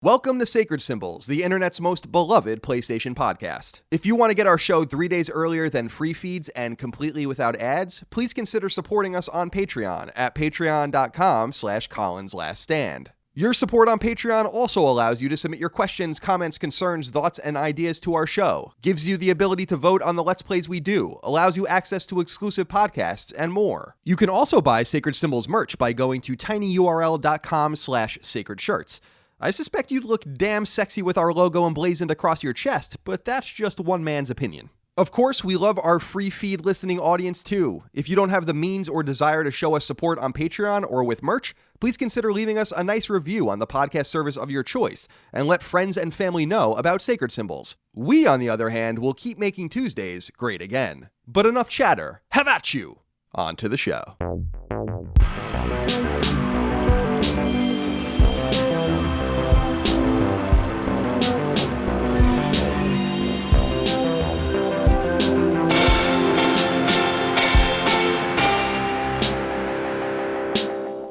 Welcome to Sacred Symbols, the internet's most beloved PlayStation podcast. If you want to get our show 3 days earlier than free feeds and completely without ads, please consider supporting us on Patreon at patreon.com/colinslaststand. Your support on Patreon also allows you to submit your questions, comments, concerns, thoughts, and ideas to our show, gives you the ability to vote on the Let's Plays we do, allows you access to exclusive podcasts, and more. You can also buy Sacred Symbols merch by going to tinyurl.com/sacredshirts. I suspect you'd look damn sexy with our logo emblazoned across your chest, but that's just one man's opinion. Of course, we love our free feed listening audience too. If you don't have the means or desire to show us support on Patreon or with merch, please consider leaving us a nice review on the podcast service of your choice and let friends and family know about Sacred Symbols. We, on the other hand, will keep making Tuesdays great again. But enough chatter. Have at you! On to the show.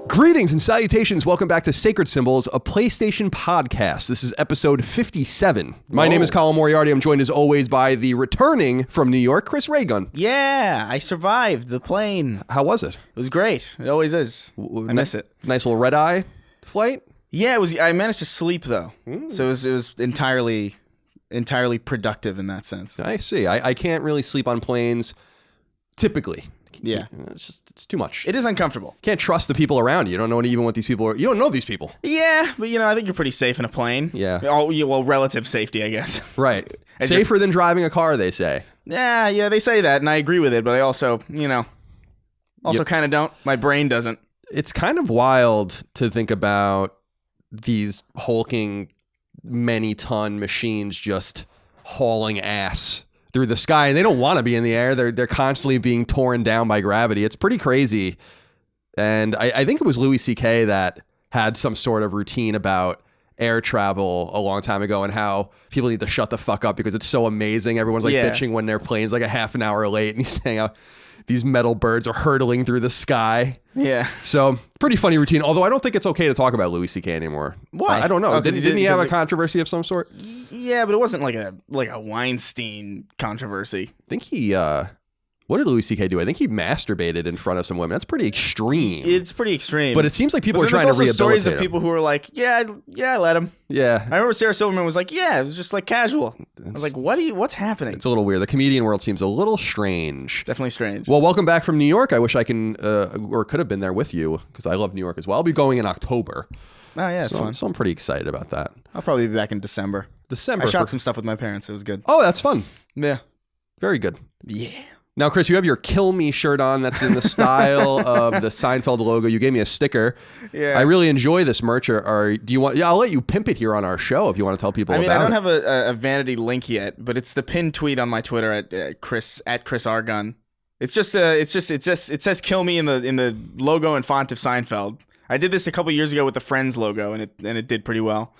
Greetings and salutations. Welcome back to Sacred Symbols, a PlayStation podcast. This is episode 57. My name is Colin Moriarty. I'm joined as always by the returning from New York, Chris Raygun. Yeah, I survived the plane. How was it? It was great. It always is. I miss it. Nice little red-eye flight? Yeah, it was. I managed to sleep though, so it was entirely productive in that sense. I see. I can't really sleep on planes typically. Yeah. It's too much. It is uncomfortable. Can't trust the people around you. You don't know even what these people are. You don't know these people. Yeah, but I think you're pretty safe in a plane. Yeah. Well, relative safety, I guess. Right. Safer than driving a car, they say. Yeah, they say that, and I agree with it, but I also, kind of don't. My brain doesn't. It's kind of wild to think about these hulking, many-ton machines just hauling ass through the sky, and they don't want to be in the air. They're constantly being torn down by gravity. It's pretty crazy. And I think it was Louis C.K. that had some sort of routine about air travel a long time ago and how people need to shut the fuck up because it's so amazing. Everyone's bitching when their plane's like a half an hour late, and he's saying how these metal birds are hurtling through the sky. Yeah. So pretty funny routine. Although I don't think it's okay to talk about Louis C.K. anymore. Why? I don't know. Oh, didn't he have a controversy of some sort? Yeah, but it wasn't like a Weinstein controversy. I think he, what did Louis C.K. do? I think he masturbated in front of some women. That's pretty extreme. It's pretty extreme. But it seems like people are trying to rehabilitate stories of people who were like, yeah, I let him. Yeah. I remember Sarah Silverman was like, yeah, it was just like casual. I was like, what's happening? It's a little weird. The comedian world seems a little strange. Definitely strange. Well, welcome back from New York. I wish I can, or could have been there with you because I love New York as well. I'll be going in October. Oh, yeah, it's fun. So I'm pretty excited about that. I'll probably be back in December. I shot some stuff with my parents. It was good. Oh, that's fun. Yeah. Very good. Yeah. Now, Chris, you have your Kill Me shirt on that's in the style of the Seinfeld logo. You gave me a sticker. Yeah. I really enjoy this merch. Or do you want? Yeah, I'll let you pimp it here on our show if you want to tell people about it. I don't have a vanity link yet, but it's the pinned tweet on my Twitter at Chris Argun. It says "Kill Me" in the logo and font of Seinfeld. I did this a couple years ago with the Friends logo, and it did pretty well.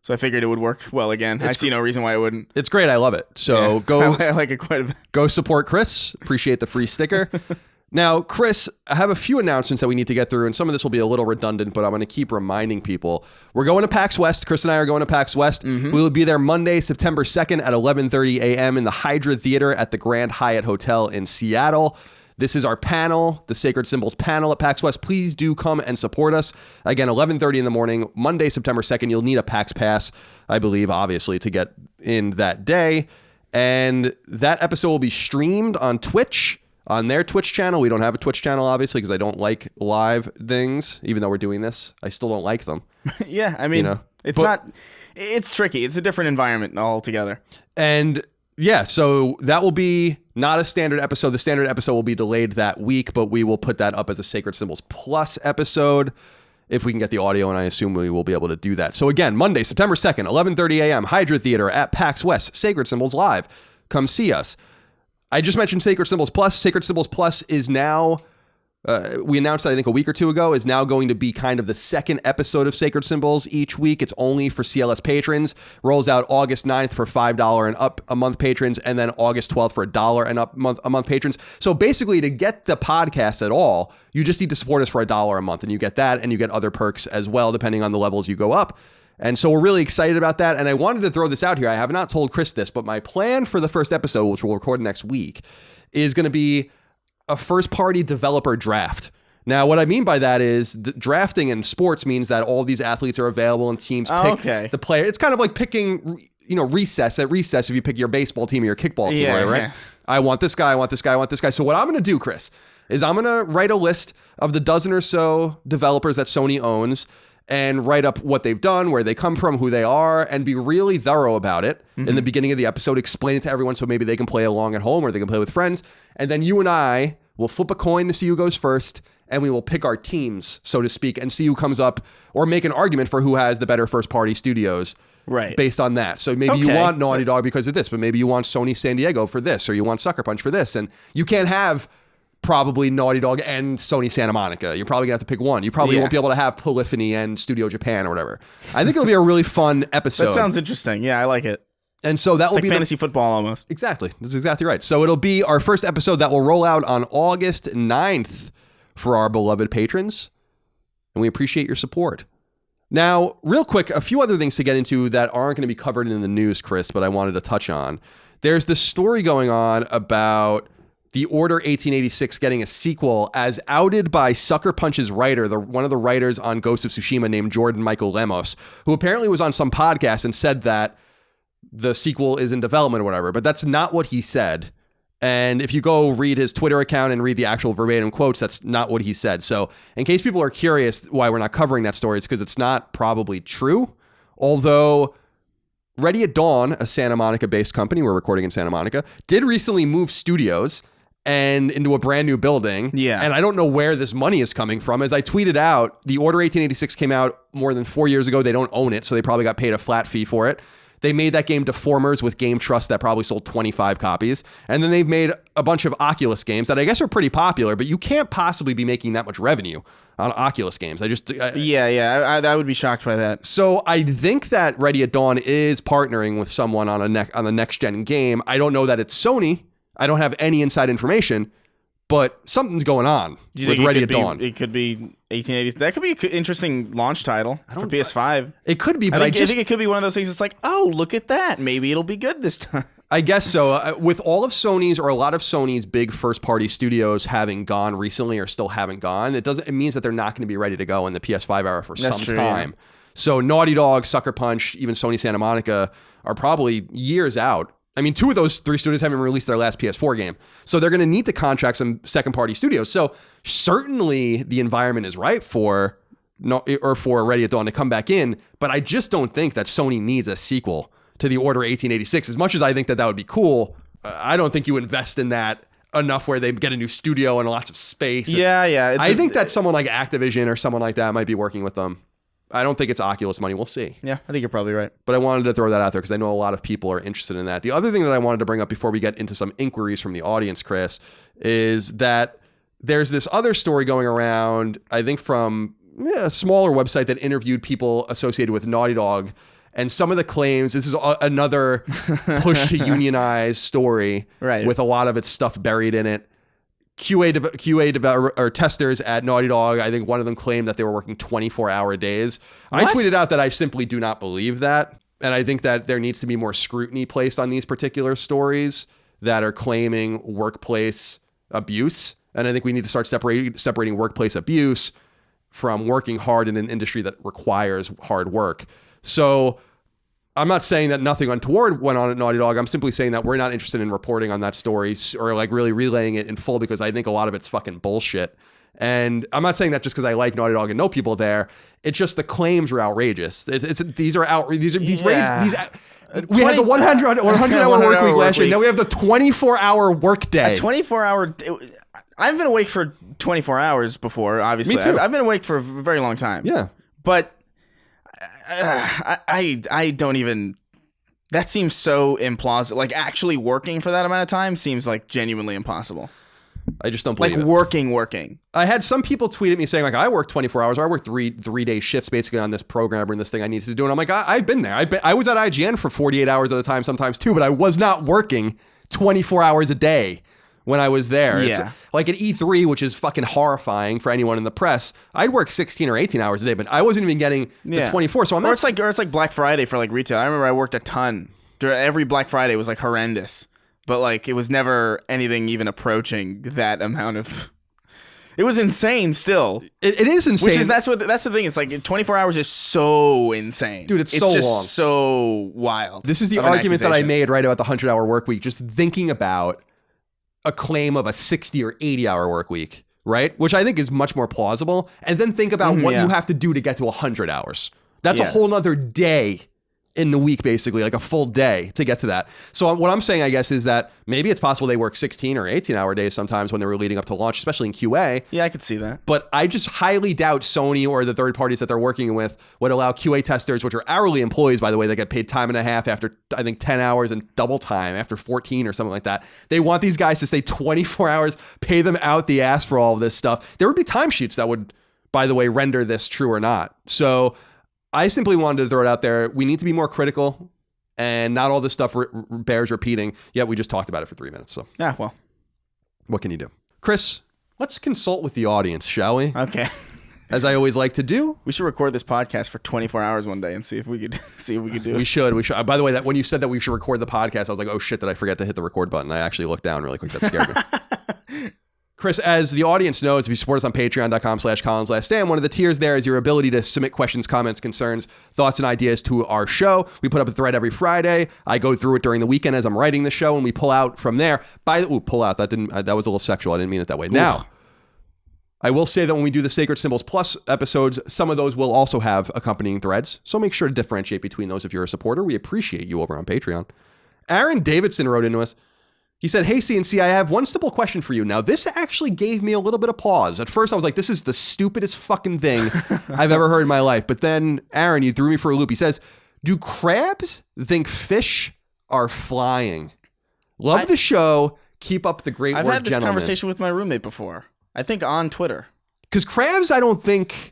So I figured it would work well again. I see no reason why it wouldn't. It's great. I love it. So go. I like it quite a bit. Go support Chris. Appreciate the free sticker. Now, Chris, I have a few announcements that we need to get through, and some of this will be a little redundant, but I'm going to keep reminding people. We're going to PAX West. Chris and I are going to PAX West. Mm-hmm. We will be there Monday, September 2nd at 11:30 a.m. in the Hydra Theater at the Grand Hyatt Hotel in Seattle. This is our panel, the Sacred Symbols panel at PAX West. Please do come and support us. Again, 11:30 in the morning, Monday, September 2nd. You'll need a PAX pass, I believe, obviously, to get in that day. And that episode will be streamed on Twitch, on their Twitch channel. We don't have a Twitch channel, obviously, because I don't like live things, even though we're doing this. I still don't like them. Yeah, I mean, it's tricky. It's a different environment altogether. And yeah, so that will be not a standard episode. The standard episode will be delayed that week, but we will put that up as a Sacred Symbols Plus episode if we can get the audio, and I assume we will be able to do that. So again, Monday, September 2nd, 11:30 a.m., Hydra Theater at PAX West, Sacred Symbols Live. Come see us. I just mentioned Sacred Symbols Plus. Sacred Symbols Plus is now we announced that I think a week or two ago, is now going to be kind of the second episode of Sacred Symbols each week. It's only for CLS patrons. Rolls out August 9th for $5 and up a month patrons, and then August 12th for $1 and up a month patrons. So basically, to get the podcast at all, you just need to support us for $1 a month, and you get that, and you get other perks as well, depending on the levels you go up. And so we're really excited about that. And I wanted to throw this out here. I have not told Chris this, but my plan for the first episode, which we'll record next week, is going to be a first-party developer draft. Now, what I mean by that is drafting in sports means that all these athletes are available and teams pick the player. It's kind of like picking, recess. At recess, if you pick your baseball team or your kickball team, right? Yeah. I want this guy, I want this guy, I want this guy. So what I'm going to do, Chris, is I'm going to write a list of the dozen or so developers that Sony owns and write up what they've done, where they come from, who they are, and be really thorough about it in the beginning of the episode, explain it to everyone so maybe they can play along at home or they can play with friends. And then you and I will flip a coin to see who goes first, and we will pick our teams, so to speak, and see who comes up or make an argument for who has the better first-party studios based on that. So maybe you want Naughty Dog because of this, but maybe you want Sony San Diego for this, or you want Sucker Punch for this. And you can't have probably Naughty Dog and Sony Santa Monica. You're probably gonna have to pick one. You probably won't be able to have Polyphony and Studio Japan or whatever. I think it'll be a really fun episode. That sounds interesting. Yeah, I like it. And so that will be fantasy football almost. Exactly. That's exactly right. So it'll be our first episode that will roll out on August 9th for our beloved patrons. And we appreciate your support. Now, real quick, a few other things to get into that aren't going to be covered in the news, Chris, but I wanted to touch on. There's this story going on about The Order 1886 getting a sequel as outed by Sucker Punch's writer, one of the writers on Ghost of Tsushima named Jordan Michael Lemos, who apparently was on some podcast and said that the sequel is in development or whatever, but that's not what he said. And if you go read his Twitter account and read the actual verbatim quotes, that's not what he said. So in case people are curious why we're not covering that story, it's because it's not probably true. Although Ready at Dawn, a Santa Monica-based company, we're recording in Santa Monica, did recently move studios and into a brand new building. Yeah. And I don't know where this money is coming from. As I tweeted out, The Order 1886 came out more than 4 years ago. They don't own it, so they probably got paid a flat fee for it. They made that game Deformers with Game Trust that probably sold 25 copies. And then they've made a bunch of Oculus games that I guess are pretty popular, but you can't possibly be making that much revenue on Oculus games. I would be shocked by that. So I think that Ready at Dawn is partnering with someone on the next gen game. I don't know that it's Sony. I don't have any inside information, but something's going on with Ready at Dawn. It could be 1880. That could be an interesting launch title for PS5. It could be, but I think it could be one of those things. It's like, oh, look at that. Maybe it'll be good this time. I guess so. With all of Sony's or a lot of Sony's big first-party studios having gone recently or still haven't gone, it means that they're not going to be ready to go in the PS5 era for some time. Yeah. So Naughty Dog, Sucker Punch, even Sony Santa Monica are probably years out. I mean, 2 of those 3 studios haven't released their last PS4 game. So they're going to need to contract some second-party studios. So certainly the environment is right for Ready at Dawn to come back in, but I just don't think that Sony needs a sequel to The Order 1886. As much as I think that would be cool, I don't think you invest in that enough where they get a new studio and lots of space. Yeah. I think that someone like Activision or someone like that might be working with them. I don't think it's Oculus money. We'll see. Yeah, I think you're probably right. But I wanted to throw that out there because I know a lot of people are interested in that. The other thing that I wanted to bring up before we get into some inquiries from the audience, Chris, is that there's this other story going around, I think from a smaller website that interviewed people associated with Naughty Dog. And some of the claims, this is another push to unionize story with a lot of its stuff buried in it. QA or testers at Naughty Dog, I think one of them claimed that they were working 24-hour days. What? I tweeted out that I simply do not believe that. And I think that there needs to be more scrutiny placed on these particular stories that are claiming workplace abuse. And I think we need to start separating workplace abuse from working hard in an industry that requires hard work. So I'm not saying that nothing untoward went on at Naughty Dog. I'm simply saying that we're not interested in reporting on that story or like really relaying it in full because I think a lot of it's fucking bullshit. And I'm not saying that just because I like Naughty Dog and know people there. It's just the claims are outrageous. We had the 100-hour work week last year. Now we have the 24-hour work day. A 24-hour. I've been awake for 24 hours before. Obviously, me too. I've been awake for a very long time. Yeah, but. I don't even. That seems so implausible. Like actually working for that amount of time seems like genuinely impossible. I just don't believe it. Working. I had some people tweet at me saying like I work 24 hours. Or I work three-day shifts basically on this program or this thing I needed to do. And I'm like I've been there. I was at IGN for 48 hours at a time sometimes too, but I was not working 24 hours a day when I was there. Yeah. It's like at E3, which is fucking horrifying for anyone in the press. I'd work 16 or 18 hours a day, but I wasn't even getting the 24. So I'm or it's like Black Friday for like retail. I remember I worked a ton. Every Black Friday was like horrendous, but like it was never anything even approaching that amount of. It was insane still. It is insane. Which is that's the thing. It's like 24 hours is so insane. Dude, it's so just long. So wild. This is the argument that I made right about the 100-hour work week, just thinking about a claim of a 60 or 80-hour work week, right? Which I think is much more plausible. And then think about what you have to do to get to 100 hours. That's a whole nother day in the week, basically, like a full day to get to that. So what I'm saying, I guess, is that maybe it's possible they work 16 or 18-hour days sometimes when they were leading up to launch, especially in QA. Yeah, I could see that. But I just highly doubt Sony or the third parties that they're working with would allow QA testers, which are hourly employees, by the way, that get paid time and a half after, I think, 10 hours and double time after 14 or something like that. They want these guys to stay 24 hours, pay them out the ass for all of this stuff. There would be timesheets that would, by the way, render this true or not. So I simply wanted to throw it out there. We need to be more critical, and not all this stuff bears repeating. Yet we just talked about it for 3 minutes. So yeah, well, what can you do? Chris, let's consult with the audience, shall we? Okay. As I always like to do. We should record this podcast for 24 hours one day and see if we could do it. We should. By the way, that when you said that we should record the podcast, I was like, oh shit, did I forget to hit the record button? I actually looked down really quick. That scared me. Chris, as the audience knows, if you support us on patreon.com/ColinsLastStand, one of the tiers there is your ability to submit questions, comments, concerns, thoughts, and ideas to our show. We put up a thread every Friday. I go through it during the weekend as I'm writing the show, and we pull out from there. Pull out. That was a little sexual. I didn't mean it that way. Now, I will say that when we do the Sacred Symbols Plus episodes, some of those will also have accompanying threads. So make sure to differentiate between those if you're a supporter. We appreciate you over on Patreon. Aaron Davidson wrote into us. He said, hey, CNC, I have one simple question for you. Now, this actually gave me a little bit of pause. At first, I was like, this is the stupidest fucking thing I've ever heard in my life. But then, Aaron, you threw me for a loop. He says, do crabs think fish are flying? Love the show. Keep up the great work, I've had this gentlemen. conversation with my roommate before. I think on Twitter. Because crabs, I don't think...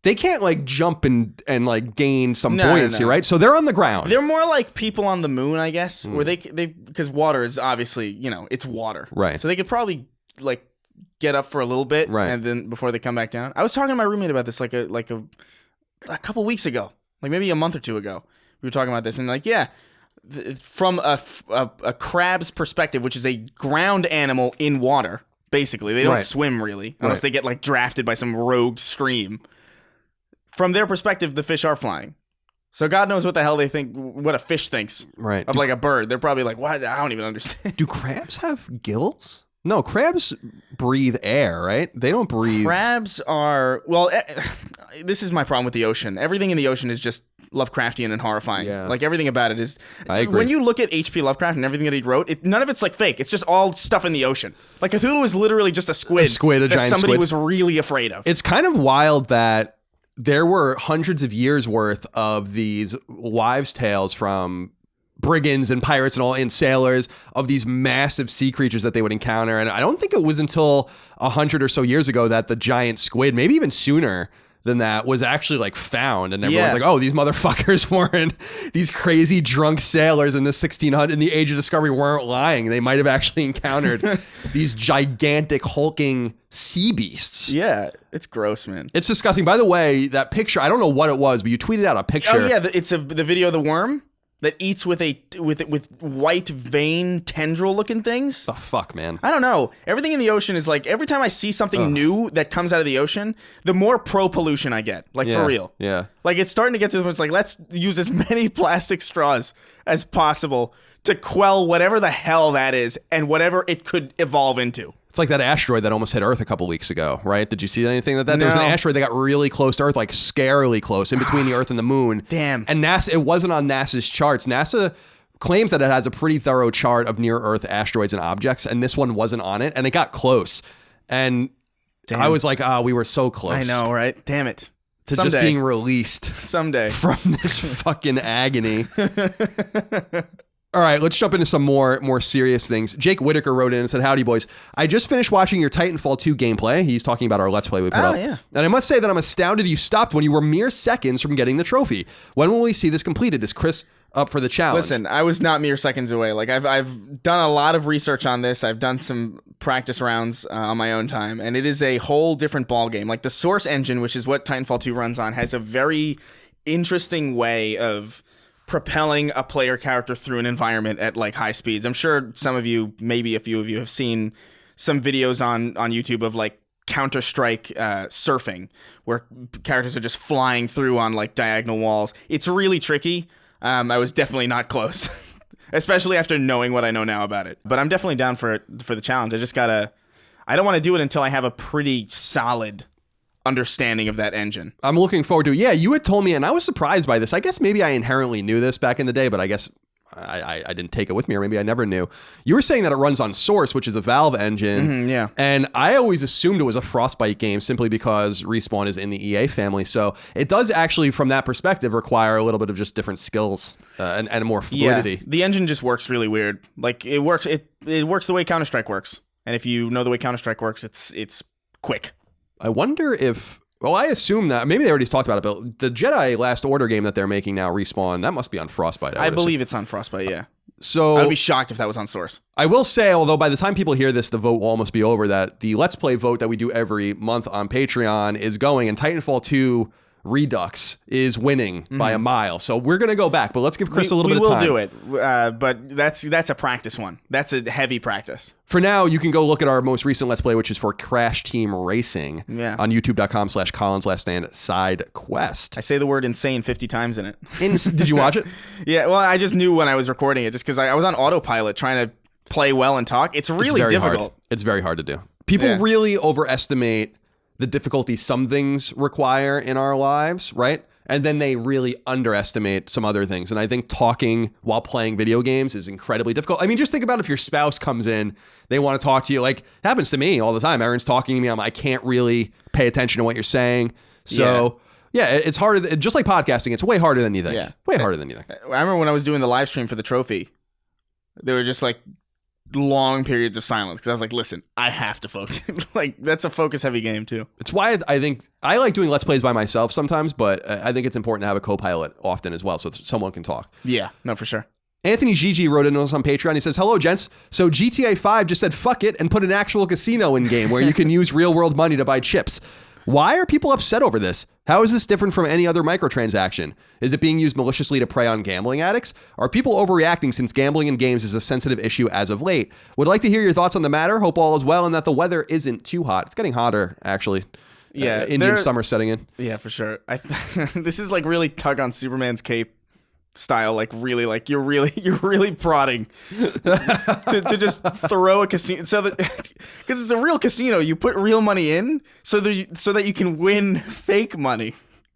They can't like jump and like gain some buoyancy, right? So they're on the ground. They're more like people on the moon, I guess, where they because water is obviously, it's water. Right. So they could probably like get up for a little bit and then before they come back down. I was talking to my roommate about this like a couple weeks ago, like maybe a month or two ago. We were talking about this and like, from a crab's perspective, which is a ground animal in water, basically. They don't swim really unless they get like drafted by some rogue stream. From their perspective, the fish are flying. So God knows what the hell they think, what a fish thinks of like a bird. They're probably like, what? I don't even understand. Do crabs have gills? No, crabs breathe air, right? They don't breathe. Crabs are, this is my problem with the ocean. Everything in the ocean is just Lovecraftian and horrifying. Yeah. Like everything about it is. I agree. When you look at H.P. Lovecraft and everything that he wrote, none of it's like fake. It's just all stuff in the ocean. Like Cthulhu is literally just a squid. A giant somebody squid. was really afraid of. It's kind of wild that there were hundreds of years worth of these wives' tales from brigands and pirates and sailors of these massive sea creatures that they would encounter. And I don't think it was until 100 or so years ago that the giant squid, maybe even sooner than that, was actually like found. And everyone's like, oh, these motherfuckers weren't, these crazy drunk sailors in the 1600, in the age of discovery, weren't lying. They might have actually encountered these gigantic hulking sea beasts. Yeah, it's gross, man. It's disgusting. By the way, that picture, I don't know what it was, but you tweeted out a picture. Oh yeah, it's the video of the worm that eats with white vein tendril looking things. The fuck, man. I don't know. Everything in the ocean is like, every time I see something new that comes out of the ocean, the more pro pollution I get. Like for real. Yeah. Like it's starting to get to the point, it's like, let's use as many plastic straws as possible to quell whatever the hell that is and whatever it could evolve into. It's like that asteroid that almost hit Earth a couple weeks ago, right? Did you see anything like that? No. There was an asteroid that got really close to Earth, like scarily close, in between the Earth and the moon. Damn. And NASA, it wasn't on NASA's charts. NASA claims that it has a pretty thorough chart of near-Earth asteroids and objects, and this one wasn't on it, and it got close. And I was like, we were so close. I know, right? Damn it. To Someday. just being released Someday. from this fucking agony. All right, let's jump into some more serious things. Jake Whitaker wrote in and said, "Howdy, boys. I just finished watching your Titanfall 2 gameplay." He's talking about our Let's Play we put up. Yeah. And I must say that I'm astounded you stopped when you were mere seconds from getting the trophy. When will we see this completed? Is Chris up for the challenge? Listen, I was not mere seconds away. Like I've done a lot of research on this. I've done some practice rounds on my own time, and it is a whole different ball game. Like the Source engine, which is what Titanfall 2 runs on, has a very interesting way of propelling a player character through an environment at like high speeds. I'm sure some of you, maybe a few of you, have seen some videos on YouTube of like Counter-Strike surfing, where characters are just flying through on like diagonal walls. It's really tricky. I was definitely not close, especially after knowing what I know now about it. But I'm definitely down for the challenge. I don't want to do it until I have a pretty solid understanding of that engine. I'm looking forward to it. Yeah, you had told me, and I was surprised by this. I guess maybe I inherently knew this back in the day, but I guess I didn't take it with me, or maybe I never knew. You were saying that it runs on Source, which is a Valve engine. Yeah. And I always assumed it was a Frostbite game simply because Respawn is in the EA family. So it does actually, from that perspective, require a little bit of just different skills and more fluidity. Yeah. The engine just works really weird. Like it works the way Counter-Strike works. And if you know the way Counter-Strike works, it's quick. I wonder if, well, I assume that, maybe they already talked about it, but the Jedi Last Order game that they're making now, Respawn, that must be on Frostbite. I believe it's on Frostbite, yeah. So I'd be shocked if that was on Source. I will say, although by the time people hear this, the vote will almost be over, that the Let's Play vote that we do every month on Patreon is going, and Titanfall 2 Redux is winning by a mile. So we're going to go back, but let's give Chris a little bit of time. We will do it, but that's a practice one. That's a heavy practice. For now, you can go look at our most recent Let's Play, which is for Crash Team Racing on youtube.com/Colin's Last Stand Side Quest. I say the word insane 50 times in it. Did you watch it? Yeah, well, I just knew when I was recording it, just because I was on autopilot trying to play well and talk. It's really difficult. Hard. It's very hard to do. People really overestimate the difficulty some things require in our lives, right? And then they really underestimate some other things. And I think talking while playing video games is incredibly difficult. I mean, just think about if your spouse comes in, they want to talk to you. Like, it happens to me all the time. Erin's talking to me. I can't really pay attention to what you're saying. So, yeah, it's harder. Just like podcasting, it's way harder than you think. Yeah. Way harder than you think. I remember when I was doing the live stream for the trophy, there were just like long periods of silence because I was like, listen, I have to focus. Like, that's a focus heavy game too. It's why I think I like doing Let's Plays by myself sometimes, but I think it's important to have a co-pilot often as well so someone can talk. Yeah, no, for sure. Anthony Gigi wrote in us on Patreon. He says, "Hello, gents. So GTA 5 just said fuck it and put an actual casino in game where you can use real world money to buy chips. Why are people upset over this? How is this different from any other microtransaction? Is it being used maliciously to prey on gambling addicts? Are people overreacting since gambling in games is a sensitive issue as of late? Would like to hear your thoughts on the matter. Hope all is well and that the weather isn't too hot." It's getting hotter, actually. Yeah, Indian summer setting in. Yeah, for sure. This is like really tug on Superman's cape style. Like really, like you're really prodding to just throw a casino. So that because it's a real casino, you put real money in so that you can win fake money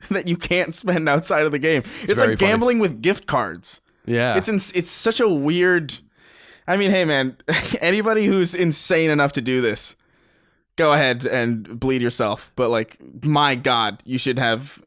that you can't spend outside of the game. It's like gambling with gift cards. Yeah, it's such a weird. I mean, hey man, anybody who's insane enough to do this, go ahead and bleed yourself. But like, my God, you should have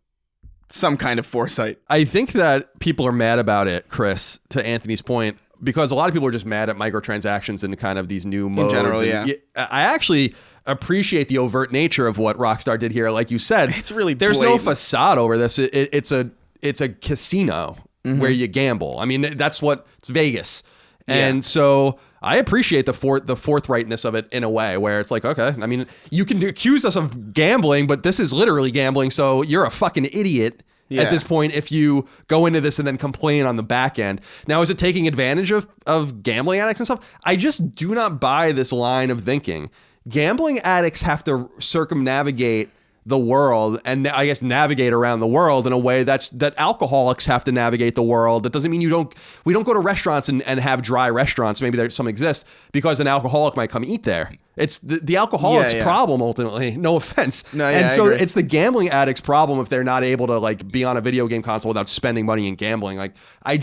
some kind of foresight. I think that people are mad about it, Chris, to Anthony's point, because a lot of people are just mad at microtransactions and kind of these new modes. In general, yeah. I actually appreciate the overt nature of what Rockstar did here. Like you said, it's really there's blatant. no facade over this. It's a casino where you gamble. I mean, it's Vegas. And so I appreciate the forthrightness of it in a way where it's like, okay, I mean, you can accuse us of gambling, but this is literally gambling. So you're a fucking idiot at this point if you go into this and then complain on the back end. Now, is it taking advantage of gambling addicts and stuff? I just do not buy this line of thinking. Gambling addicts have to circumnavigate the world and I guess navigate around the world in a way that alcoholics have to navigate the world. That doesn't mean we don't go to restaurants and have dry restaurants. Maybe there some exist because an alcoholic might come eat there. It's the alcoholic's problem ultimately. No offense. So it's the gambling addict's problem if they're not able to like be on a video game console without spending money and gambling. Like I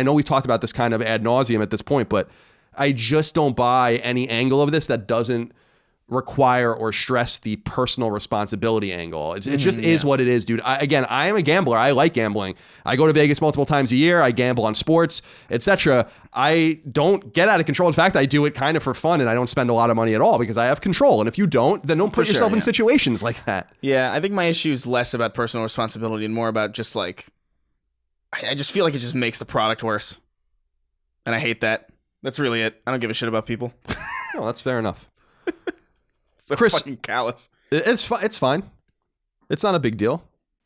know we've talked about this kind of ad nauseum at this point, but I just don't buy any angle of this that doesn't require or stress the personal responsibility angle. It just is what it is, dude. I am a gambler. I like gambling. I go to Vegas multiple times a year. I gamble on sports, etc. I don't get out of control. In fact, I do it kind of for fun, and I don't spend a lot of money at all because I have control. And if you don't, then don't put yourself in situations like that. Yeah, I think my issue is less about personal responsibility and more about just like, I just feel like it just makes the product worse. And I hate that. That's really it. I don't give a shit about people. No, that's fair enough. So Chris, fucking callous. It's fine. It's not a big deal.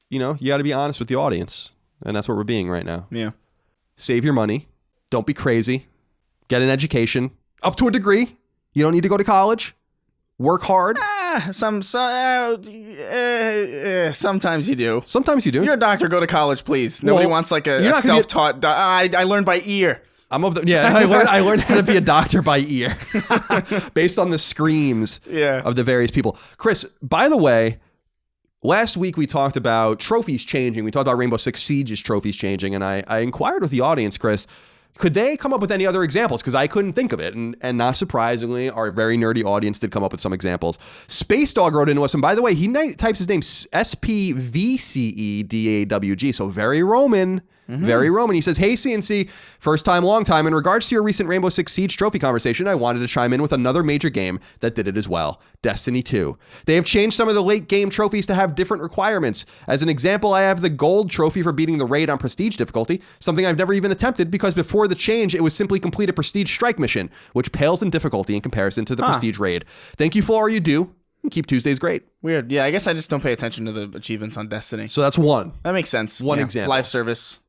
You know, you got to be honest with the audience. And that's what we're being right now. Yeah. Save your money. Don't be crazy. Get an education. Up to a degree. You don't need to go to college. Work hard. Sometimes you do. Sometimes you do. If you're a doctor, go to college, please. Nobody wants like a self-taught... I learned by ear. I learned how to be a doctor by ear based on the screams of the various people. Chris, by the way, last week we talked about trophies changing. We talked about Rainbow Six Siege's trophies changing, and I inquired with the audience, Chris, could they come up with any other examples? Because I couldn't think of it. And not surprisingly, our very nerdy audience did come up with some examples. Space Dog wrote into us, and by the way, he types his name SPVCEDAWG, so very Roman. Very Roman. He says, hey, CNC, first time, long time. In regards to your recent Rainbow Six Siege trophy conversation, I wanted to chime in with another major game that did it as well, Destiny 2. They have changed some of the late game trophies to have different requirements. As an example, I have the gold trophy for beating the raid on prestige difficulty, something I've never even attempted because before the change, it was simply complete a prestige strike mission, which pales in difficulty in comparison to the prestige raid. Thank you for all you do. Keep Tuesdays great. Weird. Yeah, I guess I just don't pay attention to the achievements on Destiny. So that's one. That makes sense. One example. Live service.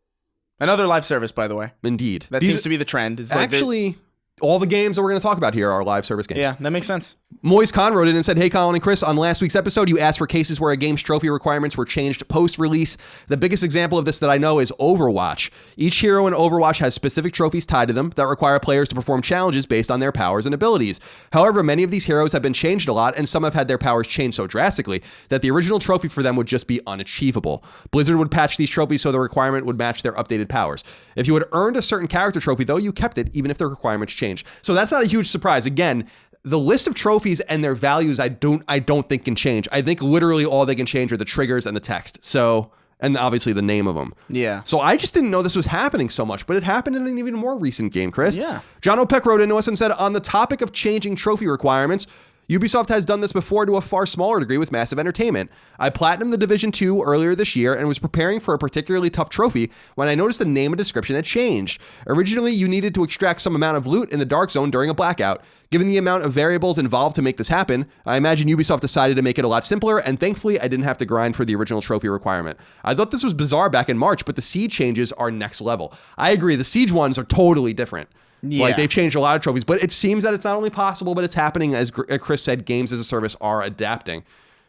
Another live service, by the way. Indeed. That seems to be the trend. It's actually, all the games that we're going to talk about here are live service games. Yeah, that makes sense. Moise Khan wrote in and said, hey, Colin and Chris, on last week's episode, you asked for cases where a game's trophy requirements were changed post-release. The biggest example of this that I know is Overwatch. Each hero in Overwatch has specific trophies tied to them that require players to perform challenges based on their powers and abilities. However, many of these heroes have been changed a lot, and some have had their powers changed so drastically that the original trophy for them would just be unachievable. Blizzard would patch these trophies so the requirement would match their updated powers. If you had earned a certain character trophy, though, you kept it, even if the requirements changed. So that's not a huge surprise. Again, the list of trophies and their values, I don't think can change. I think literally all they can change are the triggers and the text. So, and obviously the name of them. Yeah. So I just didn't know this was happening so much, but it happened in an even more recent game, Chris. Yeah. John O'Peck wrote into us and said, on the topic of changing trophy requirements, Ubisoft has done this before to a far smaller degree with Massive Entertainment. I platinumed the Division 2 earlier this year and was preparing for a particularly tough trophy when I noticed the name and description had changed. Originally, you needed to extract some amount of loot in the Dark Zone during a blackout. Given the amount of variables involved to make this happen, I imagine Ubisoft decided to make it a lot simpler, and thankfully, I didn't have to grind for the original trophy requirement. I thought this was bizarre back in March, but the Siege changes are next level. I agree, the Siege ones are totally different. Yeah. Like, they've changed a lot of trophies, but it seems that it's not only possible, but it's happening. As Chris said, games as a service are adapting.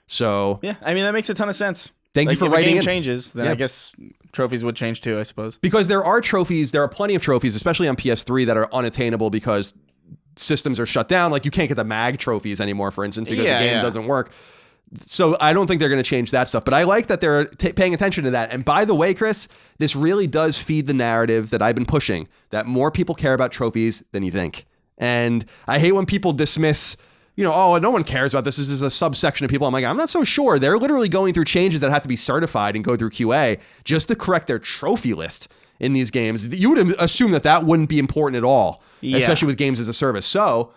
So yeah, I mean, that makes a ton of sense. Thank you for writing in. If the game changes, then I guess trophies would change too, I suppose. Because there are plenty of trophies, especially on PS3, that are unattainable because systems are shut down. Like, you can't get the MAG trophies anymore, for instance, because the game doesn't work. So I don't think they're going to change that stuff, but I like that they're paying attention to that. And by the way, Chris, this really does feed the narrative that I've been pushing, that more people care about trophies than you think. And I hate when people dismiss, oh, no one cares about this. This is a subsection of people. I'm like, I'm not so sure. They're literally going through changes that have to be certified and go through QA just to correct their trophy list in these games. You would assume that wouldn't be important at all, especially with games as a service. So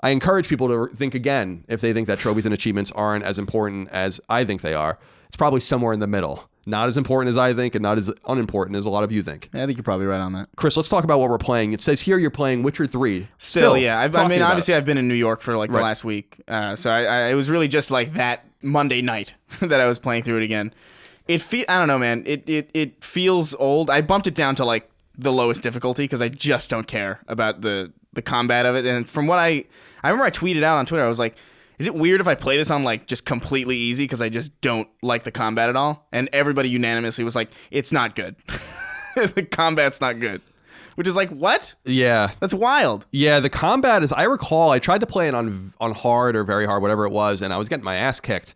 I encourage people to think again if they think that trophies and achievements aren't as important as I think they are. It's probably somewhere in the middle. Not as important as I think and not as unimportant as a lot of you think. Yeah, I think you're probably right on that. Chris, let's talk about what we're playing. It says here you're playing Witcher 3. Still yeah. Obviously I've been in New York for the last week. So it was really just like that Monday night that I was playing through it again. I don't know, man. It feels old. I bumped it down to like the lowest difficulty because I just don't care about the combat of it. And from what I remember I tweeted out on Twitter, I was like, is it weird if I play this on like just completely easy because I just don't like the combat at all? And everybody unanimously was like, it's not good. The combat's not good. Which is like, what? Yeah. That's wild. Yeah, the combat is, I recall, I tried to play it on hard or very hard, whatever it was, and I was getting my ass kicked.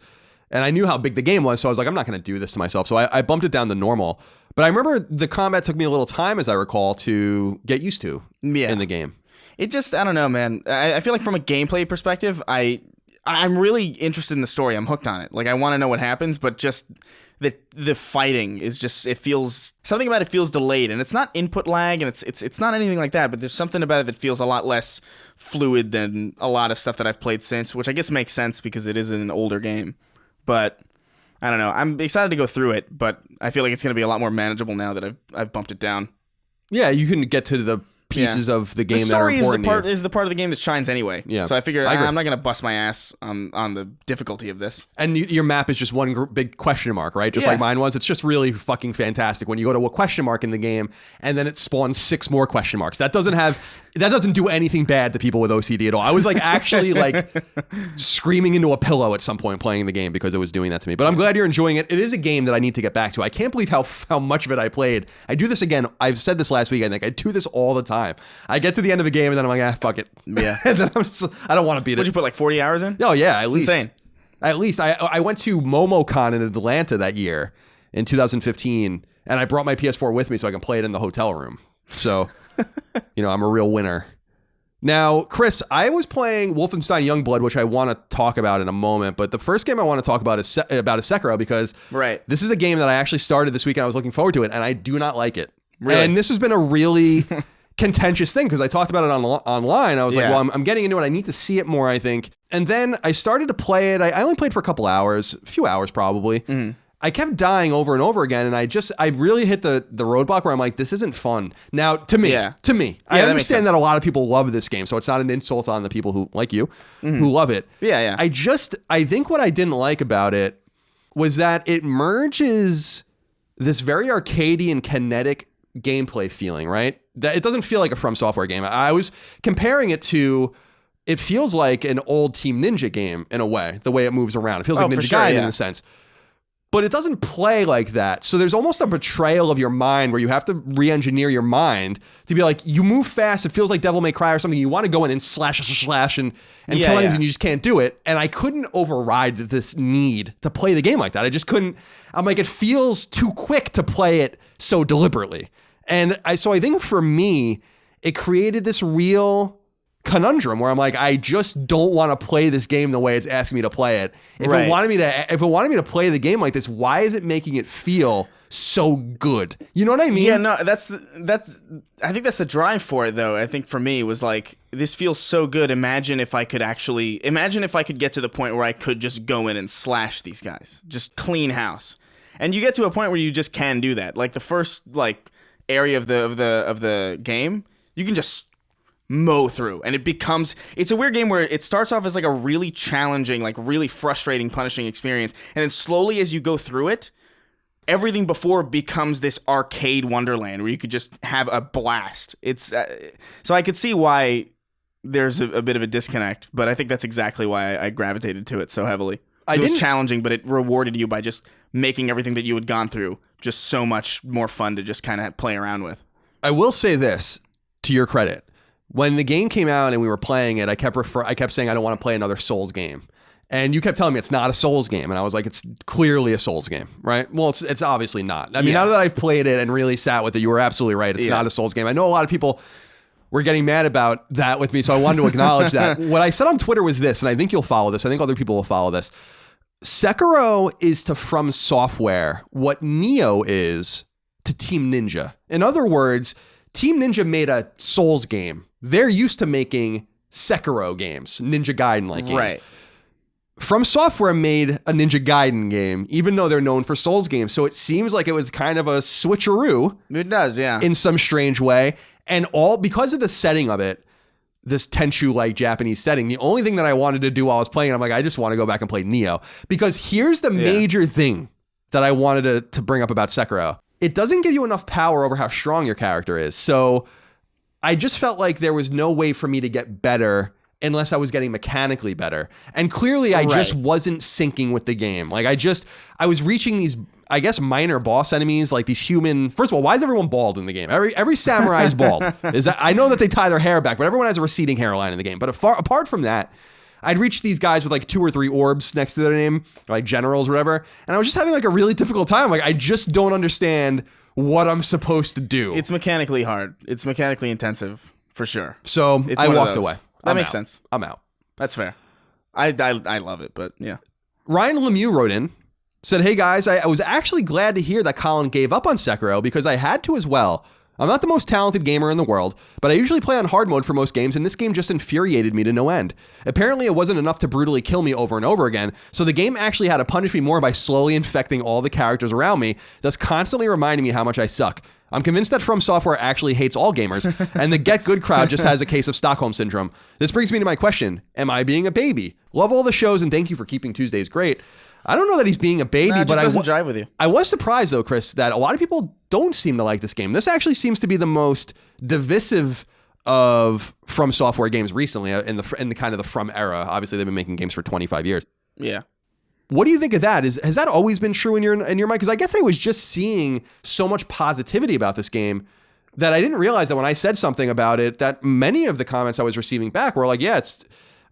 And I knew how big the game was, so I was like, I'm not going to do this to myself. So I bumped it down to normal. But I remember the combat took me a little time, as I recall, to get used to in the game. It just, I don't know, man. I feel like from a gameplay perspective, I I'm really interested in the story. I'm hooked on it. Like, I want to know what happens, but just the fighting is just, it feels, something about it feels delayed, and it's not input lag, and it's not anything like that, but there's something about it that feels a lot less fluid than a lot of stuff that I've played since, which I guess makes sense because it is an older game. But I don't know. I'm excited to go through it, but I feel like it's going to be a lot more manageable now that I've bumped it down. Yeah, you can get to the pieces of the game that are important. The story is the part of the game that shines anyway. Yeah. So I figure I'm not going to bust my ass on the difficulty of this. And your map is just one big question mark, right? Just like mine was. It's just really fucking fantastic when you go to a question mark in the game and then it spawns 6 more question marks. That doesn't do anything bad to people with OCD at all. I was like actually like screaming into a pillow at some point playing the game because it was doing that to me. But I'm glad you're enjoying it. It is a game that I need to get back to. I can't believe how much of it I played. I do this again. I've said this last week. I think I do this all the time. I get to the end of a game and then I'm like, fuck it. Yeah. And then I don't want to beat it. Would you put like 40 hours in? Oh yeah, at least. Insane. At least I went to MomoCon in Atlanta that year in 2015, and I brought my PS4 with me so I can play it in the hotel room. So, I'm a real winner. Now, Chris, I was playing Wolfenstein Youngblood, which I want to talk about in a moment. But the first game I want to talk about is Sekiro, because this is a game that I actually started this weekend. I was looking forward to it, and I do not like it. Really? And this has been a really contentious thing because I talked about it online. I was like, well, I'm getting into it. I need to see it more, I think. And then I started to play it. I only played for a couple hours, a few hours probably. Mm-hmm. I kept dying over and over again, and I really hit the roadblock where I'm like, this isn't fun. Now, to me, I understand that a lot of people love this game, so it's not an insult on the people who, like you, who love it. Yeah. I think what I didn't like about it was that it merges this very arcadey and kinetic gameplay feeling, right? That it doesn't feel like a From Software game. I was comparing it to, it feels like an old Team Ninja game in a way, the way it moves around. It feels like Ninja Gaiden in a sense. But it doesn't play like that. So there's almost a betrayal of your mind where you have to re-engineer your mind to be like, you move fast. It feels like Devil May Cry or something. You want to go in and slash and kill anything. You just can't do it. And I couldn't override this need to play the game like that. I just couldn't. I'm like, it feels too quick to play it so deliberately. And I think for me, it created this real conundrum where I'm like, I just don't want to play this game the way it's asking me to play it. If it wanted me to play the game like this, why is it making it feel so good? You know what I mean? Yeah, no, that's I think that's the drive for it though. I think for me was like, this feels so good. Imagine if I could get to the point where I could just go in and slash these guys. Just clean house. And you get to a point where you just can do that. Like the first area of the game, you can just mow through, and it's a weird game where it starts off as like a really challenging, like really frustrating, punishing experience, and then slowly as you go through it, everything before becomes this arcade wonderland where you could just have a blast. It's so I could see why there's a bit of a disconnect, but I think that's exactly why I gravitated to it so heavily. It was challenging, but it rewarded you by just making everything that you had gone through just so much more fun to just kind of play around with. I will say this, to your credit. When the game came out and we were playing it, I kept saying I don't want to play another Souls game. And you kept telling me it's not a Souls game. And I was like, it's clearly a Souls game, right? Well, it's obviously not. I mean, now that I've played it and really sat with it, you were absolutely right. It's not a Souls game. I know a lot of people were getting mad about that with me, so I wanted to acknowledge that. What I said on Twitter was this, and I think you'll follow this. I think other people will follow this. Sekiro is to From Software what Nioh is to Team Ninja. In other words, Team Ninja made a Souls game. They're used to making Sekiro games, Ninja Gaiden-like games. Right. From Software made a Ninja Gaiden game, even though they're known for Souls games. So it seems like it was kind of a switcheroo. It does, yeah. In some strange way. And all because of the setting of it, this Tenchu-like Japanese setting, the only thing that I wanted to do while I was playing, I'm like, I just want to go back and play Nioh. Because here's the major thing that I wanted to bring up about Sekiro. It doesn't give you enough power over how strong your character is. So I just felt like there was no way for me to get better unless I was getting mechanically better. And clearly I just wasn't syncing with the game. Like I was reaching these, I guess, minor boss enemies, like these human. First of all, why is everyone bald in the game? Every samurai is bald. I know that they tie their hair back, but everyone has a receding hairline in the game. But apart from that, I'd reach these guys with like 2 or 3 orbs next to their name, like generals or whatever. And I was just having like a really difficult time. Like I just don't understand what I'm supposed to do. It's mechanically hard. It's mechanically intensive, for sure. So I walked away. That makes sense. I'm out. That's fair. I love it, but yeah. Ryan Lemieux wrote in, said, hey guys, I was actually glad to hear that Colin gave up on Sekiro because I had to as well. I'm not the most talented gamer in the world, but I usually play on hard mode for most games, and this game just infuriated me to no end. Apparently, it wasn't enough to brutally kill me over and over again, so the game actually had to punish me more by slowly infecting all the characters around me, thus constantly reminding me how much I suck. I'm convinced that From Software actually hates all gamers, and the Get Good crowd just has a case of Stockholm Syndrome. This brings me to my question. Am I being a baby? Love all the shows, and thank you for keeping Tuesdays great. I don't know that he's being a baby, Nah, it but just doesn't jive with you. I was surprised, though, Chris, that a lot of people don't seem to like this game. This actually seems to be the most divisive of From Software games recently in the kind of the From era. Obviously, they've been making games for 25 years. Yeah. What do you think of that? Has that always been true in your mind? Because I guess I was just seeing so much positivity about this game that I didn't realize that when I said something about it, that many of the comments I was receiving back were like, yeah,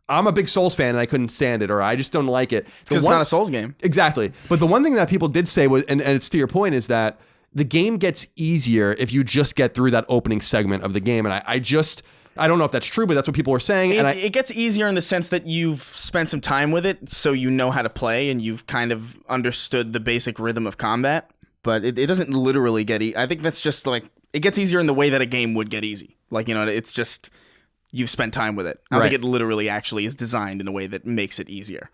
I'm a big Souls fan and I couldn't stand it, or I just don't like it. Because it's not a Souls game. Exactly. But the one thing that people did say was, and it's to your point, is that the game gets easier if you just get through that opening segment of the game. And I don't know if that's true, but that's what people were saying. It gets easier in the sense that you've spent some time with it, so you know how to play and you've kind of understood the basic rhythm of combat. But it doesn't literally get easy. I think that's just like, it gets easier in the way that a game would get easy. Like, it's just, you've spent time with it. I don't think it literally actually is designed in a way that makes it easier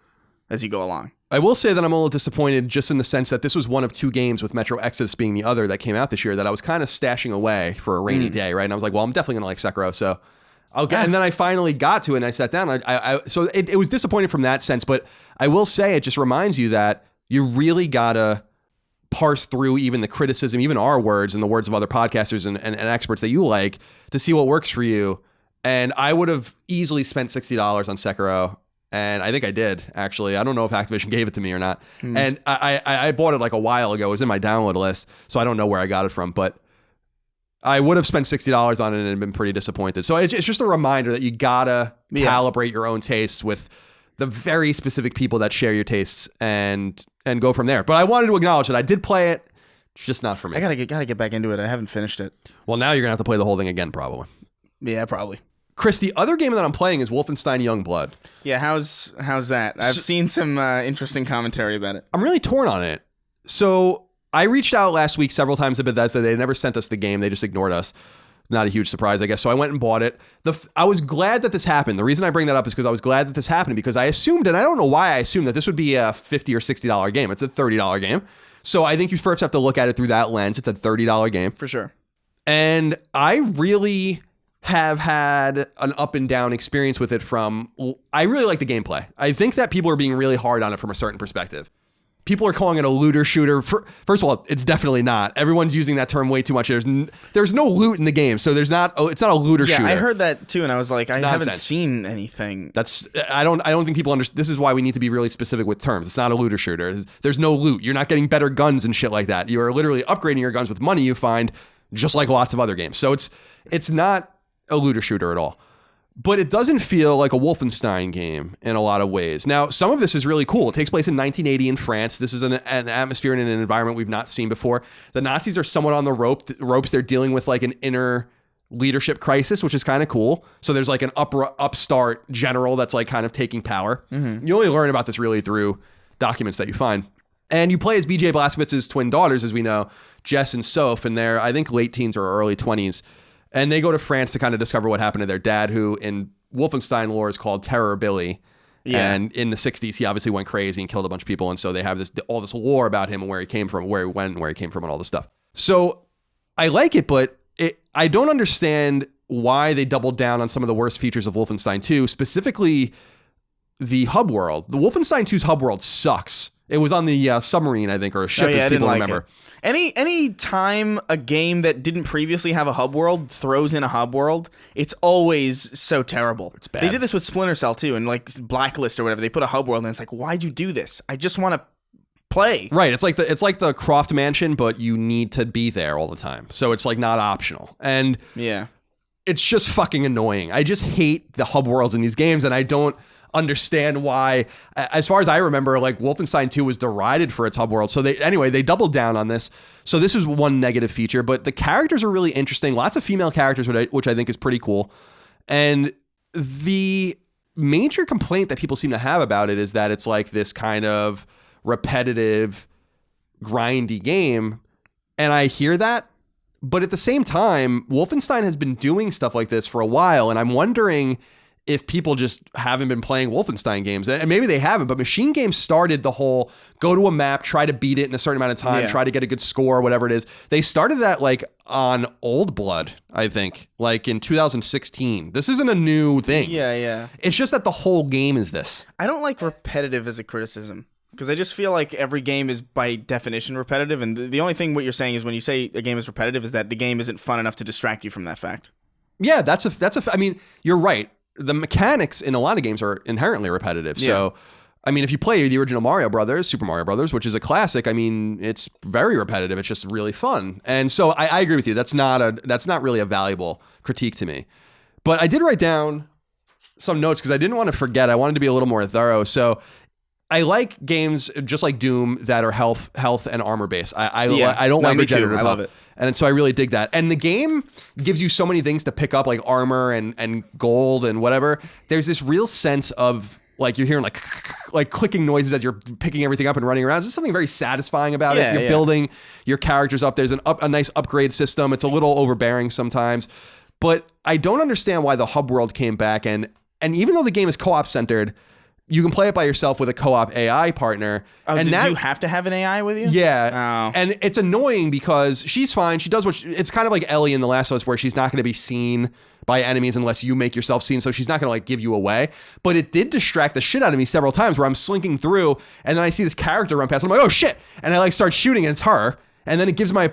as you go along. I will say that I'm a little disappointed just in the sense that this was one of two games, with Metro Exodus being the other, that came out this year that I was kind of stashing away for a rainy day, right? And I was like, well, I'm definitely going to like Sekiro, so I'll get. And then I finally got to it and I sat down. So it was disappointing from that sense, but I will say it just reminds you that you really got to parse through even the criticism, even our words and the words of other podcasters and experts that you like, to see what works for you. And I would have easily spent $60 on Sekiro. And I think I did, actually. I don't know if Activision gave it to me or not. And I bought it like a while ago. It was in my download list, so I don't know where I got it from. But I would have spent $60 on it and been pretty disappointed. So it's just a reminder that you got to calibrate your own tastes with the very specific people that share your tastes and go from there. But I wanted to acknowledge that I did play it. It's just not for me. I gotta get back into it. I haven't finished it. Well, now you're going to have to play the whole thing again, probably. Yeah, probably. Chris, the other game that I'm playing is Wolfenstein Youngblood. Yeah, how's that? I've seen some interesting commentary about it. I'm really torn on it. So I reached out last week several times to Bethesda. They never sent us the game. They just ignored us. Not a huge surprise, I guess. So I went and bought it. I was glad that this happened. The reason I bring that up is because I was glad that this happened, because I assumed, and I don't know why I assumed, that this would be a $50 or $60 game. It's a $30 game. So I think you first have to look at it through that lens. It's a $30 game. For sure. And I really have had an up and down experience with it. I really like the gameplay. I think that people are being really hard on it from a certain perspective. People are calling it a looter shooter. First of all, it's definitely not. Everyone's using that term way too much. There's no loot in the game, so it's not a looter shooter. Yeah, I heard that too, and I was like, I haven't seen anything. I don't think people understand. This is why we need to be really specific with terms. It's not a looter shooter. There's no loot. You're not getting better guns and shit like that. You are literally upgrading your guns with money you find, just like lots of other games. So it's not a looter shooter at all. But it doesn't feel like a Wolfenstein game in a lot of ways. Now, some of this is really cool. It takes place in 1980 in France. This is an atmosphere and an environment we've not seen before. The Nazis are somewhat on the ropes. They're dealing with like an inner leadership crisis, which is kind of cool. So there's like an upstart general that's like kind of taking power. Mm-hmm. You only learn about this really through documents that you find. And you play as BJ Blazkowicz's twin daughters, as we know, Jess and Soph, and they're, I think, late teens or early 20s. And they go to France to kind of discover what happened to their dad, who in Wolfenstein lore is called Terror Billy. Yeah. And in the 60s, he obviously went crazy and killed a bunch of people. And so they have all this lore about him and where he came from, where he went, and where he came from, and all this stuff. So I like it, but I don't understand why they doubled down on some of the worst features of Wolfenstein 2, specifically the hub world. The Wolfenstein 2's hub world sucks. It was on the submarine, I think, or a ship, as people remember. Any time a game that didn't previously have a hub world throws in a hub world, it's always so terrible. It's bad. They did this with Splinter Cell too, and like Blacklist or whatever. They put a hub world, and it's like, why'd you do this? I just want to play. Right. It's like the Croft Mansion, but you need to be there all the time, so it's like not optional. And yeah, it's just fucking annoying. I just hate the hub worlds in these games, and I don't understand why. As far as I remember, like Wolfenstein 2 was derided for its hub world. So they doubled down on this. So this is one negative feature, but the characters are really interesting. Lots of female characters, which I think is pretty cool. And the major complaint that people seem to have about it is that it's like this kind of repetitive, grindy game. And I hear that. But at the same time, Wolfenstein has been doing stuff like this for a while. And I'm wondering if people just haven't been playing Wolfenstein games. And maybe they haven't, but Machine Games started the whole go to a map, try to beat it in a certain amount of time, try to get a good score, whatever it is. They started that like on Old Blood, I think, like in 2016. This isn't a new thing. Yeah. It's just that the whole game is this. I don't like repetitive as a criticism. Because I just feel like every game is by definition repetitive. And the only thing what you're saying is when you say a game is repetitive is that the game isn't fun enough to distract you from that fact. Yeah, I mean, you're right. The mechanics in a lot of games are inherently repetitive. Yeah. So, I mean, if you play the original Mario Brothers, Super Mario Brothers, which is a classic, I mean, it's very repetitive. It's just really fun. And so I agree with you. That's not really a valuable critique to me. But I did write down some notes because I didn't want to forget. I wanted to be a little more thorough. So I like games just like Doom that are health and armor based. I don't like regenerative health. I love it. And so I really dig that. And the game gives you so many things to pick up, like armor and gold and whatever. There's this real sense of like you're hearing like clicking noises as you're picking everything up and running around. There's something very satisfying about it. You're building your characters up. There's a nice upgrade system. It's a little overbearing sometimes. But I don't understand why the hub world came back. And even though the game is co-op centered, you can play it by yourself with a co-op AI partner. Oh, and do you have to have an AI with you? Yeah. Oh. And it's annoying because she's fine. She does it's kind of like Ellie in The Last of Us where she's not going to be seen by enemies unless you make yourself seen. So she's not going to like give you away. But it did distract the shit out of me several times where I'm slinking through and then I see this character run past. And I'm like, oh shit. And I like start shooting and it's her. And then it gives my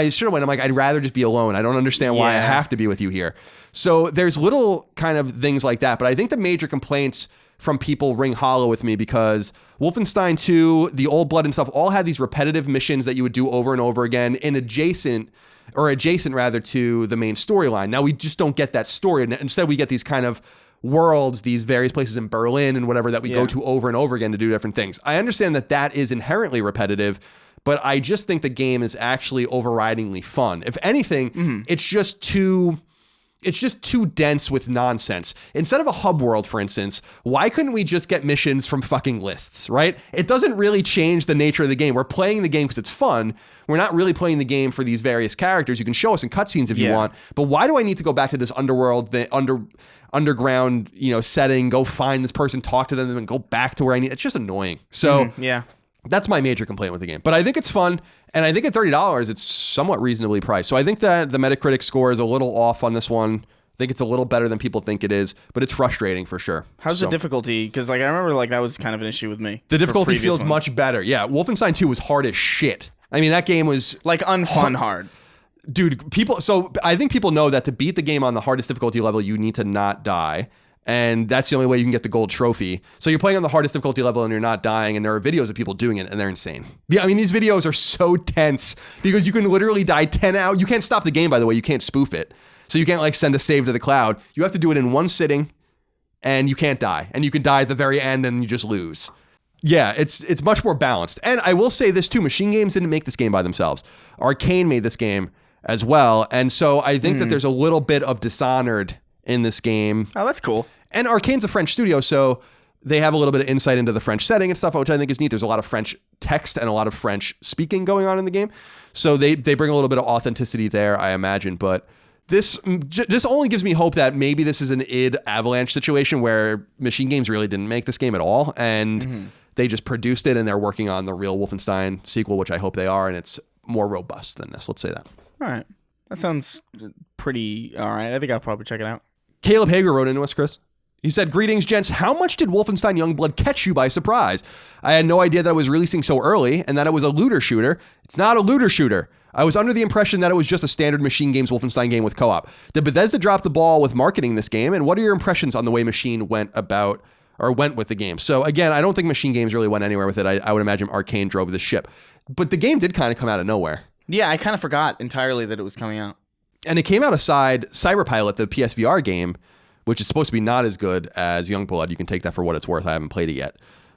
shit away. And I'm like, I'd rather just be alone. I don't understand why I have to be with you here. So there's little kind of things like that. But I think the major complaints from people ring hollow with me because Wolfenstein 2, the Old Blood and stuff all had these repetitive missions that you would do over and over again in adjacent rather to the main storyline. Now we just don't get that story. Instead we get these kind of worlds, these various places in Berlin and whatever that we go to over and over again to do different things. I understand that is inherently repetitive, but I just think the game is actually overridingly fun. If anything, it's just too dense with nonsense. Instead of a hub world, for instance, why couldn't we just get missions from fucking lists, right? It doesn't really change the nature of the game. We're playing the game because it's fun. We're not really playing the game for these various characters. You can show us in cutscenes if you want, but why do I need to go back to this underworld, the underground, setting, go find this person, talk to them, and then go back to where I need? It's just annoying. So that's my major complaint with the game. But I think it's fun. And I think at $30, it's somewhat reasonably priced. So I think that the Metacritic score is a little off on this one. I think it's a little better than people think it is, but it's frustrating for sure. How's the difficulty? Because I remember that was kind of an issue with me. The difficulty feels much better. Yeah, Wolfenstein 2 was hard as shit. I mean, that game was like unfun hard. Dude, so I think people know that to beat the game on the hardest difficulty level, you need to not die. And that's the only way you can get the gold trophy. So you're playing on the hardest difficulty level and you're not dying. And there are videos of people doing it and they're insane. Yeah, I mean, these videos are so tense because you can literally die 10 out. You can't stop the game, by the way. You can't spoof it. So you can't like send a save to the cloud. You have to do it in one sitting and you can't die. And you can die at the very end and you just lose. Yeah, it's much more balanced. And I will say this too. Machine Games didn't make this game by themselves. Arcane made this game as well. And so I think that there's a little bit of Dishonored in this game. Oh, that's cool. And Arcane's a French studio, so they have a little bit of insight into the French setting and stuff, which I think is neat. There's a lot of French text and a lot of French speaking going on in the game. So they bring a little bit of authenticity there, I imagine. But this just only gives me hope that maybe this is an id Avalanche situation where Machine Games really didn't make this game at all. And they just produced it and they're working on the real Wolfenstein sequel, which I hope they are. And it's more robust than this. Let's say that. All right. That sounds pretty all right. I think I'll probably check it out. Caleb Hager wrote into us, Chris. He said, "Greetings, gents. How much did Wolfenstein Youngblood catch you by surprise? I had no idea that it was releasing so early and that it was a looter shooter. It's not a looter shooter. I was under the impression that it was just a standard Machine Games Wolfenstein game with co-op. Did Bethesda drop the ball with marketing this game? And what are your impressions on the way Machine went with the game?" So again, I don't think Machine Games really went anywhere with it. I would imagine Arcane drove the ship. But the game did kind of come out of nowhere. Yeah, I kind of forgot entirely that it was coming out. And it came out aside Cyberpilot, the PSVR game, which is supposed to be not as good as Youngblood. You can take that for what it's worth. I haven't played it yet.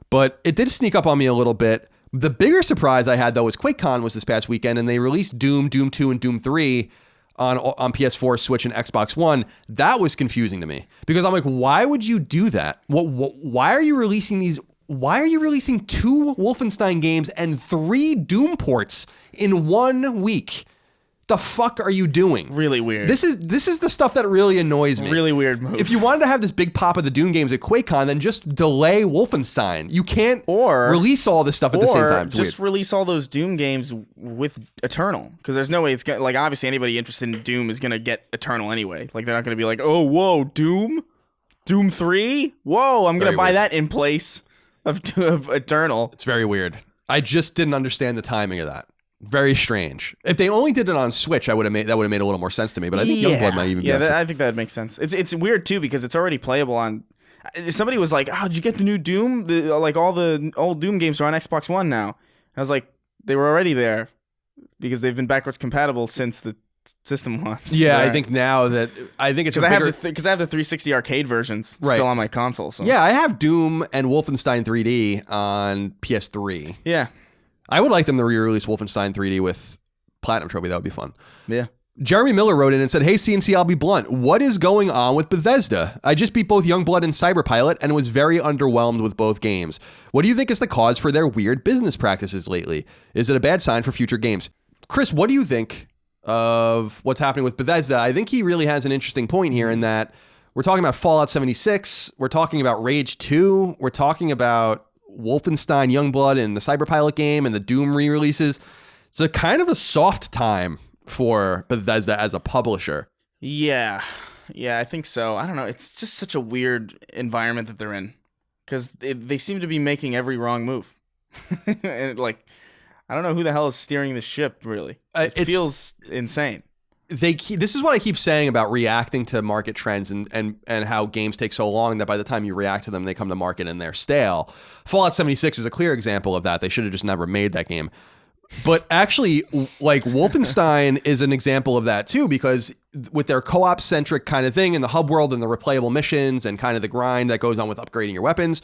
But it did sneak up on me a little bit. The bigger surprise I had, though, was Quakecon was this past weekend, and they released Doom 2, and Doom 3 on PS4, Switch, and Xbox One, that was confusing to me because I'm like, why would you do that? Why are you releasing these? Why are you releasing 2 Wolfenstein games and 3 Doom ports in 1 week? The fuck are you doing? Really weird. This is the stuff that really annoys me. Really weird move. If you wanted to have this big pop of the Doom games at Quakecon, then just delay Wolfenstein. You can't release all this stuff at the same time. It's just weird. release all those Doom games with Eternal, because there's no way it's gonna, like, obviously anybody interested in Doom is gonna get Eternal anyway. Like, they're not gonna be like, oh, whoa, Doom 3, whoa, I'm gonna buy that in place of Eternal. It's very weird. I just didn't understand the timing of that. Very strange. If they only did it on Switch, that would have made a little more sense to me. But I think Youngblood might even be. I think that makes sense. It's weird too because it's already playable on. Somebody was like, "Oh, did you get the new Doom? Like all the old Doom games are on Xbox One now." I was like, "They were already there because they've been backwards compatible since the system launch." Yeah, I think now that it's because I have the 360 arcade versions still on my console. So. Yeah, I have Doom and Wolfenstein 3D on PS3. Yeah. I would like them to re-release Wolfenstein 3D with Platinum Trophy. That would be fun. Yeah. Jeremy Miller wrote in and said, hey, CNC, I'll be blunt. What is going on with Bethesda? I just beat both Youngblood and Cyberpilot and was very underwhelmed with both games. What do you think is the cause for their weird business practices lately? Is it a bad sign for future games? Chris, what do you think of what's happening with Bethesda? I think he really has an interesting point here in that we're talking about Fallout 76. We're talking about Rage 2. We're talking about Wolfenstein Youngblood and the Cyberpilot game and the Doom re-releases. It's a kind of a soft time for Bethesda as a publisher. Yeah, I think so. I don't know. It's just such a weird environment that they're in because they seem to be making every wrong move. And I don't know who the hell is steering the ship, really. It feels insane. This is what I keep saying about reacting to market trends and how games take so long that by the time you react to them, they come to market and they're stale. Fallout 76 is a clear example of that. They should have just never made that game. But actually, like, Wolfenstein is an example of that too, because with their co-op centric kind of thing and the hub world and the replayable missions and kind of the grind that goes on with upgrading your weapons,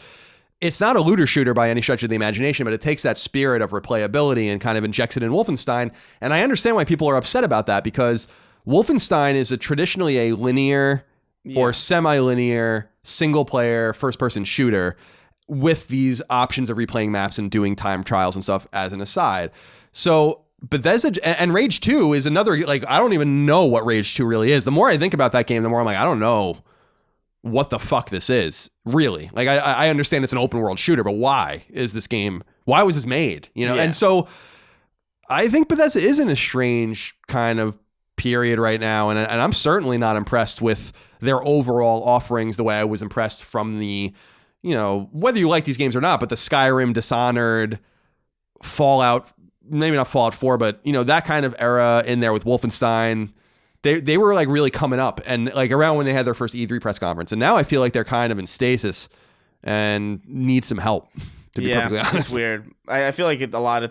it's not a looter shooter by any stretch of the imagination, but it takes that spirit of replayability and kind of injects it in Wolfenstein. And I understand why people are upset about that, because Wolfenstein is traditionally a linear or semi-linear single-player first-person shooter with these options of replaying maps and doing time trials and stuff as an aside. So Bethesda and Rage 2 is another, like, I don't even know what Rage 2 really is. The more I think about that game, the more I'm like, I don't know what the fuck this is, really. Like, I understand it's an open world shooter, but why was this made? You know? Yeah. And so I think Bethesda is in a strange kind of period right now, and I'm certainly not impressed with their overall offerings the way I was impressed from the, you know, whether you like these games or not, but the Skyrim, Dishonored, Fallout, maybe not Fallout 4, but, you know, that kind of era in there with Wolfenstein. They were like really coming up, and like around when they had their first E3 press conference, and now I feel like they're kind of in stasis and need some help, to be perfectly honest. It's weird. I feel like a lot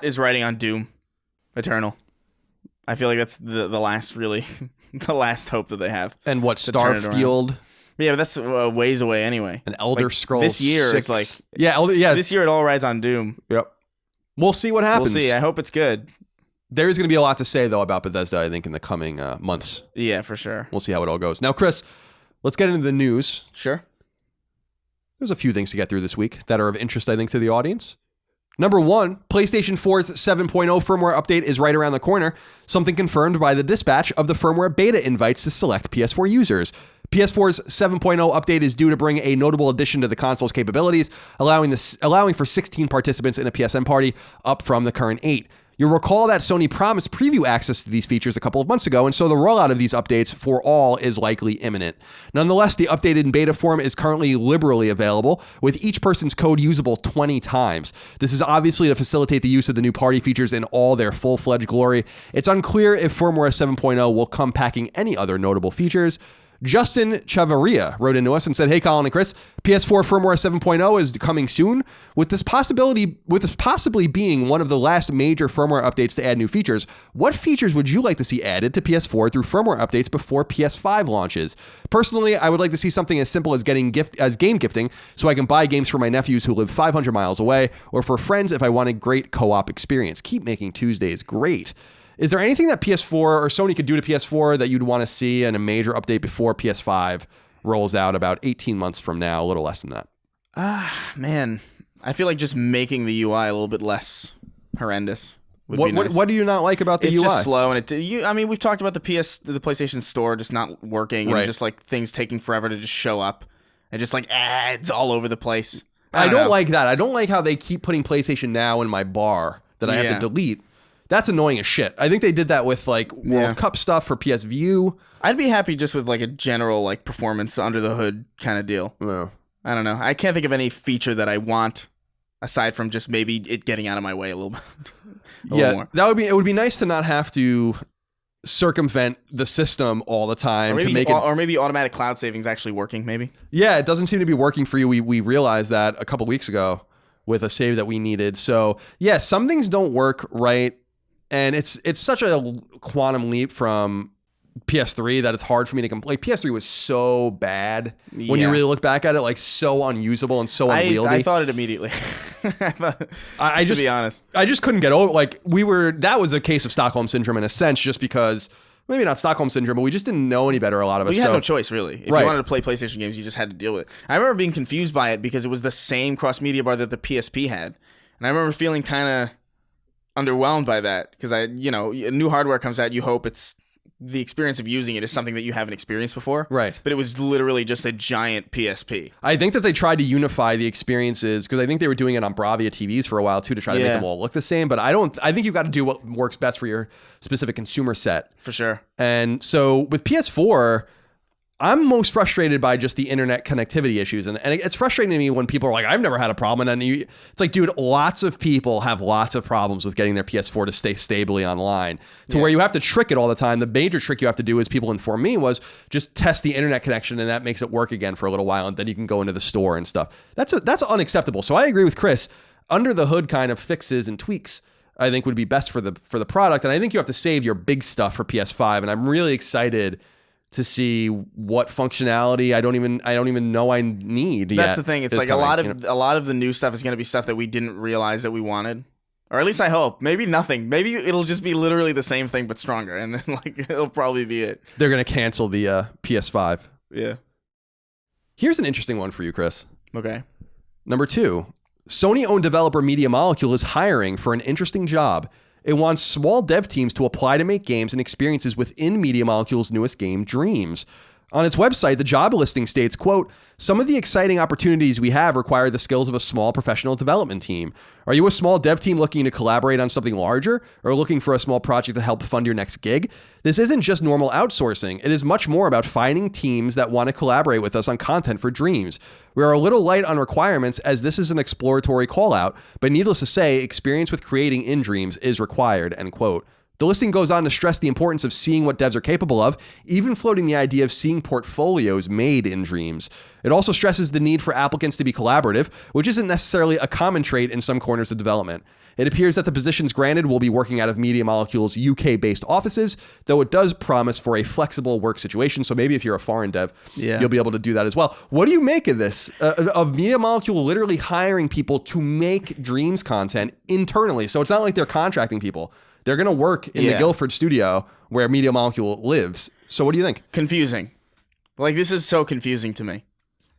is riding on Doom Eternal. I feel like that's the last the last hope that they have. And what, Starfield? Yeah, but that's ways away anyway. An Elder Scrolls this year 6. Is like this year it all rides on Doom. Yep. We'll see what happens. We'll see. I hope it's good. There is going to be a lot to say though about Bethesda, I think, in the coming months. Yeah, for sure. We'll see how it all goes. Now, Chris, let's get into the news. Sure. There's a few things to get through this week that are of interest, I think, to the audience. Number one, PlayStation 4's 7.0 firmware update is right around the corner, something confirmed by the dispatch of the firmware beta invites to select PS4 users. PS4's 7.0 update is due to bring a notable addition to the console's capabilities, allowing for 16 participants in a PSN party, up from the current 8. You'll recall that Sony promised preview access to these features a couple of months ago, and so the rollout of these updates for all is likely imminent. Nonetheless, the updated in beta form is currently liberally available, with each person's code usable 20 times. This is obviously to facilitate the use of the new party features in all their full-fledged glory. It's unclear if firmware 7.0 will come packing any other notable features. Justin Chavarria wrote into us and said, hey, Colin and Chris, PS4 firmware 7.0 is coming soon. With this possibly being one of the last major firmware updates to add new features, what features would you like to see added to PS4 through firmware updates before PS5 launches? Personally, I would like to see something as simple as game gifting, so I can buy games for my nephews who live 500 miles away, or for friends if I want a great co-op experience. Keep making Tuesdays great. Is there anything that PS4 or Sony could do to PS4 that you'd want to see in a major update before PS5 rolls out about 18 months from now, a little less than that? Man, I feel like just making the UI a little bit less horrendous would be nice. What do you not like about the UI? It's just slow, and I mean, we've talked about the PlayStation Store just not working, and just like things taking forever to just show up, and just like ads all over the place. I don't like that. I don't like how they keep putting PlayStation Now in my bar that I have to delete. That's annoying as shit. I think they did that with like World Cup stuff for PS View. I'd be happy just with like a general like performance under the hood kind of deal. No. I don't know. I can't think of any feature that I want aside from just maybe it getting out of my way a little bit. Little more. It would be nice to not have to circumvent the system all the time or maybe automatic cloud savings actually working maybe. Yeah, it doesn't seem to be working for you. We realized that a couple weeks ago with a save that we needed. So yeah, some things don't work right, and it's such a quantum leap from PS3 that it's hard for me to complain. PS3 was so bad when you really look back at it, like so unusable and so unwieldy. I thought it immediately. I just, to be honest, I just couldn't get over. Like that was a case of Stockholm syndrome in a sense, just because maybe not Stockholm syndrome, but we just didn't know any better. A lot of us. You had no choice really. If you wanted to play PlayStation games, you just had to deal with it. I remember being confused by it because it was the same cross media bar that the PSP had, and I remember feeling kind of underwhelmed by that because new hardware comes out, you hope the experience of using it is something that you haven't experienced before. Right. But it was literally just a giant PSP. I think that they tried to unify the experiences because I think they were doing it on Bravia TVs for a while too to try to make them all look the same. But I think you've got to do what works best for your specific consumer set. For sure. And so with PS4, I'm most frustrated by just the internet connectivity issues. And it's frustrating to me when people are like, I've never had a problem. And then it's like, dude, lots of people have lots of problems with getting their PS4 to stay stably online to where you have to trick it all the time. The major trick you have to do, as people inform me, was just test the internet connection, and that makes it work again for a little while. And then you can go into the store and stuff. That's unacceptable. So I agree with Chris. Under the hood kind of fixes and tweaks, I think, would be best for the product. And I think you have to save your big stuff for PS5. And I'm really excited to see what functionality I don't even know I need. That's the thing. It's like coming, a lot of the new stuff is going to be stuff that we didn't realize that we wanted, or at least I hope. Maybe nothing. Maybe it'll just be literally the same thing but stronger, and then like it'll probably be it. They're going to cancel the PS5. Yeah. Here's an interesting one for you, Chris. Okay. Number 2, Sony-owned developer Media Molecule is hiring for an interesting job. It wants small dev teams to apply to make games and experiences within Media Molecule's newest game, Dreams. On its website, the job listing states, quote, "Some of the exciting opportunities we have require the skills of a small professional development team. Are you a small dev team looking to collaborate on something larger, or looking for a small project to help fund your next gig? This isn't just normal outsourcing. It is much more about finding teams that want to collaborate with us on content for Dreams. We are a little light on requirements as this is an exploratory call out, but needless to say, experience with creating in Dreams is required," end quote. The listing goes on to stress the importance of seeing what devs are capable of, even floating the idea of seeing portfolios made in Dreams. It also stresses the need for applicants to be collaborative, which isn't necessarily a common trait in some corners of development. It appears that the positions granted will be working out of Media Molecule's UK-based offices, though it does promise for a flexible work situation. So maybe if you're a foreign dev, you'll be able to do that as well. What do you make of this? Of Media Molecule literally hiring people to make Dreams content internally. So it's not like they're contracting people. They're going to work in the Guildford studio where Media Molecule lives. So what do you think? Confusing. Like, this is so confusing to me.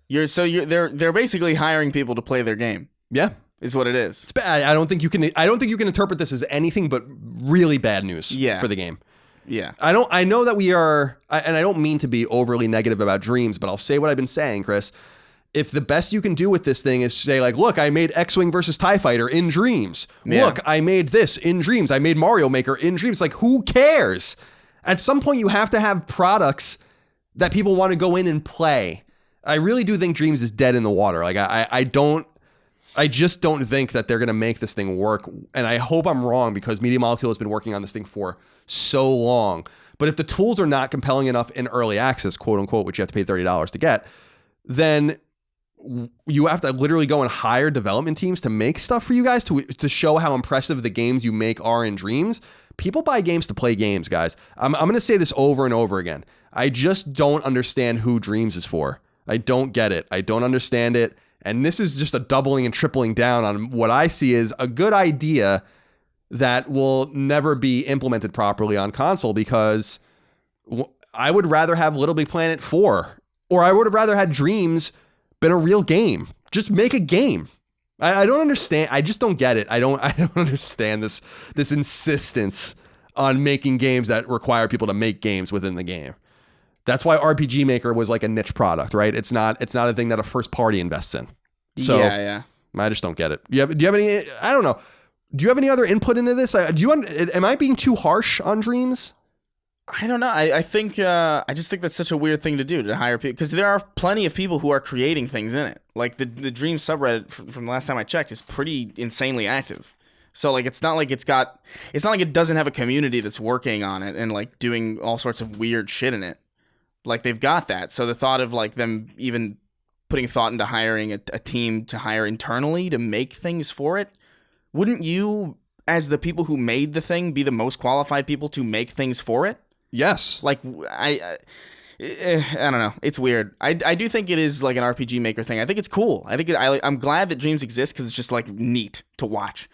They're basically hiring people to play their game. Yeah. Is what it is. It's bad. I don't think you can interpret this as anything but really bad news for the game. Yeah. I know that we are, and I don't mean to be overly negative about Dreams, but I'll say what I've been saying, Chris. If the best you can do with this thing is say, like, look, I made X-Wing versus TIE Fighter in Dreams. Yeah. Look, I made this in Dreams. I made Mario Maker in Dreams. Like, who cares? At some point, you have to have products that people want to go in and play. I really do think Dreams is dead in the water. Like, I just don't think that they're going to make this thing work. And I hope I'm wrong because Media Molecule has been working on this thing for so long. But if the tools are not compelling enough in early access, quote unquote, which you have to pay $30 to get, then you have to literally go and hire development teams to make stuff for you guys to show how impressive the games you make are in Dreams. People buy games to play games, guys. I'm going to say this over and over again. I just don't understand who Dreams is for. I don't get it. I don't understand it. And this is just a doubling and tripling down on what I see as a good idea that will never be implemented properly on console, because I would rather have Little Big Planet 4, or I would have rather had Dreams been a real game. Just make a game. I don't understand. I just don't get it. I don't understand this insistence on making games that require people to make games within the game. That's why RPG Maker was like a niche product, right? It's not a thing that a first party invests in. So yeah. I just don't get it. Do you have any? I don't know. Do you have any other input into this? Am I being too harsh on Dreams? I don't know. I think I just think that's such a weird thing to do, to hire people, because there are plenty of people who are creating things in it. Like the Dreams subreddit from the last time I checked is pretty insanely active. So like it's not like it doesn't have a community that's working on it and like doing all sorts of weird shit in it. Like they've got that. So the thought of like them even putting thought into hiring a team to hire internally to make things for it, wouldn't you, as the people who made the thing, be the most qualified people to make things for it? Yes. Like, I don't know. It's weird. I do think it is like an RPG Maker thing. I think it's cool. I'm glad that Dreams exists because it's just like neat to watch.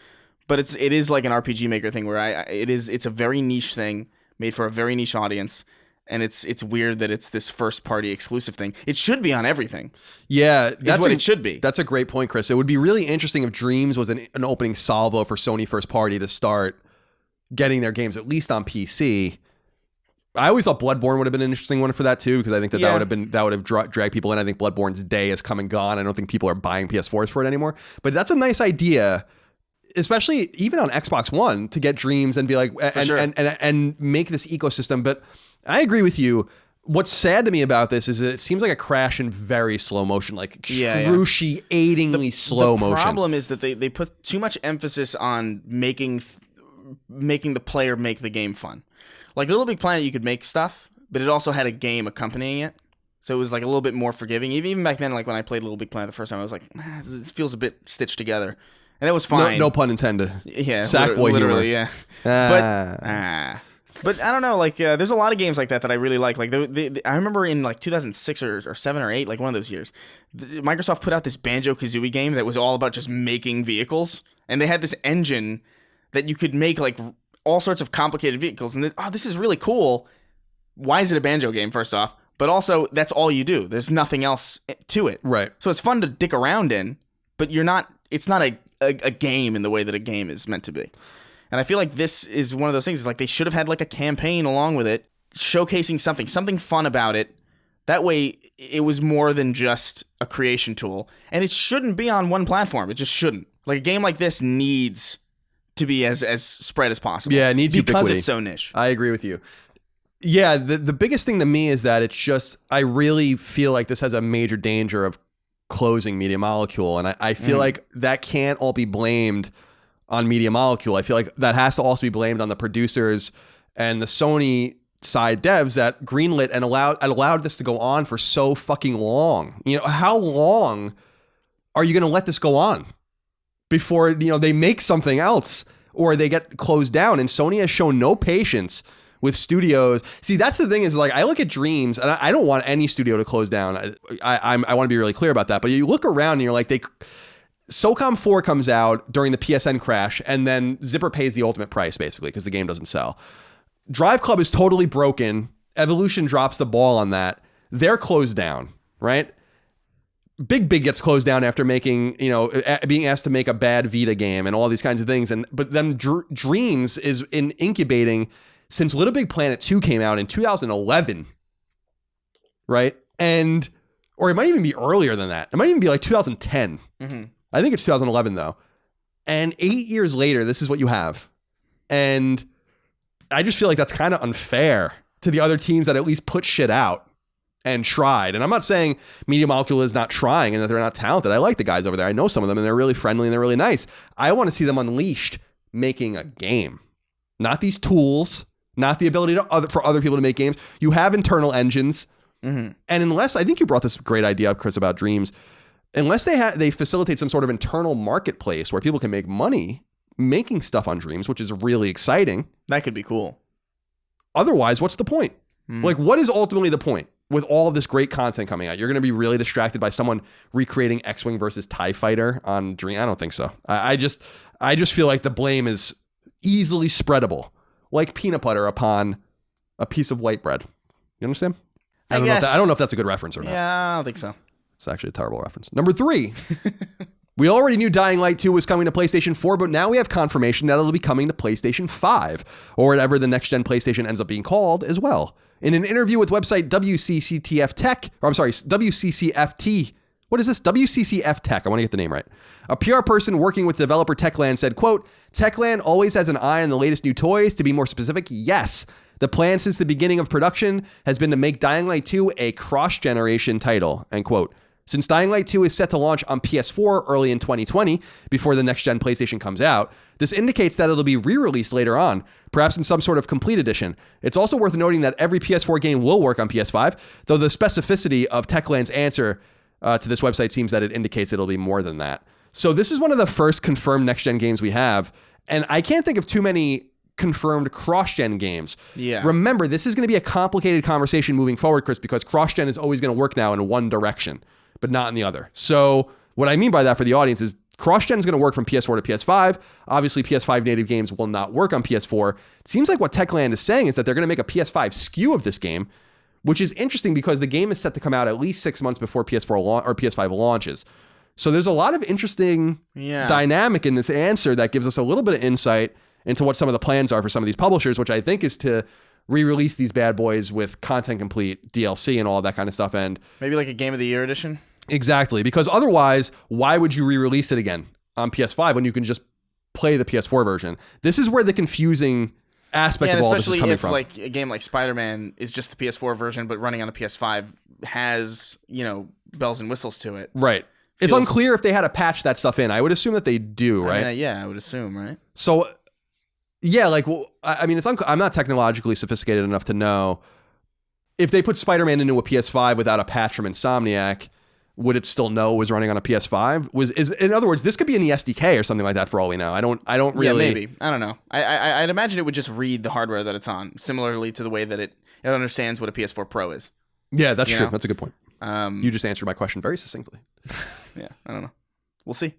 But it is like an RPG Maker thing where it's a very niche thing made for a very niche audience. And it's weird that it's this first party exclusive thing. It should be on everything. Yeah, that's what it should be. That's a great point, Chris. It would be really interesting if Dreams was an opening salvo for Sony first party to start getting their games at least on PC. I always thought Bloodborne would have been an interesting one for that too, because I think that would have dragged people in. I think Bloodborne's day has come and gone. I don't think people are buying PS4s for it anymore. But that's a nice idea, especially even on Xbox One, to get Dreams and be like and make this ecosystem. But I agree with you. What's sad to me about this is that it seems like a crash in very slow motion, like excruciatingly slow motion. The problem is that they put too much emphasis on making the player make the game fun. Like Little Big Planet, you could make stuff, but it also had a game accompanying it. So it was like a little bit more forgiving. Even back then, like when I played Little Big Planet the first time, I was like, it feels a bit stitched together. And that was fine. No pun intended. Yeah. Sackboy literally, humor. Yeah. But I don't know, like there's a lot of games like that I really like. Like I remember in like 2006 or 7 or 8, like one of those years, Microsoft put out this Banjo-Kazooie game that was all about just making vehicles. And they had this engine that you could make like all sorts of complicated vehicles. And this is really cool. Why is it a Banjo game, first off? But also, that's all you do. There's nothing else to it. Right. So it's fun to dick around in, but it's not a game in the way that a game is meant to be. And I feel like this is one of those things. It's like they should have had like a campaign along with it, showcasing something fun about it. That way, it was more than just a creation tool. And it shouldn't be on one platform. It just shouldn't. Like a game like this needs to be as spread as possible. Yeah, it needs because ubiquity. It's so niche. I agree with you. Yeah, the biggest thing to me is that it's just, I really feel like this has a major danger of closing Media Molecule. And I feel like that can't all be blamed on Media Molecule. I feel like that has to also be blamed on the producers and the Sony side devs that greenlit and allowed this to go on for so fucking long. You know, how long are you going to let this go on before, they make something else or they get closed down? And Sony has shown no patience with studios. See, that's the thing is, like, I look at Dreams and I don't want any studio to close down. I want to be really clear about that. But you look around and you're like, SOCOM 4 comes out during the PSN crash, and then Zipper pays the ultimate price, basically, because the game doesn't sell. Drive Club is totally broken. Evolution drops the ball on that. They're closed down, right? Big gets closed down after making, being asked to make a bad Vita game and all these kinds of things. But then Dreams is incubating since Little Big Planet 2 came out in 2011, right? Or it might even be earlier than that. It might even be like 2010. Mm-hmm. I think it's 2011 though. And 8 years later, this is what you have. And I just feel like that's kind of unfair to the other teams that at least put shit out and tried. And I'm not saying Media Molecule is not trying and that they're not talented. I like the guys over there. I know some of them and they're really friendly and they're really nice. I want to see them unleashed making a game. Not these tools, not the ability for other people to make games. You have internal engines. Mm-hmm. And unless, I think you brought this great idea up, Chris, about Dreams, unless they facilitate some sort of internal marketplace where people can make money making stuff on Dreams, which is really exciting. That could be cool. Otherwise, what's the point? Like, what is ultimately the point with all of this great content coming out? You're going to be really distracted by someone recreating X-Wing versus TIE Fighter on Dream? I don't think so. I just feel like the blame is easily spreadable, like peanut butter upon a piece of white bread. You understand? I don't know if that's a good reference or not. Yeah, I don't think so. It's actually a terrible reference. Number 3. We already knew Dying Light 2 was coming to PlayStation 4, but now we have confirmation that it'll be coming to PlayStation 5, or whatever the next-gen PlayStation ends up being called as well. In an interview with website WCCFT, what is this? WCCF Tech. I want to get the name right. A PR person working with developer Techland said, quote, Techland always has an eye on the latest new toys. To be more specific, yes. The plan since the beginning of production has been to make Dying Light 2 a cross-generation title, end quote. Since Dying Light 2 is set to launch on PS4 early in 2020, before the next-gen PlayStation comes out, this indicates that it'll be re-released later on, perhaps in some sort of complete edition. It's also worth noting that every PS4 game will work on PS5, though the specificity of Techland's answer to this website seems that it indicates it'll be more than that. So this is one of the first confirmed next-gen games we have, and I can't think of too many confirmed cross-gen games. Yeah. Remember, this is going to be a complicated conversation moving forward, Chris, because cross-gen is always going to work now in one direction, but not in the other. So what I mean by that for the audience is cross-gen is going to work from PS4 to PS5. Obviously, PS5 native games will not work on PS4. It seems like what Techland is saying is that they're going to make a PS5 SKU of this game, which is interesting because the game is set to come out at least 6 months before PS4 or PS5 launches. So there's a lot of interesting dynamic in this answer that gives us a little bit of insight into what some of the plans are for some of these publishers, which I think is to re-release these bad boys with content complete, DLC, and all that kind of stuff. And maybe like a Game of the Year edition? Exactly, because otherwise, why would you re-release it again on PS5 when you can just play the PS4 version? This is where the confusing aspect of all this is coming from. Especially if like a game like Spider-Man is just the PS4 version, but running on a PS5 has, bells and whistles to it. Right. It's unclear if they had to patch that stuff in. I would assume that they do, right? I would assume, right? So, yeah, I'm not technologically sophisticated enough to know if they put Spider-Man into a PS5 without a patch from Insomniac, would it still know it was running on a PS5? In other words, this could be in the SDK or something like that for all we know. I don't really. Yeah, maybe. I don't know. I'd imagine it would just read the hardware that it's on, similarly to the way that it understands what a PS4 Pro is. Yeah, that's true. That's a good point. You just answered my question very succinctly. Yeah, I don't know. We'll see.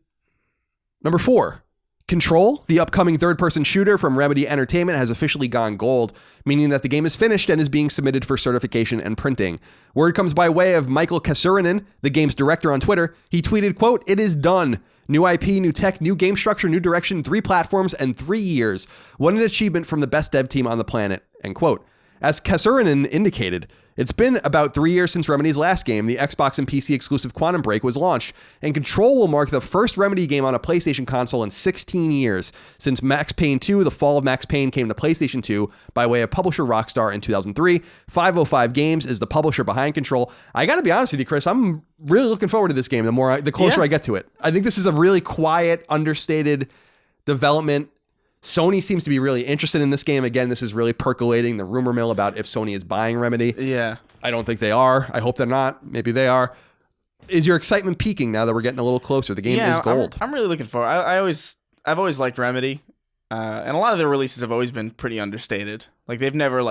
Number 4. Control, the upcoming third-person shooter from Remedy Entertainment, has officially gone gold, meaning that the game is finished and is being submitted for certification and printing. Word comes by way of Michael Kasurinen, the game's director, on Twitter. He tweeted, quote, "It is done. New IP, new tech, new game structure, new direction, 3 platforms, and 3 years. What an achievement from the best dev team on the planet," end quote. As Kasurinen indicated, it's been about 3 years since Remedy's last game, the Xbox and PC exclusive Quantum Break, was launched, and Control will mark the first Remedy game on a PlayStation console in 16 years, since Max Payne 2, The Fall of Max Payne, came to PlayStation 2 by way of publisher Rockstar in 2003. 505 Games is the publisher behind Control. I gotta be honest with you, Chris, I'm really looking forward to this game the closer I get to it. I think this is a really quiet, understated development. Sony seems to be really interested in this game. Again, this is really percolating the rumor mill about if Sony is buying Remedy. Yeah. I don't think they are. I hope they're not. Maybe they are. Is your excitement peaking now that we're getting a little closer? The game is gold. I'm really looking forward. I've always liked Remedy, and a lot of their releases have always been pretty understated. Like they've never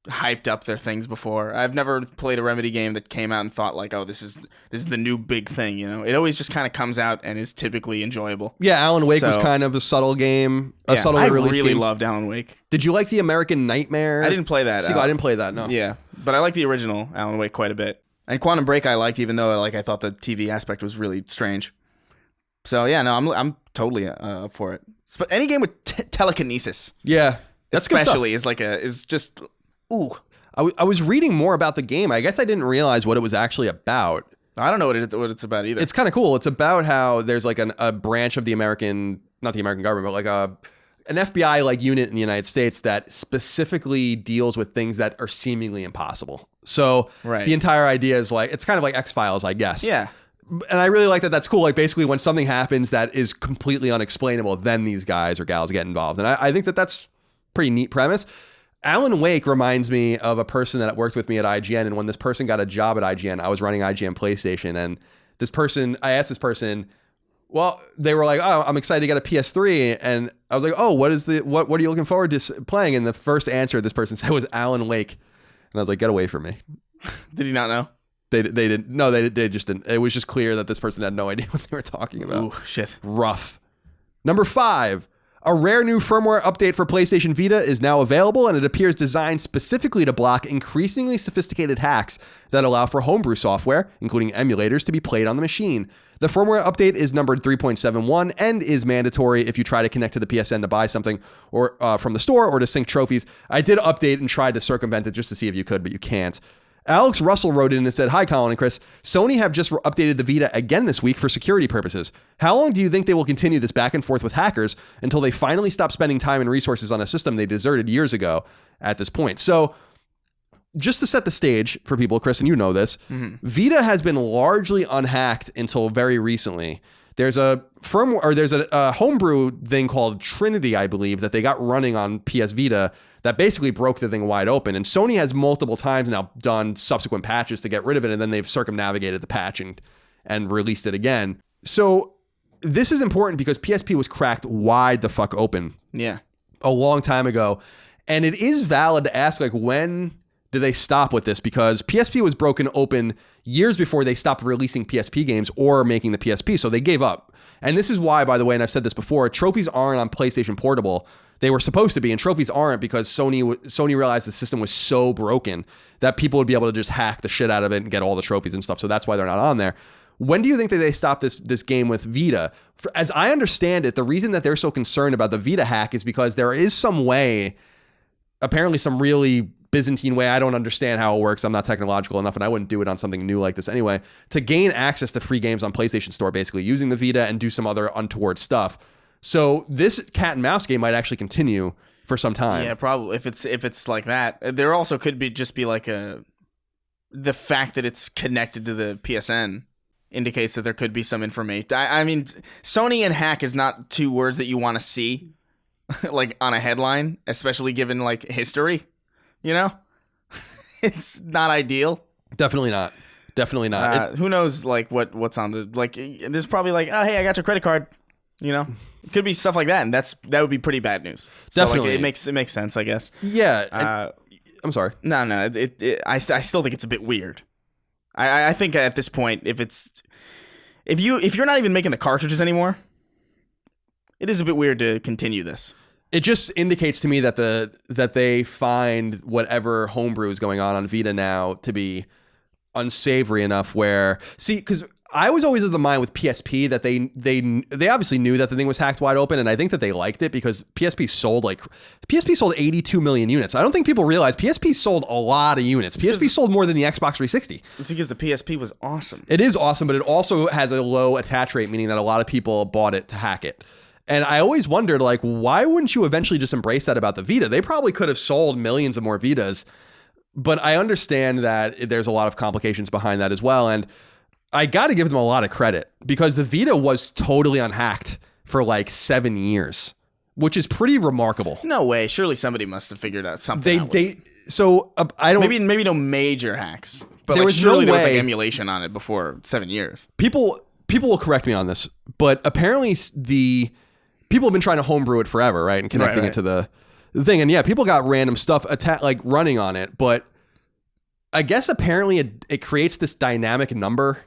hyped up their things before. I've never played a Remedy game that came out and thought like, oh, this is the new big thing. It always just kind of comes out and is typically enjoyable. Yeah, Alan Wake was kind of a subtle game, subtle release game. I really loved Alan Wake. Did you like the American Nightmare? I didn't play that. I didn't play that. No. Yeah, but I like the original Alan Wake quite a bit. And Quantum Break I liked, even though I thought the TV aspect was really strange. So yeah, no, I'm totally up for it. But any game with telekinesis, yeah, that's especially is just. Ooh. I was reading more about the game. I guess I didn't realize what it was actually about. I don't know what it's about either. It's kind of cool. It's about how there's like a branch of the American, not the American government, but like an FBI like unit in the United States that specifically deals with things that are seemingly impossible. So the entire idea is it's kind of like X-Files, I guess. Yeah. And I really like that. That's cool. Like basically when something happens that is completely unexplainable, then these guys or gals get involved. And I think that's a pretty neat premise. Alan Wake reminds me of a person that worked with me at IGN. And when this person got a job at IGN, I was running IGN PlayStation. And I asked this person, well, they were like, oh, I'm excited to get a PS3. And I was like, oh, what are you looking forward to playing? And the first answer this person said was Alan Wake. And I was like, get away from me. Did he not know? They didn't. No, they just didn't. It was just clear that this person had no idea what they were talking about. Ooh, shit. Rough. Number 5. A rare new firmware update for PlayStation Vita is now available, and it appears designed specifically to block increasingly sophisticated hacks that allow for homebrew software, including emulators, to be played on the machine. The firmware update is numbered 3.71 and is mandatory if you try to connect to the PSN to buy something or from the store or to sync trophies. I did update and tried to circumvent it just to see if you could, but you can't. Alex Russell wrote in and said, "Hi, Colin and Chris. Sony have just updated the Vita again this week for security purposes. How long do you think they will continue this back and forth with hackers until they finally stop spending time and resources on a system they deserted years ago at this point?" So just to set the stage for people, Chris, and you know this, Vita has been largely unhacked until very recently. There's a firmware, or there's a homebrew thing called Trinity, I believe, that they got running on PS Vita that basically broke the thing wide open. And Sony has multiple times now done subsequent patches to get rid of it, and then they've circumnavigated the patch and released it again. So this is important because PSP was cracked wide the fuck open. Yeah. A long time ago. And it is valid to ask, like, when did they stop with this? Because PSP was broken open years before they stopped releasing PSP games or making the PSP, so they gave up. And this is why, by the way, and I've said this before, trophies aren't on PlayStation Portable. They were supposed to be, and trophies aren't because Sony realized the system was so broken that people would be able to just hack the shit out of it and get all the trophies and stuff, so that's why they're not on there. When do you think that they stopped this game with Vita? As I understand it, the reason that they're so concerned about the Vita hack is because there is some way, apparently some really Byzantine way, I don't understand how it works, I'm not technological enough, and I wouldn't do it on something new like this anyway, to gain access to free games on PlayStation Store, basically using the Vita and do some other untoward stuff. So this cat and mouse game might actually continue for some time. Yeah, probably. If it's like that, there also could be like the fact that it's connected to the PSN indicates that there could be some information. I mean, Sony and hack is not two words that you want to see like on a headline, especially given like history. You know, it's not ideal. Definitely not. Definitely not. Who knows, like what's on the like? There's probably like, oh hey, I got your credit card. You know, it could be stuff like that, and that would be pretty bad news. Definitely, so, like, it makes sense, I guess. Yeah. I'm sorry. No. I still think it's a bit weird. I think at this point, if you're not even making the cartridges anymore, it is a bit weird to continue this. It just indicates to me that they find whatever homebrew is going on Vita now to be unsavory enough where, see, because I was always of the mind with PSP that they obviously knew that the thing was hacked wide open, and I think that they liked it because PSP sold 82 million units. I don't think people realize PSP sold a lot of units. PSP sold more than the Xbox 360. It's because the PSP was awesome. It is awesome, but it also has a low attach rate, meaning that a lot of people bought it to hack it. And I always wondered, like, why wouldn't you eventually just embrace that about the Vita? They probably could have sold millions of more Vitas, but I understand that there's a lot of complications behind that as well. And I got to give them a lot of credit because the Vita was totally unhacked for like 7 years, which is pretty remarkable. No way. Surely somebody must have figured out something. I don't. Maybe no major hacks, but there like, was surely no there was like way. emulation on it before 7 years. People will correct me on this, but apparently people have been trying to homebrew it forever, right? And connecting it to the thing. And yeah, people got random stuff like running on it, but I guess apparently it creates this dynamic number,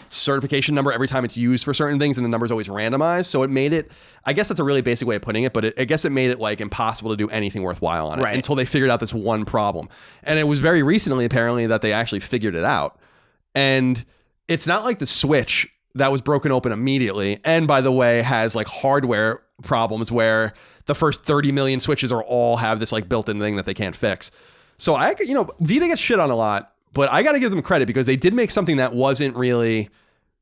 certification number every time it's used for certain things, and the number's always randomized. So it made it, I guess that's a really basic way of putting it, but I guess it made it like impossible to do anything worthwhile on it until they figured out this one problem. And it was very recently apparently that they actually figured it out. And it's not like the Switch that was broken open immediately, and by the way, has like hardware problems where the first 30 million Switches all have this like built-in thing that they can't fix. So Vita gets shit on a lot, but I got to give them credit because they did make something that wasn't really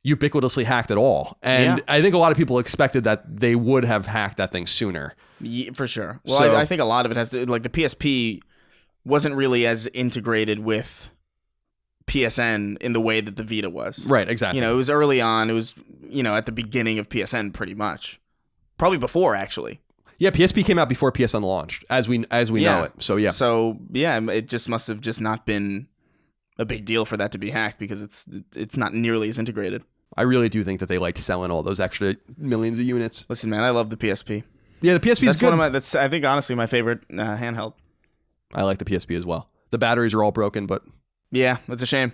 ubiquitously hacked at all. And I think a lot of people expected that they would have hacked that thing sooner. Yeah, for sure. Well, I think a lot of it has to, like, the PSP wasn't really as integrated with PSN in the way that the Vita was. Right, exactly. It was early on. It was, at the beginning of PSN pretty much. Probably before, actually. Yeah, PSP came out before PSN launched, as we know it. So, yeah. So, yeah, it just must have just not been a big deal for that to be hacked because it's not nearly as integrated. I really do think that they liked selling all those extra millions of units. Listen, man, I love the PSP. Yeah, the PSP is good. That's I think, honestly, my favorite handheld. I like the PSP as well. The batteries are all broken, but... Yeah, that's a shame.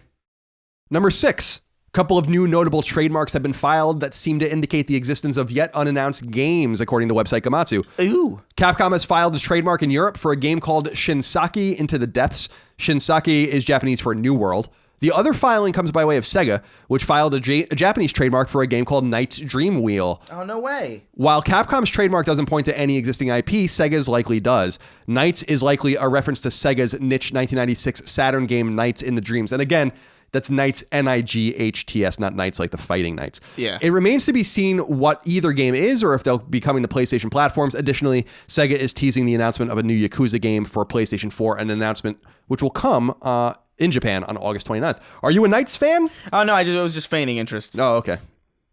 Number 6. Couple of new notable trademarks have been filed that seem to indicate the existence of yet unannounced games, according to website Gamatsu. Ooh. Capcom has filed a trademark in Europe for a game called Shinsaki Into the Depths. Shinsaki is Japanese for New World. The other filing comes by way of Sega, which filed a Japanese trademark for a game called Knight's Dream Wheel. Oh, no way. While Capcom's trademark doesn't point to any existing IP, Sega's likely does. Knights is likely a reference to Sega's niche 1996 Saturn game Knights in the Dreams. And again, that's Knights, Nights, not Knights like the fighting Knights. Yeah. It remains to be seen what either game is or if they'll be coming to PlayStation platforms. Additionally, Sega is teasing the announcement of a new Yakuza game for PlayStation 4, an announcement which will come in Japan on August 29th. Are you a Knights fan? Oh, no, I was just feigning interest. Oh, okay.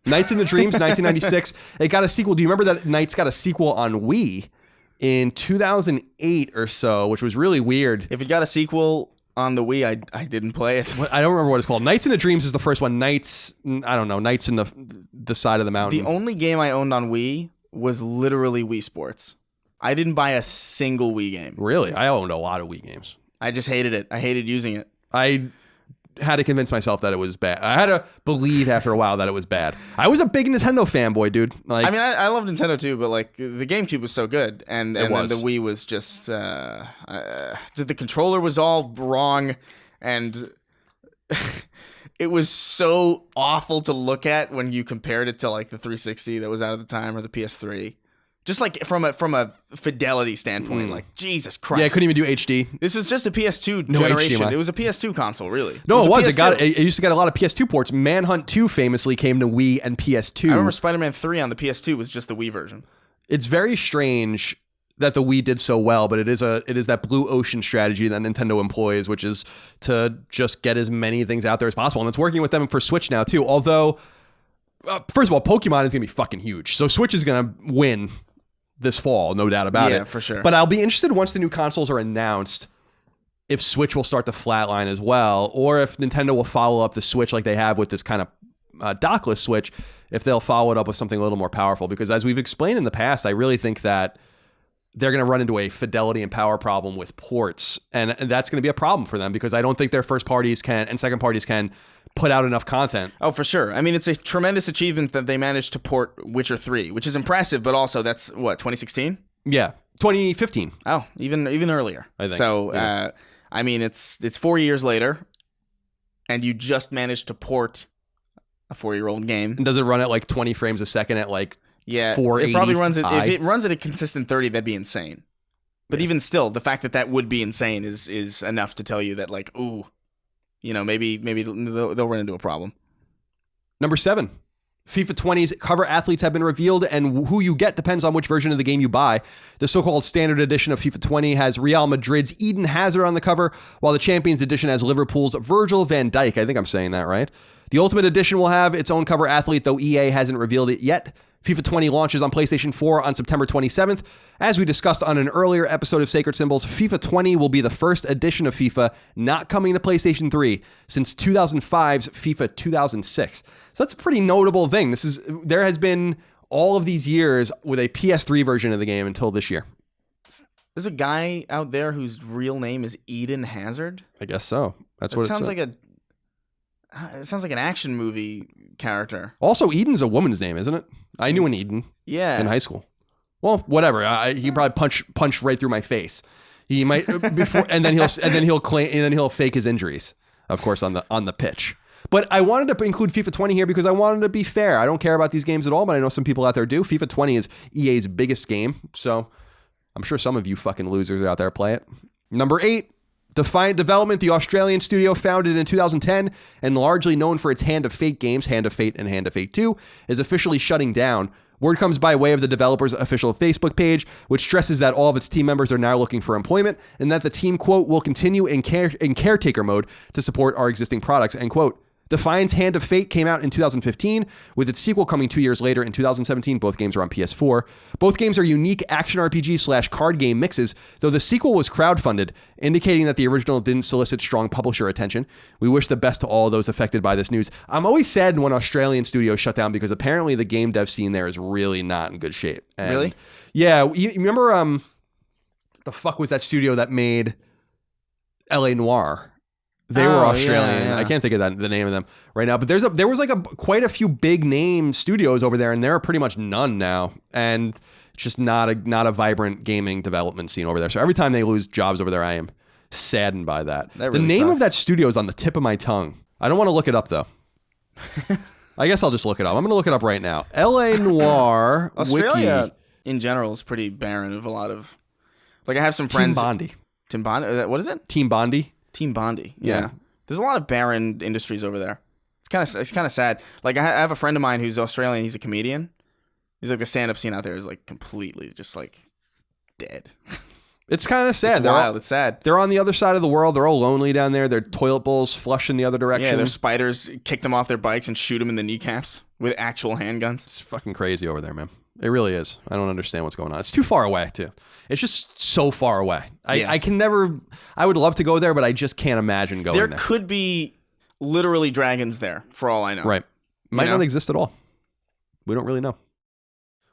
Knights in the Dreams, 1996. It got a sequel. Do you remember that Knights got a sequel on Wii in 2008 or so, which was really weird? If it got a sequel on the Wii, I didn't play it. I don't remember what it's called. Knights in the Dreams is the first one. Knights, I don't know. Knights in the side of the mountain. The only game I owned on Wii was literally Wii Sports. I didn't buy a single Wii game. Really? I owned a lot of Wii games. I just hated it. I hated using it. I had to convince myself that it was bad. I had to believe after a while that it was bad. I was a big Nintendo fanboy, dude. Like, I mean, I love Nintendo too, but like the GameCube was so good, and then the Wii was just the controller was all wrong, and it was so awful to look at when you compared it to like the 360 that was out at the time or the PS3. Just like from a fidelity standpoint, like Jesus Christ. Yeah, I couldn't even do HD. This was just a PS2 No generation. HDMI. It was a PS2 console, really. No, it was. PS2. It used to get a lot of PS2 ports. Manhunt 2 famously came to Wii and PS2. I remember Spider-Man 3 on the PS2 was just the Wii version. It's very strange that the Wii did so well, but it is that blue ocean strategy that Nintendo employs, which is to just get as many things out there as possible, and it's working with them for Switch now too. Although, first of all, Pokemon is gonna be fucking huge, so Switch is gonna win this fall, no doubt about it. Yeah, for sure. But I'll be interested once the new consoles are announced if Switch will start to flatline as well, or if Nintendo will follow up the Switch like they have with this kind of dockless Switch, if they'll follow it up with something a little more powerful. Because as we've explained in the past, I really think that they're going to run into a fidelity and power problem with ports, and that's going to be a problem for them because I don't think their first parties can and second parties can put out enough content. Oh, for sure. I mean, it's a tremendous achievement that they managed to port Witcher 3, which is impressive, but also that's, what, 2016? Yeah, 2015. Oh, even earlier. I think. So, yeah. I mean, it's 4 years later, and you just managed to port a 4-year-old game. And does it run at like 20 frames a second at like 480? It probably runs at, if it runs at a consistent 30, that'd be insane. But even still, the fact that would be insane is enough to tell you that, like, ooh, you know, maybe they'll run into a problem. Number 7, FIFA 20's cover athletes have been revealed, and who you get depends on which version of the game you buy. The so-called standard edition of FIFA 20 has Real Madrid's Eden Hazard on the cover, while the Champions Edition has Liverpool's Virgil van Dijk. I think I'm saying that right. The Ultimate Edition will have its own cover athlete, though EA hasn't revealed it yet. FIFA 20 launches on PlayStation 4 on September 27th. As we discussed on an earlier episode of Sacred Symbols, FIFA 20 will be the first edition of FIFA not coming to PlayStation 3 since 2005's FIFA 2006. So that's a pretty notable thing. There has been all of these years with a PS3 version of the game until this year. There's a guy out there whose real name is Eden Hazard. I guess so. That's what it sounds like. It sounds like an action movie character. Also, Eden's a woman's name, isn't it? I knew an Eden. Yeah. In high school. Well, whatever. He probably punch right through my face. He might before, and then he'll fake his injuries, of course, on the pitch. But I wanted to include FIFA 20 here because I wanted to be fair. I don't care about these games at all, but I know some people out there do. FIFA 20 is EA's biggest game, so I'm sure some of you fucking losers out there play it. Number 8. Defiant Development, the Australian studio founded in 2010 and largely known for its Hand of Fate games, Hand of Fate and Hand of Fate 2, is officially shutting down. Word comes by way of the developer's official Facebook page, which stresses that all of its team members are now looking for employment and that the team, quote, will continue in caretaker mode to support our existing products, end quote. Defiant's Hand of Fate came out in 2015, with its sequel coming 2 years later in 2017. Both games are on PS4. Both games are unique action RPG / card game mixes, though the sequel was crowdfunded, indicating that the original didn't solicit strong publisher attention. We wish the best to all those affected by this news. I'm always sad when Australian studios shut down because apparently the game dev scene there is really not in good shape. And really? Yeah. You remember, the fuck was that studio that made LA Noire? They were Australian. Yeah. I can't think of the name of them right now, but there was like quite a few big name studios over there, and there are pretty much none now, and it's just not a vibrant gaming development scene over there. So every time they lose jobs over there, I am saddened by that. That the really name sucks. of that studio is on the tip of my tongue. I don't want to look it up though. I guess I'll just look it up. I'm going to look it up right now. LA Noire Australia Wiki. in general is pretty barren of a lot of. Like I have some friends. Team Bondi. Tim Bondi. What is it? Team Bondi. Team Bondi. Yeah. Yeah. There's a lot of barren industries over there. It's kind of sad. Like I have a friend of mine who's Australian. He's a comedian. He's like the stand-up scene out there is like completely just like dead. It's kind of sad. It's wild. It's sad. They're on the other side of the world. They're all lonely down there. Their toilet bowls flush in the other direction. Yeah, their spiders kick them off their bikes and shoot them in the kneecaps with actual handguns. It's fucking crazy over there, man. It really is. I don't understand what's going on. It's too far away, too. It's just so far away. I can never... I would love to go there, but I just can't imagine going there. There could be literally dragons there, for all I know. Right. Might not exist at all. We don't really know.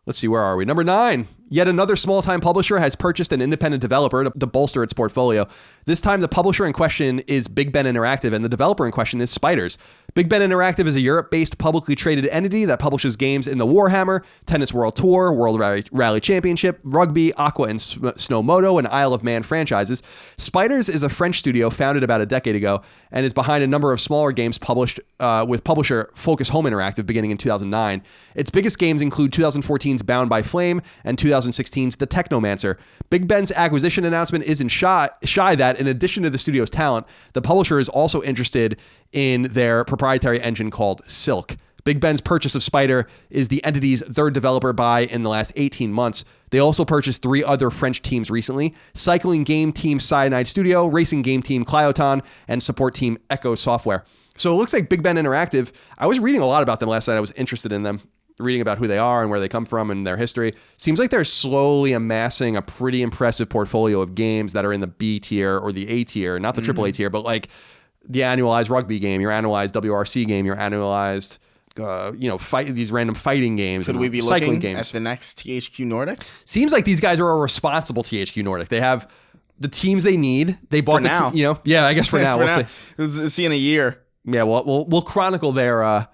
Let's see, where are we? Number 9. Yet another small-time publisher has purchased an independent developer to bolster its portfolio. This time, the publisher in question is Big Ben Interactive, and the developer in question is Spiders. Big Ben Interactive is a Europe-based publicly traded entity that publishes games in the Warhammer, Tennis World Tour, World Rally Championship, Rugby, Aqua and Snowmoto, and Isle of Man franchises. Spiders is a French studio founded about a decade ago and is behind a number of smaller games published with publisher Focus Home Interactive beginning in 2009. Its biggest games include 2014's Bound by Flame and 2016's The Technomancer. Big Ben's acquisition announcement isn't shy that, in addition to the studio's talent, the publisher is also interested in their proprietary engine called Silk. Big Ben's purchase of Spider is the entity's third developer buy in the last 18 months. They also purchased 3 other French teams recently: cycling game team Cyanide Studio, racing game team Clioton, and support team Echo Software. So it looks like Big Ben Interactive, I was reading a lot about them last night. I was interested in them, reading about who they are and where they come from and their history. Seems like they're slowly amassing a pretty impressive portfolio of games that are in the B tier or the A tier, not the AAA tier, but like the annualized rugby game, your annualized WRC game, your annualized, these random fighting games. Could and we be cycling looking games. at the next THQ Nordic? Seems like these guys are a responsible THQ Nordic. They have the teams they need. They bought For now. Yeah, I guess for now. We'll see. We'll see in a year. Yeah, we'll chronicle their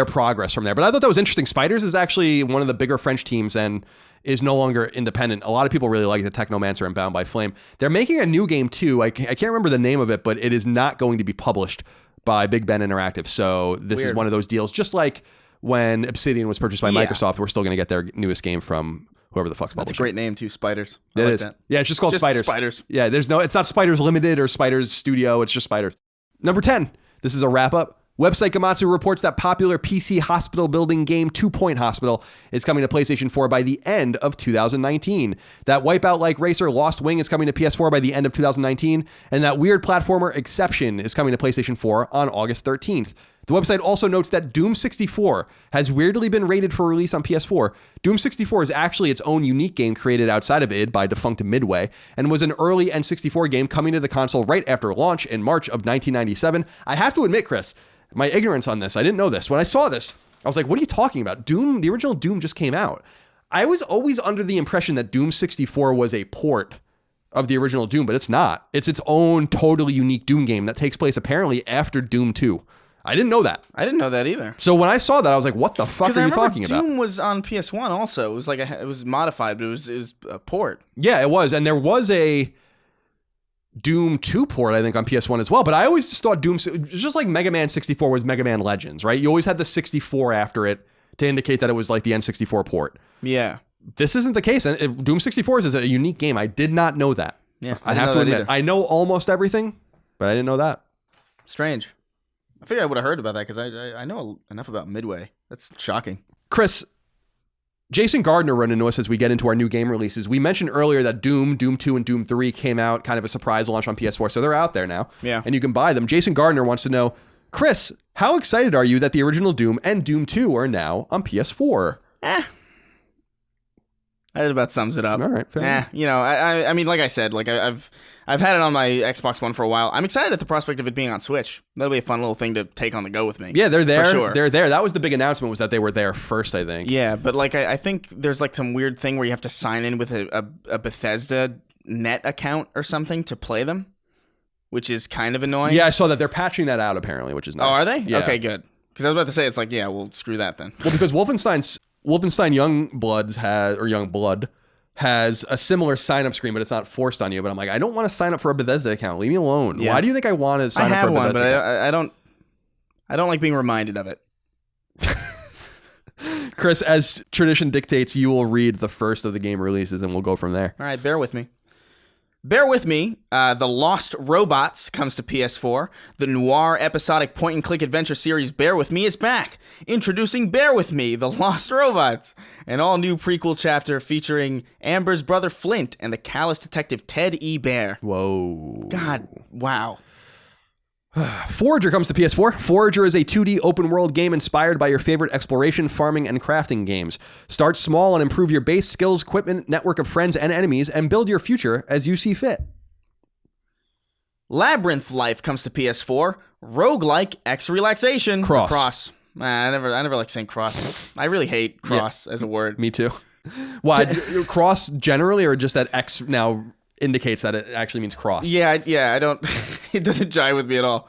progress from there. But I thought that was interesting. Spiders is actually one of the bigger French teams and is no longer independent. A lot of people really like the Technomancer and Bound by Flame. They're making a new game too. I can't remember the name of it, but it is not going to be published by Big Ben Interactive. So this is one of those deals, just like when Obsidian was purchased by Microsoft, we're still going to get their newest game from whoever the fuck's publishing. That's a great name too, Spiders. It is. That. Yeah, it's just called Spiders. Spiders. Yeah, it's not Spiders Limited or Spiders Studio. It's just Spiders. Number 10. This is a wrap up. Website Gamatsu reports that popular PC hospital building game 2 Point Hospital is coming to PlayStation 4 by the end of 2019. That Wipeout-like racer Lost Wing is coming to PS4 by the end of 2019, and that weird platformer Exception is coming to PlayStation 4 on August 13th. The website also notes that Doom 64 has weirdly been rated for release on PS4. Doom 64 is actually its own unique game created outside of id by defunct Midway, and was an early N64 game coming to the console right after launch in March of 1997. I have to admit, Chris, my ignorance on this, I didn't know this. When I saw this, I was like, what are you talking about? Doom, the original Doom just came out. I was always under the impression that Doom 64 was a port of the original Doom, but it's not. It's its own totally unique Doom game that takes place apparently after Doom 2. I didn't know that. I didn't know that either. So when I saw that, I was like, what the fuck are you talking about? Doom was on PS1 also. It was like it was modified, but it was a port. Yeah, it was. And there was a Doom 2 port, I think, on PS1 as well. But I always just thought Doom, it was just like Mega Man 64 was Mega Man Legends, right? You always had the 64 after it to indicate that it was like the N64 port. Yeah. This isn't the case. And Doom 64 is a unique game. I did not know that. Yeah, I have to admit. Either. I know almost everything, but I didn't know that. Strange. I figured I would have heard about that because I know enough about Midway. That's shocking. Chris, Jason Gardner wrote into us as we get into our new game releases. We mentioned earlier that Doom 2, and Doom 3 came out, kind of a surprise launch on PS4, so they're out there now. Yeah. And you can buy them. Jason Gardner wants to know, Chris, how excited are you that the original Doom and Doom 2 are now on PS4? That about sums it up. All right, fair enough. I mean, like I said, like I've had it on my Xbox One for a while. I'm excited at the prospect of it being on Switch. That'll be a fun little thing to take on the go with me. Yeah, they're there. For sure. They're there. That was the big announcement, was that they were there first, I think. Yeah, but like I think there's like some weird thing where you have to sign in with a Bethesda net account or something to play them, which is kind of annoying. Yeah, I saw that they're patching that out apparently, which is nice. Oh, are they? Yeah. Okay, good. Because I was about to say, it's like, yeah, well, screw that then. Well, because Wolfenstein Youngblood has a similar sign-up screen, but it's not forced on you. But I'm like, I don't want to sign up for a Bethesda account. Leave me alone. Yeah. Why do you think I want to sign up for a Bethesda account? I don't like being reminded of it. Chris, as tradition dictates, you will read the first of the game releases, and we'll go from there. All right, bear with me. The Lost Robots comes to PS4. The noir episodic point-and-click adventure series Bear With Me is back. Introducing Bear With Me, The Lost Robots, an all-new prequel chapter featuring Amber's brother Flint and the callous detective Ted E. Bear. Whoa. God, wow. Forager comes to PS4. Forager is a 2D open-world game inspired by your favorite exploration, farming, and crafting games. Start small and improve your base skills, equipment, network of friends and enemies, and build your future as you see fit. Labyrinth Life comes to PS4. Roguelike X Relaxation. Cross. I never like saying cross. I really hate cross as a word. Me too. Why? Cross generally, or just that X now indicates that it actually means cross? Yeah, I don't... It doesn't jive with me at all.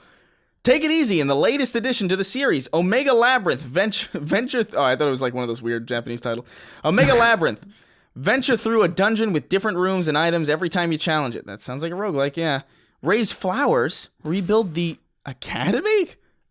Take it easy in the latest addition to the series, Omega Labyrinth Venture... Oh, I thought it was like one of those weird Japanese titles. Omega Labyrinth. Venture through a dungeon with different rooms and items every time you challenge it. That sounds like a roguelike, yeah. Raise flowers, rebuild the academy,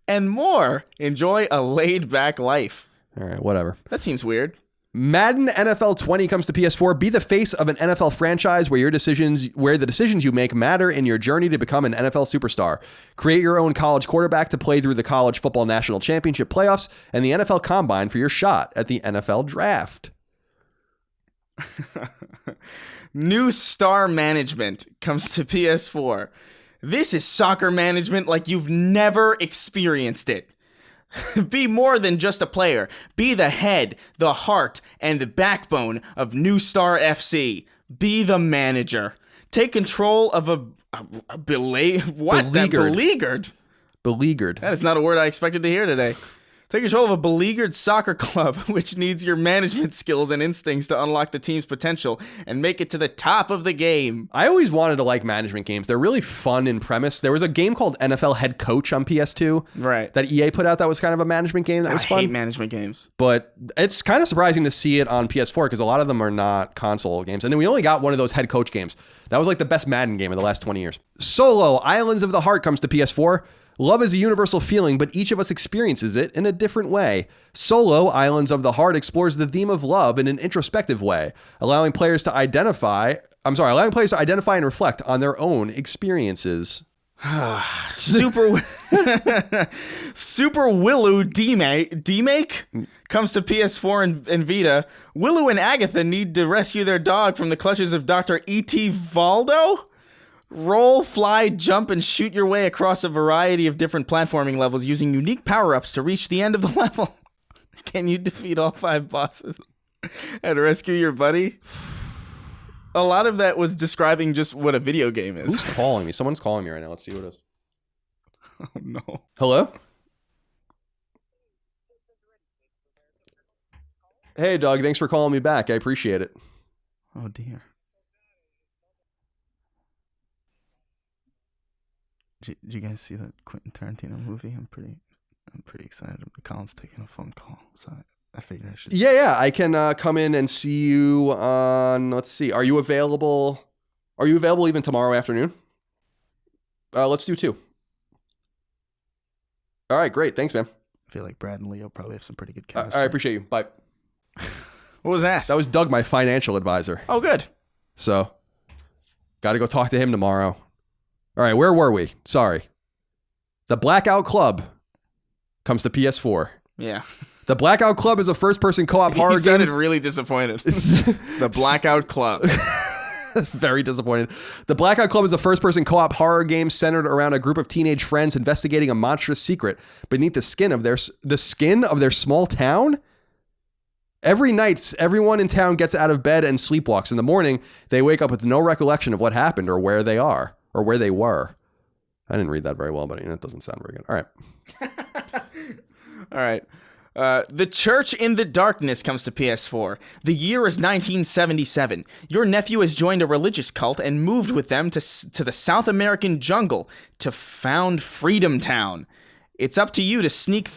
and more. Enjoy a laid-back life. All right, whatever. That seems weird. Madden NFL 20 comes to PS4. Be the face of an NFL franchise where the decisions you make matter in your journey to become an NFL superstar. Create your own college quarterback to play through the college football national championship playoffs and the NFL Combine for your shot at the NFL Draft. New Star Management comes to PS4. This is soccer management like you've never experienced it. Be more than just a player. Be the head, the heart, and the backbone of New Star FC. Be the manager. Take control of beleaguered. Beleaguered. That is not a word I expected to hear today. Take control of a beleaguered soccer club, which needs your management skills and instincts to unlock the team's potential and make it to the top of the game. I always wanted to like management games. They're really fun in premise. There was a game called NFL Head Coach on PS2 that EA put out that was kind of a management game that was fun. I hate management games. But it's kind of surprising to see it on PS4 because a lot of them are not console games. And then we only got one of those head coach games. That was like the best Madden game of the last 20 years. Solo, Islands of the Heart comes to PS4. Love is a universal feeling, but each of us experiences it in a different way. Solo, Islands of the Heart explores the theme of love in an introspective way, allowing players to identify and reflect on their own experiences. Super Willow Demake comes to PS4 and Vita. Willow and Agatha need to rescue their dog from the clutches of Dr. E.T. Valdo. Roll, fly, jump, and shoot your way across a variety of different platforming levels using unique power-ups to reach the end of the level. Can you defeat all 5 bosses and rescue your buddy? A lot of that was describing just what a video game is. Who's calling me? Someone's calling me right now. Let's see who it is. Oh, no. Hello? Hey, Doug. Thanks for calling me back. I appreciate it. Oh, dear. Did you guys see that Quentin Tarantino movie? I'm pretty excited. Colin's taking a phone call, so I figured I should. Yeah. I can come in and see you on. Let's see. Are you available? Are you available even tomorrow afternoon? Let's do 2. All right, great. Thanks, man. I feel like Brad and Leo probably have some pretty good chemistry. I appreciate you. Bye. What was that? That was Doug, my financial advisor. Oh, good. So, got to go talk to him tomorrow. All right, where were we? Sorry. The Blackout Club comes to PS4. Yeah. The Blackout Club is a first-person co-op horror game. He sounded really disappointed. The Blackout Club. Very disappointed. The Blackout Club is a first-person co-op horror game centered around a group of teenage friends investigating a monstrous secret beneath the skin of their small town. Every night, everyone in town gets out of bed and sleepwalks. In the morning, they wake up with no recollection of what happened or where they are. Or where they were. I didn't read that very well, but it doesn't sound very good. All right. All right. The Church in the Darkness comes to PS4. The year is 1977. Your nephew has joined a religious cult and moved with them to the South American jungle to found Freedom Town. It's up to you to sneak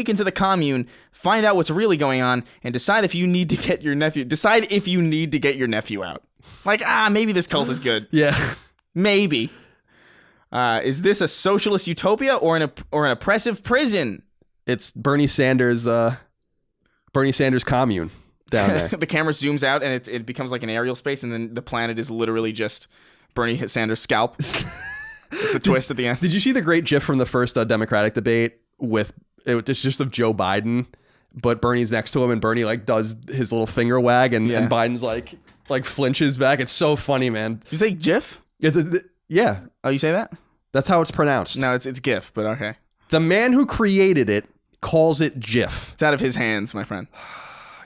into the commune, find out what's really going on, and decide if you need to get your nephew. Decide if you need to get your nephew out. Like, maybe this cult is good. Yeah. Maybe. Is this a socialist utopia or an oppressive prison? It's Bernie Sanders' commune down there. The camera zooms out and it becomes like an aerial space, and then the planet is literally just Bernie Sanders' scalp. It's a twist at the end. Did you see the great GIF from the first Democratic debate it's just of Joe Biden, but Bernie's next to him, and Bernie like does his little finger wag, and Biden's like flinches back. It's so funny, man. Did you say GIF? Yeah. Oh, you say that? That's how it's pronounced. No, it's GIF, but okay. The man who created it calls it GIF. It's out of his hands, my friend.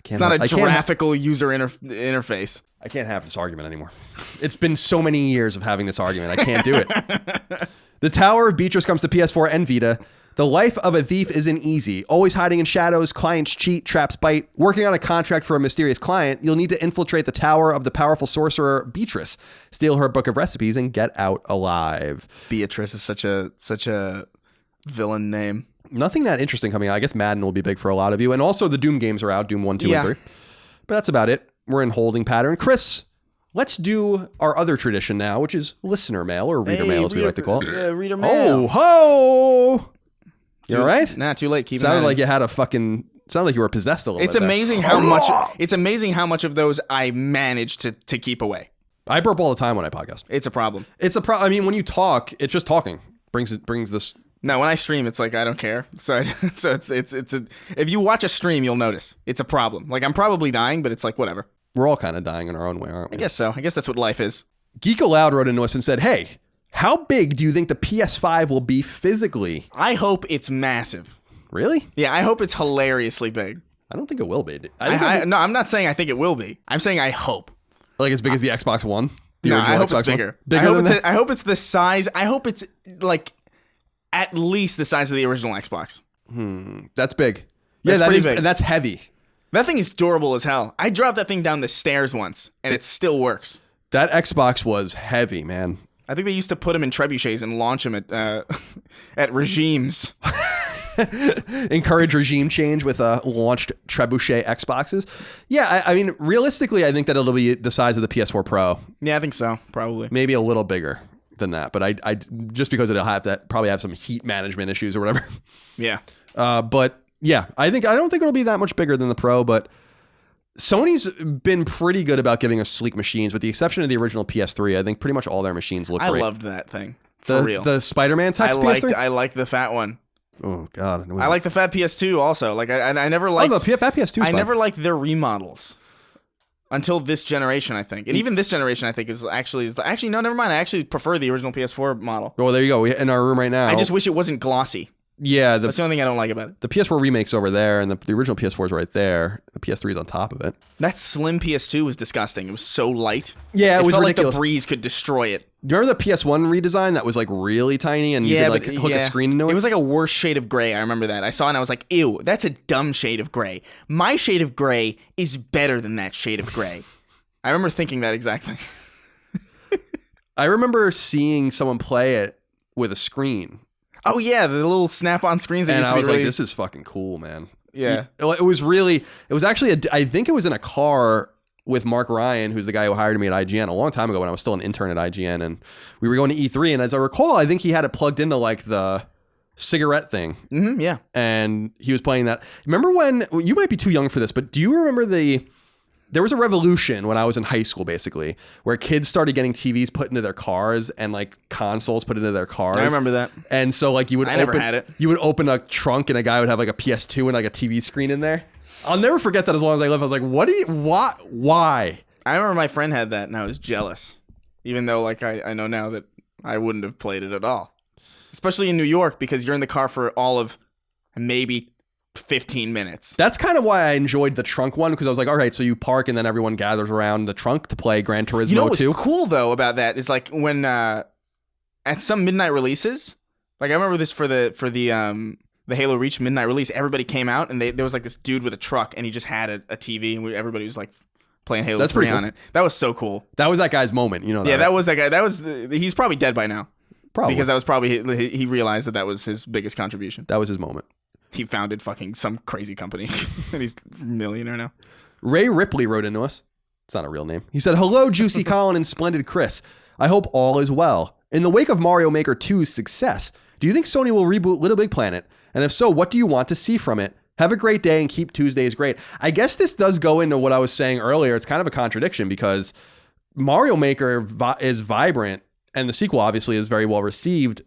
It's not a graphical user interface. I can't have this argument anymore. It's been so many years of having this argument. I can't do it. The Tower of Beatrice comes to PS4 and Vita. The life of a thief isn't easy. Always hiding in shadows, clients cheat, traps bite. Working on a contract for a mysterious client, you'll need to infiltrate the tower of the powerful sorcerer Beatrice, steal her book of recipes, and get out alive. Beatrice is such a villain name. Nothing that interesting coming out. I guess Madden will be big for a lot of you. And also the Doom games are out, Doom 1, 2, and 3. But that's about it. We're in holding pattern. Chris, let's do our other tradition now, which is listener mail, or reader mail as we like to call it. Reader mail. Oh, ho! You all right? Nah, too late. Keep Sounded like you had a fucking... Sounded like you were possessed a little bit. It's amazing how much of those I managed to keep away. I burp all the time when I podcast. It's a problem. I mean, when you talk, it's just talking. Brings this... No, when I stream, it's like I don't care. So it's if you watch a stream, you'll notice it's a problem. Like I'm probably dying, but it's like whatever. We're all kind of dying in our own way, aren't we? I guess so. I guess that's what life is. Geek Aloud wrote into us and said, "Hey, how big do you think the PS5 will be physically?" I hope it's massive. Really? Yeah, I hope it's hilariously big. I don't think it will be. No, I'm not saying I think it will be. I'm saying I hope. Like as big as the Xbox One? No, I hope it's bigger. I hope it's the size. I hope it's like at least the size of the original Xbox. That's big. Yeah, that is big. And that's heavy. That thing is durable as hell. I dropped that thing down the stairs once, and it still works. That Xbox was heavy, man. I think they used to put them in trebuchets and launch them at regimes. Encourage regime change with launched trebuchet Xboxes. Yeah, I mean, realistically, I think that it'll be the size of the PS4 Pro. Yeah, I think so. Probably. Maybe a little bigger than that, but I just because it'll have to probably have some heat management issues or whatever. Yeah. But yeah, I don't think it'll be that much bigger than the Pro, but Sony's been pretty good about giving us sleek machines, with the exception of the original PS3. I think pretty much all their machines look great. I loved that thing. For real. The Spider-Man text PS3? I liked the fat one. Oh God! I like the fat PS2 also. Like I never liked. Oh, the fat PS2. I never liked their remodels until this generation, I think. And even this generation, I think is actually no. Never mind. I actually prefer the original PS4 model. Oh, there you go. We're in our room right now. I just wish it wasn't glossy. Yeah, that's the only thing I don't like about it. The PS4 remake's over there, and the original PS4 is right there. The PS3 is on top of it. That slim PS2 was disgusting. It was so light. Yeah, it was felt ridiculous. Like the breeze could destroy it. Do you remember the PS1 redesign that was like really tiny and you could like hook a screen into it? It was like a worse shade of gray. I remember that. I saw it and I was like, ew, that's a dumb shade of gray. My shade of gray is better than that shade of gray. I remember thinking that exactly. I remember seeing someone play it with a screen. Oh yeah, the little snap-on screens. And I was like, this is fucking cool, man. Yeah. It was actually, I think it was in a car with Mark Ryan, who's the guy who hired me at IGN a long time ago when I was still an intern at IGN, and we were going to E3, and as I recall, I think he had it plugged into like the cigarette thing. Mm-hmm, yeah. And he was playing that. Remember when, you might be too young for this, but do you remember there was a revolution when I was in high school, basically, where kids started getting TVs put into their cars and like consoles put into their cars. I remember that. And so like never had it. You would open a trunk and a guy would have like a PS2 and like a TV screen in there. I'll never forget that as long as I live. I was like, why? I remember my friend had that and I was jealous. Even though like I know now that I wouldn't have played it at all. Especially in New York, because you're in the car for all of maybe 15 minutes. That's kind of why I enjoyed the trunk one, because I was like, all right, so you park and then everyone gathers around the trunk to play Gran Turismo 2. You know what's cool though about that is like when at some midnight releases, like I remember this for the the Halo Reach midnight release, everybody came out and there was like this dude with a truck and he just had a TV and everybody was like playing Halo 3 on it. That was so cool. That was that guy's moment, you know. Yeah, that was that guy. He's probably dead by now. Probably. Because that was probably he realized that was his biggest contribution. That was his moment. He founded fucking some crazy company and he's a millionaire now. Ray Ripley wrote into us. It's not a real name. He said, "Hello, Juicy Colin and Splendid Chris. I hope all is well. In the wake of Mario Maker 2's success, do you think Sony will reboot Little Big Planet? And if so, what do you want to see from it? Have a great day and keep Tuesdays great." I guess this does go into what I was saying earlier. It's kind of a contradiction because Mario Maker is vibrant and the sequel obviously is very well received,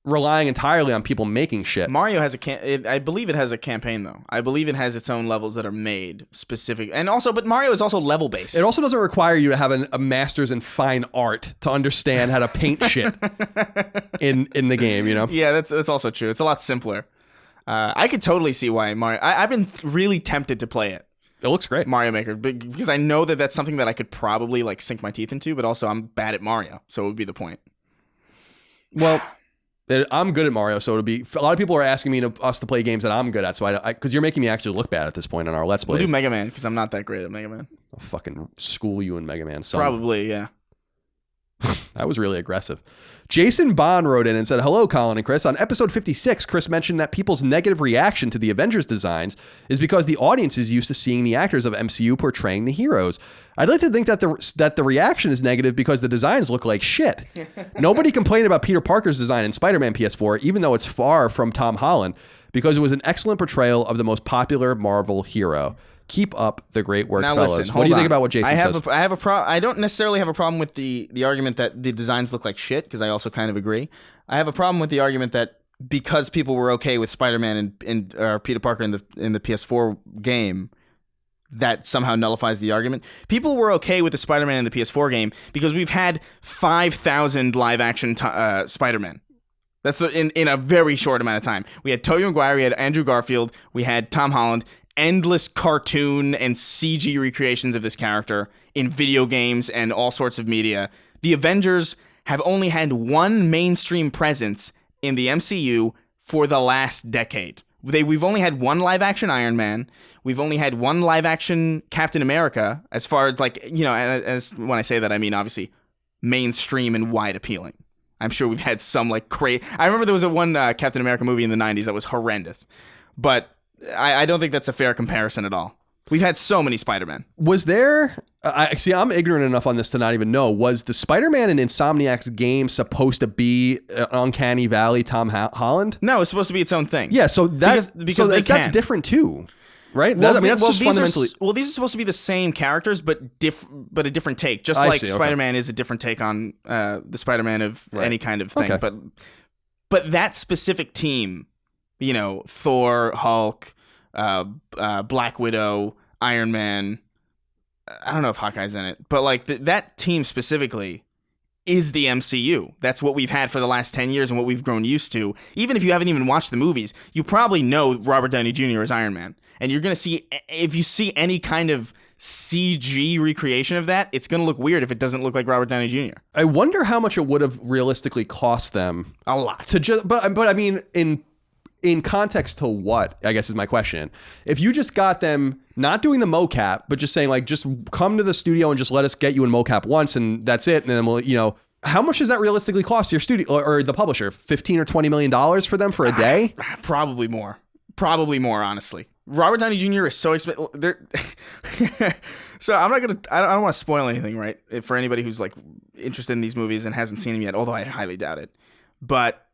relying entirely on people making shit. Mario has I believe it has a campaign though. I believe it has its own levels that are made specific, and also, but Mario is also level based. It also doesn't require you to have a master's in fine art to understand how to paint shit in the game. You know? Yeah, that's also true. It's a lot simpler. I could totally see why Mario. I've been really tempted to play it. It looks great, Mario Maker, because I know that that's something that I could probably like sink my teeth into, but also I'm bad at Mario, so it would be the point. Well. I'm good at Mario, so it'll be a lot of people are asking me us to play games that I'm good at. So because you're making me actually look bad at this point on our Let's Plays. We'll do Mega Man because I'm not that great at Mega Man. I'll fucking school you in Mega Man, son. Probably, yeah. That was really aggressive. Jason Bond wrote in and said, "Hello, Colin and Chris. On episode 56, Chris mentioned that people's negative reaction to the Avengers designs is because the audience is used to seeing the actors of MCU portraying the heroes. I'd like to think that the reaction is negative because the designs look like shit. Nobody complained about Peter Parker's design in Spider-Man PS4, even though it's far from Tom Holland, because it was an excellent portrayal of the most popular Marvel hero. Keep up the great work, now fellas." Listen, what do you think about what Jason says? I don't necessarily have a problem with the argument that the designs look like shit, because I also kind of agree. I have a problem with the argument that because people were okay with Spider-Man and Peter Parker in the PS4 game, that somehow nullifies the argument. People were okay with the Spider-Man in the PS4 game because we've had 5,000 live-action Spider-Man. That's in a very short amount of time. We had Tobey Maguire, we had Andrew Garfield, we had Tom Holland, endless cartoon and CG recreations of this character in video games and all sorts of media. The Avengers have only had one mainstream presence in the MCU for the last decade. We've only had one live-action Iron Man. We've only had one live-action Captain America, as far as like, you know, as when I say that, I mean obviously mainstream and wide appealing. I'm sure we've had some like crazy. I remember there was one Captain America movie in the 90s that was horrendous, but I don't think that's a fair comparison at all. We've had so many Spider-Man. Was there... I'm ignorant enough on this to not even know. Was the Spider-Man in Insomniac's game supposed to be Uncanny Valley Tom Holland? No, it's supposed to be its own thing. Yeah, so that's different too, right? Well, that's just fundamentally... these are supposed to be the same characters, but a different take. Just like Spider-Man is a different take on the Spider-Man of any kind of thing. Okay. But that specific team, you know, Thor, Hulk, Black Widow, Iron Man... I don't know if Hawkeye's in it, but like that team specifically is the MCU. That's what we've had for the last 10 years and what we've grown used to. Even if you haven't even watched the movies, you probably know Robert Downey Jr. as Iron Man. And you're going to see, if you see any kind of CG recreation of that, it's going to look weird if it doesn't look like Robert Downey Jr. I wonder how much it would have realistically cost them. A lot. But I mean, in context to what, I guess is my question. If you just got them not doing the mocap, but just saying like, just come to the studio and just let us get you in mocap once and that's it. And then we'll, you know, how much does that realistically cost your studio or the publisher? $15 or $20 million for them for a day? Probably more, honestly. Robert Downey Jr. is so expensive. So I'm not going to, I don't want to spoil anything, right? For anybody who's like interested in these movies and hasn't seen them yet, although I highly doubt it. But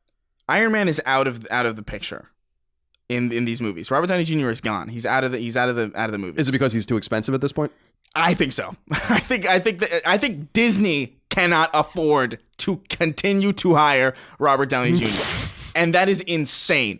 Iron Man is out of the picture in these movies. Robert Downey Jr. is gone. He's out of the movies. Is it because he's too expensive at this point? I think so. I think Disney cannot afford to continue to hire Robert Downey Jr. And that is insane.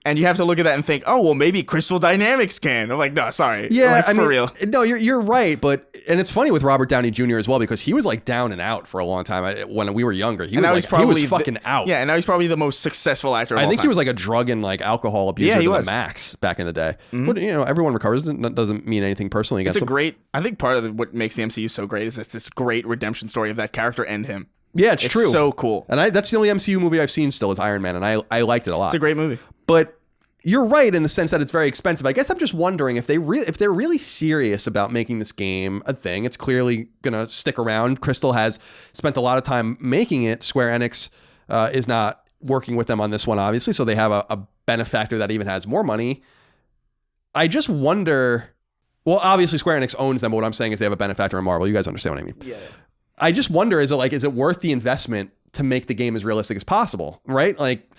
And you have to look at that and think, oh, well, maybe Crystal Dynamics can. I'm like, no, sorry. Yeah, like, for real. No, you're right. But, and it's funny with Robert Downey Jr. as well, because he was like down and out for a long time. When we were younger, he was fucking out. Yeah, and now he's probably the most successful actor of all time. I think he was like a drug and like alcohol abuser to the max back in the day. Mm-hmm. But, you know, everyone recovers. That doesn't mean anything personally against him. I think part of what makes the MCU so great is it's this great redemption story of that character and him. Yeah, it's true. So cool. And that's the only MCU movie I've seen still is Iron Man, and I liked it a lot. It's a great movie. But you're right in the sense that it's very expensive. I guess I'm just wondering if they're really serious about making this game a thing. It's clearly going to stick around. Crystal has spent a lot of time making it. Square Enix is not working with them on this one, obviously, so they have a benefactor that even has more money. I just wonder... Well, obviously Square Enix owns them, but what I'm saying is they have a benefactor in Marvel. You guys understand what I mean? Yeah. I just wonder, is it worth the investment to make the game as realistic as possible, right? Like,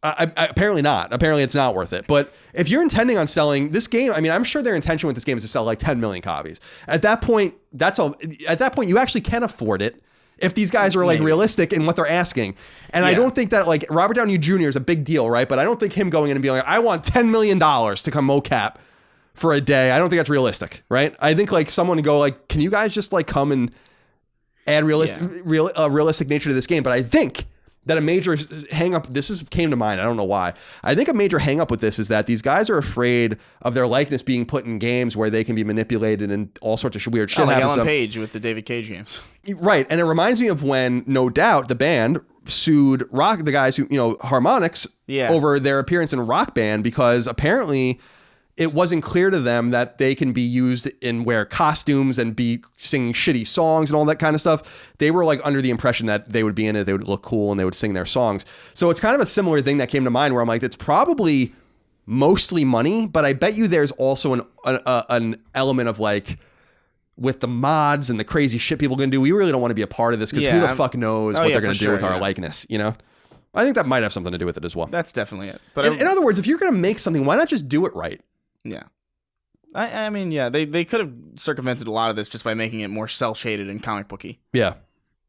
apparently not. Apparently it's not worth it. But if you're intending on selling this game, I mean, I'm sure their intention with this game is to sell like 10 million copies. At that point, you actually can afford it if these guys are like realistic in what they're asking. And I don't think that like Robert Downey Jr. is a big deal, right? But I don't think him going in and being like, I want $10 million to come mocap for a day. I don't think that's realistic, right? I think like someone to go like, can you guys just like come and add realistic nature to this game? But I think that a major hang up, came to mind, I don't know why. I think a major hang up with this is that these guys are afraid of their likeness being put in games where they can be manipulated and all sorts of weird shit like happens to Ellen them. Page with the David Cage games. Right. And it reminds me of when No Doubt, the band, sued the guys who, Harmonix over their appearance in Rock Band, because apparently it wasn't clear to them that they can be used and wear costumes and be singing shitty songs and all that kind of stuff. They were like under the impression that they would be in it, they would look cool, and they would sing their songs. So it's kind of a similar thing that came to mind where I'm like, it's probably mostly money, but I bet you there's also an element of like, with the mods and the crazy shit people can do, we really don't want to be a part of this because who the fuck knows what they're going to do with our likeness, I think that might have something to do with it as well. That's definitely it. But in other words, if you're going to make something, why not just do it right? Yeah. I mean, yeah, they could have circumvented a lot of this just by making it more cel-shaded and comic booky. Yeah.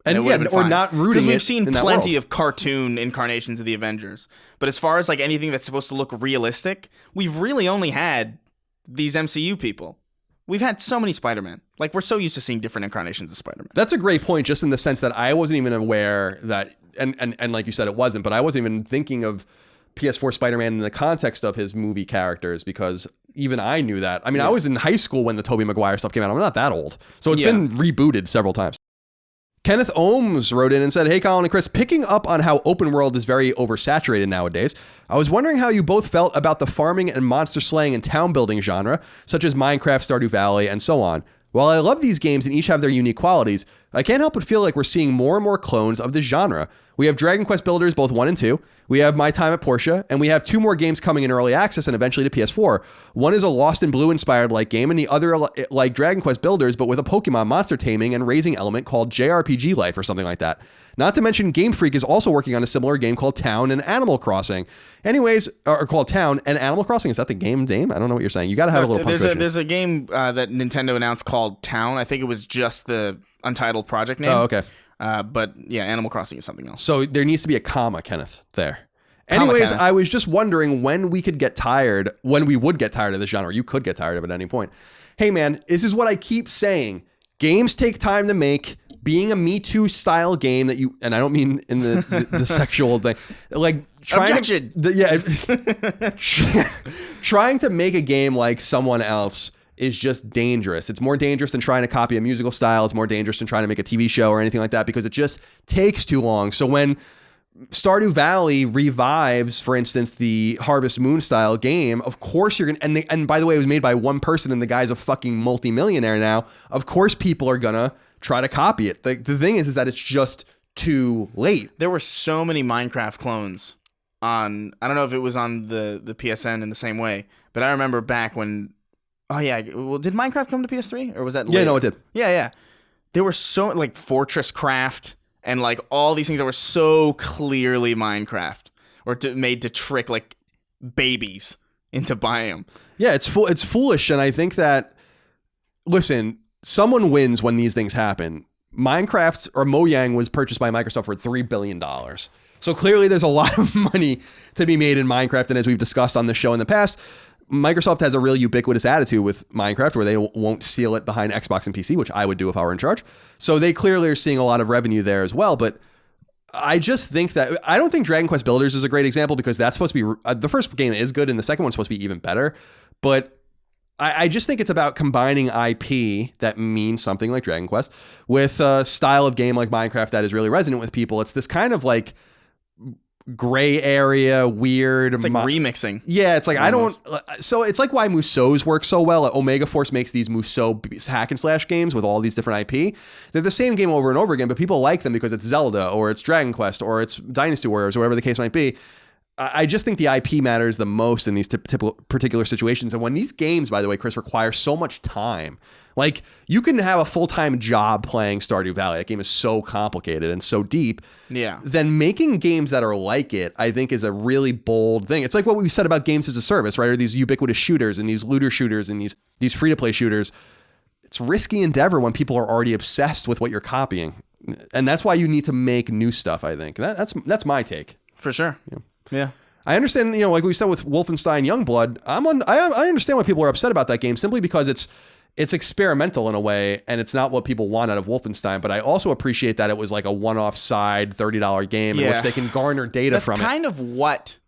And or not rooting it. Because we've seen plenty of cartoon incarnations of the Avengers. But as far as like anything that's supposed to look realistic, we've really only had these MCU people. We've had so many Spider-Man. Like, we're so used to seeing different incarnations of Spider-Man. That's a great point, just in the sense that I wasn't even aware that, and like you said, it wasn't, but I wasn't even thinking of PS4 Spider-Man in the context of his movie characters, because even I knew that. I mean, I was in high school when the Tobey Maguire stuff came out. I'm not that old. So it's been rebooted several times. Kenneth Ohms wrote in and said, hey, Colin and Chris, picking up on how open world is very oversaturated nowadays, I was wondering how you both felt about the farming and monster slaying and town building genre, such as Minecraft, Stardew Valley, and so on. While I love these games and each have their unique qualities, I can't help but feel like we're seeing more and more clones of this genre. We have Dragon Quest Builders, both 1 and 2. We have My Time at Portia, and we have 2 more games coming in early access and eventually to PS4. One is a Lost in Blue inspired like game, and the other like Dragon Quest Builders, but with a Pokemon monster taming and raising element called JRPG Life or something like that. Not to mention Game Freak is also working on a similar game called Town and Animal Crossing. Anyways, or called Town and Animal Crossing. Is that the game name? I don't know what you're saying. You got to have a little punctuation. There's a game that Nintendo announced called Town. I think it was just the Untitled project name. Oh, okay. But yeah, Animal Crossing is something else. So there needs to be a comma, Kenneth, there. Anyways, I was just wondering when we would get tired of this genre. You could get tired of it at any point. Hey, man, this is what I keep saying. Games take time to make. Being a Me Too style game that you, and I don't mean in the sexual thing, like trying to make a game like someone else is just dangerous. It's more dangerous than trying to copy a musical style. It's more dangerous than trying to make a TV show or anything like that, because it just takes too long. So when Stardew Valley revives, for instance, the Harvest Moon style game, of course you're going to, and by the way, it was made by one person and the guy's a fucking multimillionaire now. Of course people are going to try to copy it. The thing is that it's just too late. There were so many Minecraft clones on, I don't know if it was on the PSN in the same way, but I remember back when, well, did Minecraft come to PS3 or was that later? Yeah, no, it did. Yeah. There were so, like, Fortress Craft and like all these things that were so clearly Minecraft or made to trick like babies into buying them. Yeah, it's foolish. And I think that, listen, someone wins when these things happen. Minecraft or Mojang was purchased by Microsoft for $3 billion. So clearly there's a lot of money to be made in Minecraft. And as we've discussed on the show in the past, Microsoft has a real ubiquitous attitude with Minecraft where they won't seal it behind Xbox and PC, which I would do if I were in charge. So they clearly are seeing a lot of revenue there as well. But I just think that, I don't think Dragon Quest Builders is a great example because that's supposed to be, the first game is good and the second one's supposed to be even better. But I just think it's about combining IP that means something like Dragon Quest with a style of game like Minecraft that is really resonant with people. It's this kind of like gray area, weird. It's like remixing. Yeah, it's like almost. So it's like why Musou's work so well. Omega Force makes these Musou hack and slash games with all these different IP. They're the same game over and over again, but people like them because it's Zelda or it's Dragon Quest or it's Dynasty Warriors or whatever the case might be. I just think the IP matters the most in these particular situations. And when these games, by the way, Chris, require so much time, like you can have a full-time job playing Stardew Valley. That game is so complicated and so deep. Yeah. Then making games that are like it, I think, is a really bold thing. It's like what we said about games as a service, right? Or these ubiquitous shooters and these looter shooters and these free-to-play shooters. It's risky endeavor when people are already obsessed with what you're copying. And that's why you need to make new stuff, I think. That's my take. For sure. Yeah. I understand, like we said with Wolfenstein Youngblood, I understand why people are upset about that game simply because it's experimental in a way and it's not what people want out of Wolfenstein. But I also appreciate that it was like a one-off side $30 game in which they can garner data from it. That's kind of what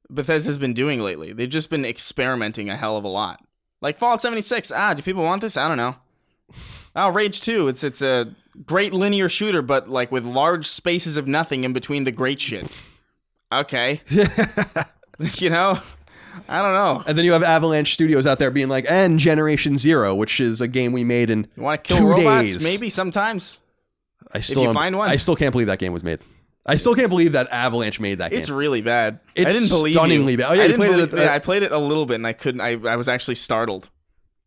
Bethesda's been doing lately. They've just been experimenting a hell of a lot. Like Fallout 76. Do people want this? I don't know. Rage 2. It's a great linear shooter, but like with large spaces of nothing in between the great shit. Okay. I don't know. And then you have Avalanche Studios out there being like, and Generation Zero, which is a game we made in you want to kill 2 robots? days. Maybe sometimes. If you find one. I still can't believe that game was made. I still can't believe that Avalanche made that game. It's really bad. It's I didn't believe stunningly bad. Oh, yeah, I played it a little bit and I couldn't. I was actually startled.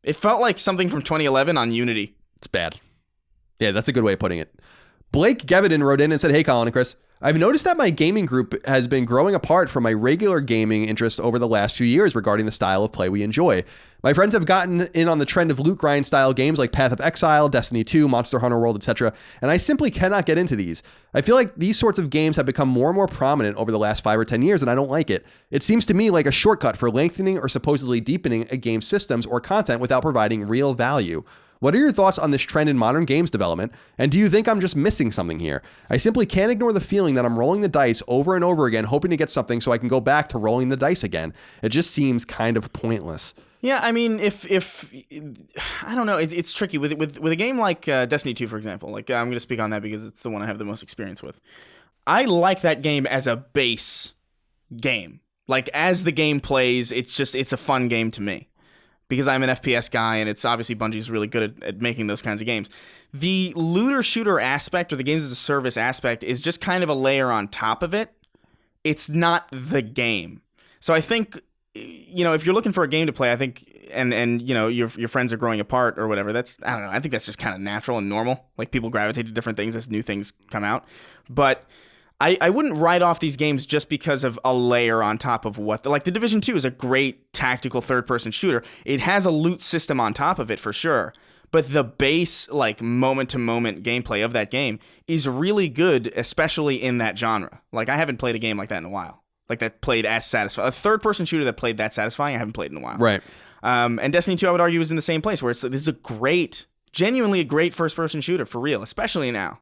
It felt like something from 2011 on Unity. It's bad. Yeah, that's a good way of putting it. Blake Gevedin wrote in and said, "Hey, Colin and Chris. I've noticed that my gaming group has been growing apart from my regular gaming interests over the last few years regarding the style of play we enjoy. My friends have gotten in on the trend of loot grind style games like Path of Exile, Destiny 2, Monster Hunter World, etc., and I simply cannot get into these. I feel like these sorts of games have become more and more prominent over the last 5 or 10 years, and I don't like it. It seems to me like a shortcut for lengthening or supposedly deepening a game's systems or content without providing real value. What are your thoughts on this trend in modern games development? And do you think I'm just missing something here? I simply can't ignore the feeling that I'm rolling the dice over and over again, hoping to get something so I can go back to rolling the dice again. It just seems kind of pointless." Yeah, I mean, if I don't know, it's tricky with a game like Destiny 2, for example. Like I'm going to speak on that because it's the one I have the most experience with. I like that game as a base game. Like as the game plays, it's a fun game to me. Because I'm an FPS guy, and it's obviously Bungie's really good at making those kinds of games. The looter shooter aspect, or the games as a service aspect, is just kind of a layer on top of it. It's not the game. So I think, if you're looking for a game to play, I think, and your friends are growing apart or whatever, I don't know, I think that's just kind of natural and normal. Like people gravitate to different things as new things come out. But I wouldn't write off these games just because of a layer on top of like The Division 2 is a great tactical third-person shooter. It has a loot system on top of it for sure, but the base like moment-to-moment gameplay of that game is really good, especially in that genre. Like I haven't played a game like that in a while. Like that played as satisfying. A third-person shooter that played that satisfying, I haven't played in a while. Right. And Destiny 2, I would argue, is in the same place where this is genuinely a great first-person shooter for real, especially now.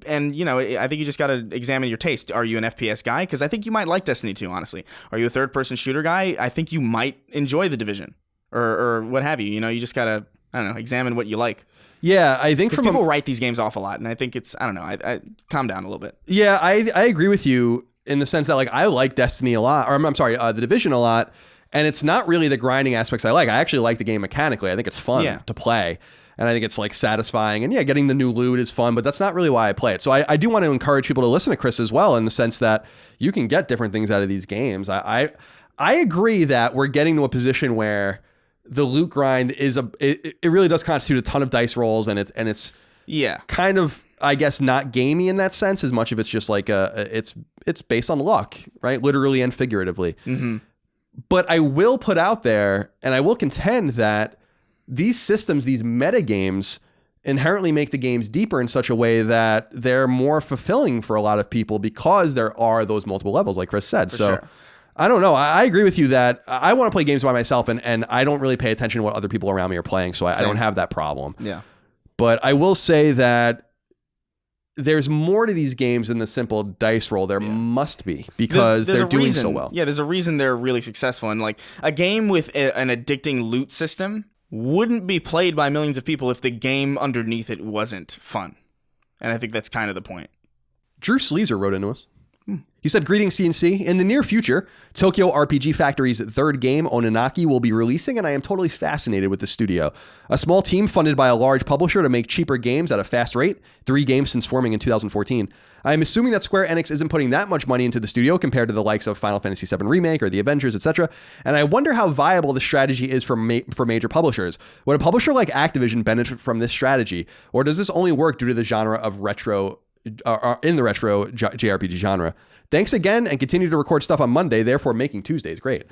And, I think you just got to examine your taste. Are you an FPS guy? Because I think you might like Destiny 2, honestly. Are you a third-person shooter guy? I think you might enjoy The Division or what have you. You just got to, I don't know, examine what you like. Yeah, I think people write these games off a lot, and I think it's, I don't know, I calm down a little bit. Yeah, I agree with you in the sense that, like, I like Destiny a lot, or I'm sorry, The Division a lot, and it's not really the grinding aspects I like. I actually like the game mechanically. I think it's fun to play. And I think it's like satisfying. And yeah, getting the new loot is fun, but that's not really why I play it. So I do want to encourage people to listen to Chris as well, in the sense that you can get different things out of these games. I agree that we're getting to a position where the loot grind it really does constitute a ton of dice rolls, and it's kind of, I guess, not gamey in that sense, as much of it's just like it's based on luck, right? Literally and figuratively. Mm-hmm. But I will put out there, and I will contend that these systems, these meta games, inherently make the games deeper in such a way that they're more fulfilling for a lot of people because there are those multiple levels, like Chris said. Sure. I don't know. I agree with you that I want to play games by myself, and I don't really pay attention to what other people around me are playing, so I don't have that problem. Yeah. But I will say that there's more to these games than the simple dice roll. There must be, because they're doing so well. Yeah, there's a reason they're really successful. And like a game with an addicting loot system wouldn't be played by millions of people if the game underneath it wasn't fun. And I think that's kind of the point. Drew Sleazer wrote into us. You said, greetings, CNC. In the near future, Tokyo RPG Factory's third game, Ononaki, will be releasing, and I am totally fascinated with the studio. A small team funded by a large publisher to make cheaper games at a fast rate, 3 games since forming in 2014. I am assuming that Square Enix isn't putting that much money into the studio compared to the likes of Final Fantasy VII Remake or the Avengers, etc., and I wonder how viable the strategy is for major publishers. Would a publisher like Activision benefit from this strategy, or does this only work due to the genre of retro, in the retro JRPG genre? Thanks again, and continue to record stuff on Monday, therefore making Tuesdays great.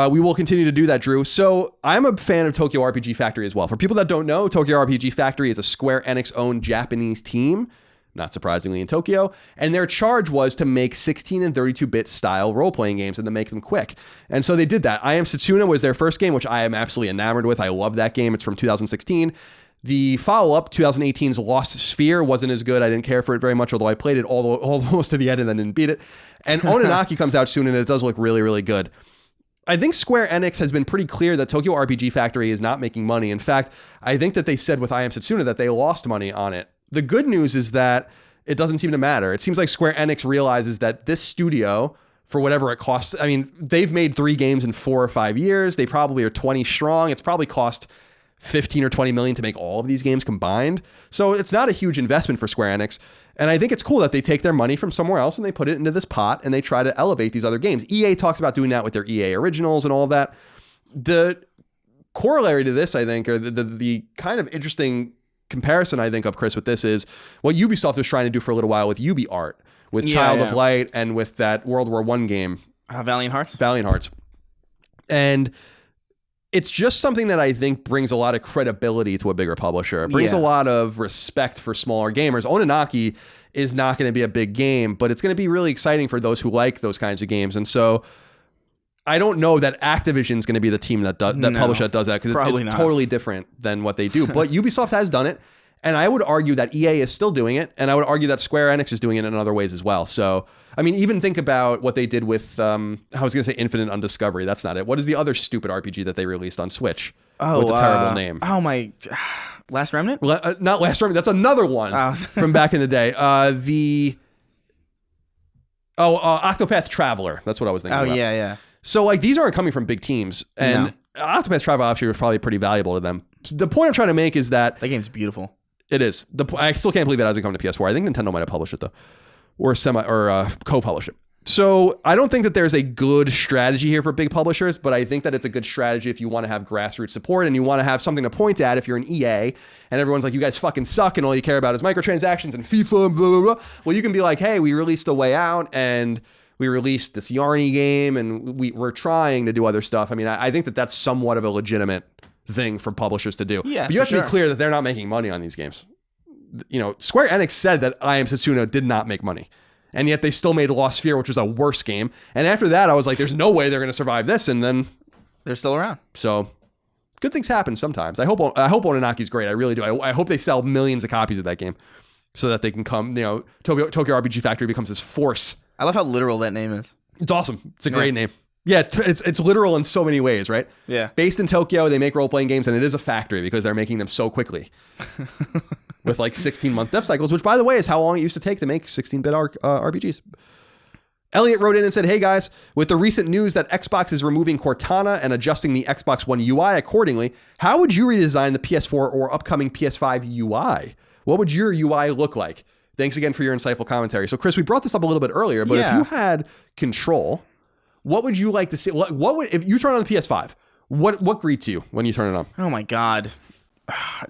We will continue to do that, Drew. So I'm a fan of Tokyo RPG Factory as well. For people that don't know, Tokyo RPG Factory is a Square Enix-owned Japanese team, not surprisingly in Tokyo, and their charge was to make 16 and 32-bit style role-playing games and to make them quick. And so they did that. I Am Setsuna was their first game, which I am absolutely enamored with. I love that game. It's from 2016. The follow-up, 2018's Lost Sphere, wasn't as good. I didn't care for it very much, although I played it almost to the end and then didn't beat it. And Ononaki comes out soon, and it does look really, really good. I think Square Enix has been pretty clear that Tokyo RPG Factory is not making money. In fact, I think that they said with I Am Setsuna that they lost money on it. The good news is that it doesn't seem to matter. It seems like Square Enix realizes that this studio, for whatever it costs, I mean, they've made 3 games in 4 or 5 years. They probably are 20 strong. It's probably cost 15 or 20 million to make all of these games combined. So it's not a huge investment for Square Enix. And I think it's cool that they take their money from somewhere else and they put it into this pot and they try to elevate these other games. EA talks about doing that with their EA originals and all of that. The corollary to this, I think, or the kind of interesting comparison, I think, of Chris with this is what Ubisoft was trying to do for a little while with UbiArt, with Child of Light and with that World War I game. Valiant Hearts? Valiant Hearts. And it's just something that I think brings a lot of credibility to a bigger publisher. It brings a lot of respect for smaller gamers. Ononaki is not going to be a big game, but it's going to be really exciting for those who like those kinds of games. And so I don't know that Activision is going to be the team that publisher that does that, because it's totally different than what they do. But Ubisoft has done it, and I would argue that EA is still doing it, and I would argue that Square Enix is doing it in other ways as well. So, I mean, even think about what they did with, I was going to say Infinite Undiscovery. That's not it. What is the other stupid RPG that they released on Switch with a terrible name? Oh, my... Last Remnant? Not Last Remnant. That's another one from back in the day. Octopath Traveler. That's what I was thinking about. Yeah. So, like, these aren't coming from big teams. And Octopath Traveler actually was probably pretty valuable to them. The point I'm trying to make is that... That game's beautiful. It is. I still can't believe it hasn't come to PS4. I think Nintendo might have published it, though. Or co-publish it. So I don't think that there's a good strategy here for big publishers, but I think that it's a good strategy if you want to have grassroots support and you want to have something to point at if you're an EA and everyone's like, you guys fucking suck and all you care about is microtransactions and FIFA and blah, blah, blah. Well, you can be like, hey, we released A Way Out and we released this Yarny game and we're trying to do other stuff. I mean, I think that that's somewhat of a legitimate thing for publishers to do. Yeah, but you have to be clear that they're not making money on these games. You know, Square Enix said that I Am Setsuna did not make money. And yet they still made Lost Sphere, which was a worse game. And after that, I was like, there's no way they're going to survive this. And then they're still around. So good things happen sometimes. I hope Ononaki's great. I really do. I hope they sell millions of copies of that game so that they can come, you know, Tokyo RPG Factory becomes this force. I love how literal that name is. It's awesome. It's a great name. Yeah, it's literal in so many ways, right? Yeah. Based in Tokyo, they make role-playing games, and it is a factory because they're making them so quickly. With like 16-month dev cycles, which, by the way, is how long it used to take to make 16-bit RPGs. Elliot wrote in and said, hey guys, with the recent news that Xbox is removing Cortana and adjusting the Xbox One UI accordingly, how would you redesign the PS4 or upcoming PS5 UI? What would your UI look like? Thanks again for your insightful commentary. So, Chris, we brought this up a little bit earlier, but if you had control, what would you like to see? What would, if you turn on the PS5, what greets you when you turn it on? Oh my God.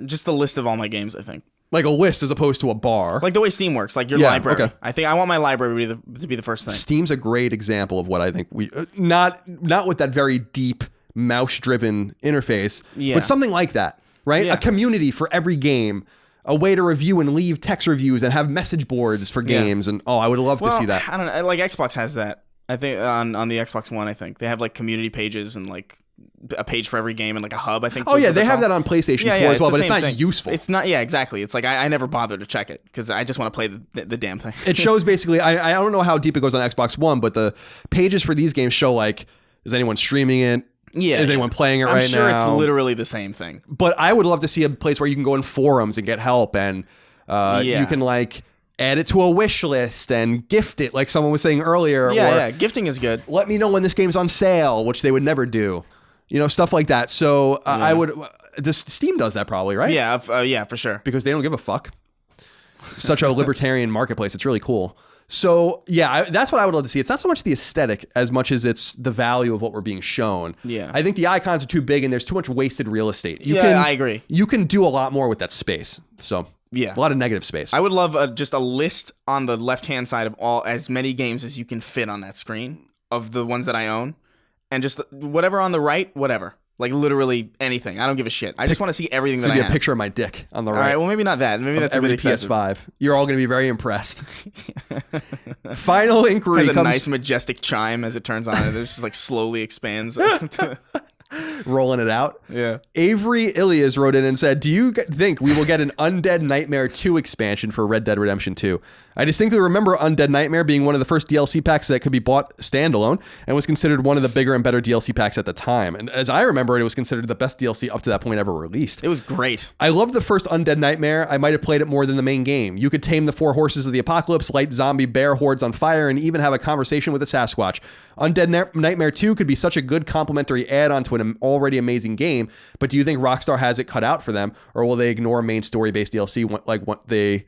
Just the list of all my games, I think. Like a list as opposed to a bar. Like the way Steam works, like your library. Okay. I think I want my library to be the first thing. Steam's a great example of what I think we... Not with that very deep, mouse-driven interface, but something like that, right? Yeah. A community for every game. A way to review and leave text reviews and have message boards for games. And I would love to see that. I don't know. Like Xbox has that. I think on the Xbox One, I think. They have like community pages and like a page for every game and like a hub, I think. Oh yeah, they have that on PlayStation 4 as well, but it's not useful. It's not, exactly. It's like I never bothered to check it because I just want to play the damn thing. It shows basically, I don't know how deep it goes on Xbox One, but the pages for these games show like, is anyone streaming it? Yeah. Is anyone playing it right now? I'm sure it's literally the same thing. But I would love to see a place where you can go in forums and get help and you can like add it to a wish list and gift it, like someone was saying earlier. Yeah, gifting is good. Let me know when this game's on sale, which they would never do. Stuff like that. So I would. Steam does that probably, right? Yeah, for sure. Because they don't give a fuck. Such a libertarian marketplace. It's really cool. So that's what I would love to see. It's not so much the aesthetic as much as it's the value of what we're being shown. Yeah. I think the icons are too big and there's too much wasted real estate. I agree. You can do a lot more with that space. So a lot of negative space. I would love just a list on the left-hand side of as many games as you can fit on that screen of the ones that I own, and just whatever on the right, whatever. Like literally anything. I don't give a shit. I just want to see everything that I have. It's going to be a picture of my dick on the right. All right, well, maybe not that. Maybe that's a bit excessive. PS5. You're all going to be very impressed. Final inquiry comes... a nice majestic chime as it turns on. It just like slowly expands. Rolling it out. Yeah. Avery Ilias wrote in and said, do you think we will get an Undead Nightmare 2 expansion for Red Dead Redemption 2? I distinctly remember Undead Nightmare being one of the first DLC packs that could be bought standalone and was considered one of the bigger and better DLC packs at the time. And as I remember it was considered the best DLC up to that point ever released. It was great. I loved the first Undead Nightmare. I might have played it more than the main game. You could tame the 4 horses of the apocalypse, light zombie bear hordes on fire, and even have a conversation with a Sasquatch. Undead Nightmare 2 could be such a good complementary add-on to an already amazing game, but do you think Rockstar has it cut out for them, or will they ignore main story-based DLC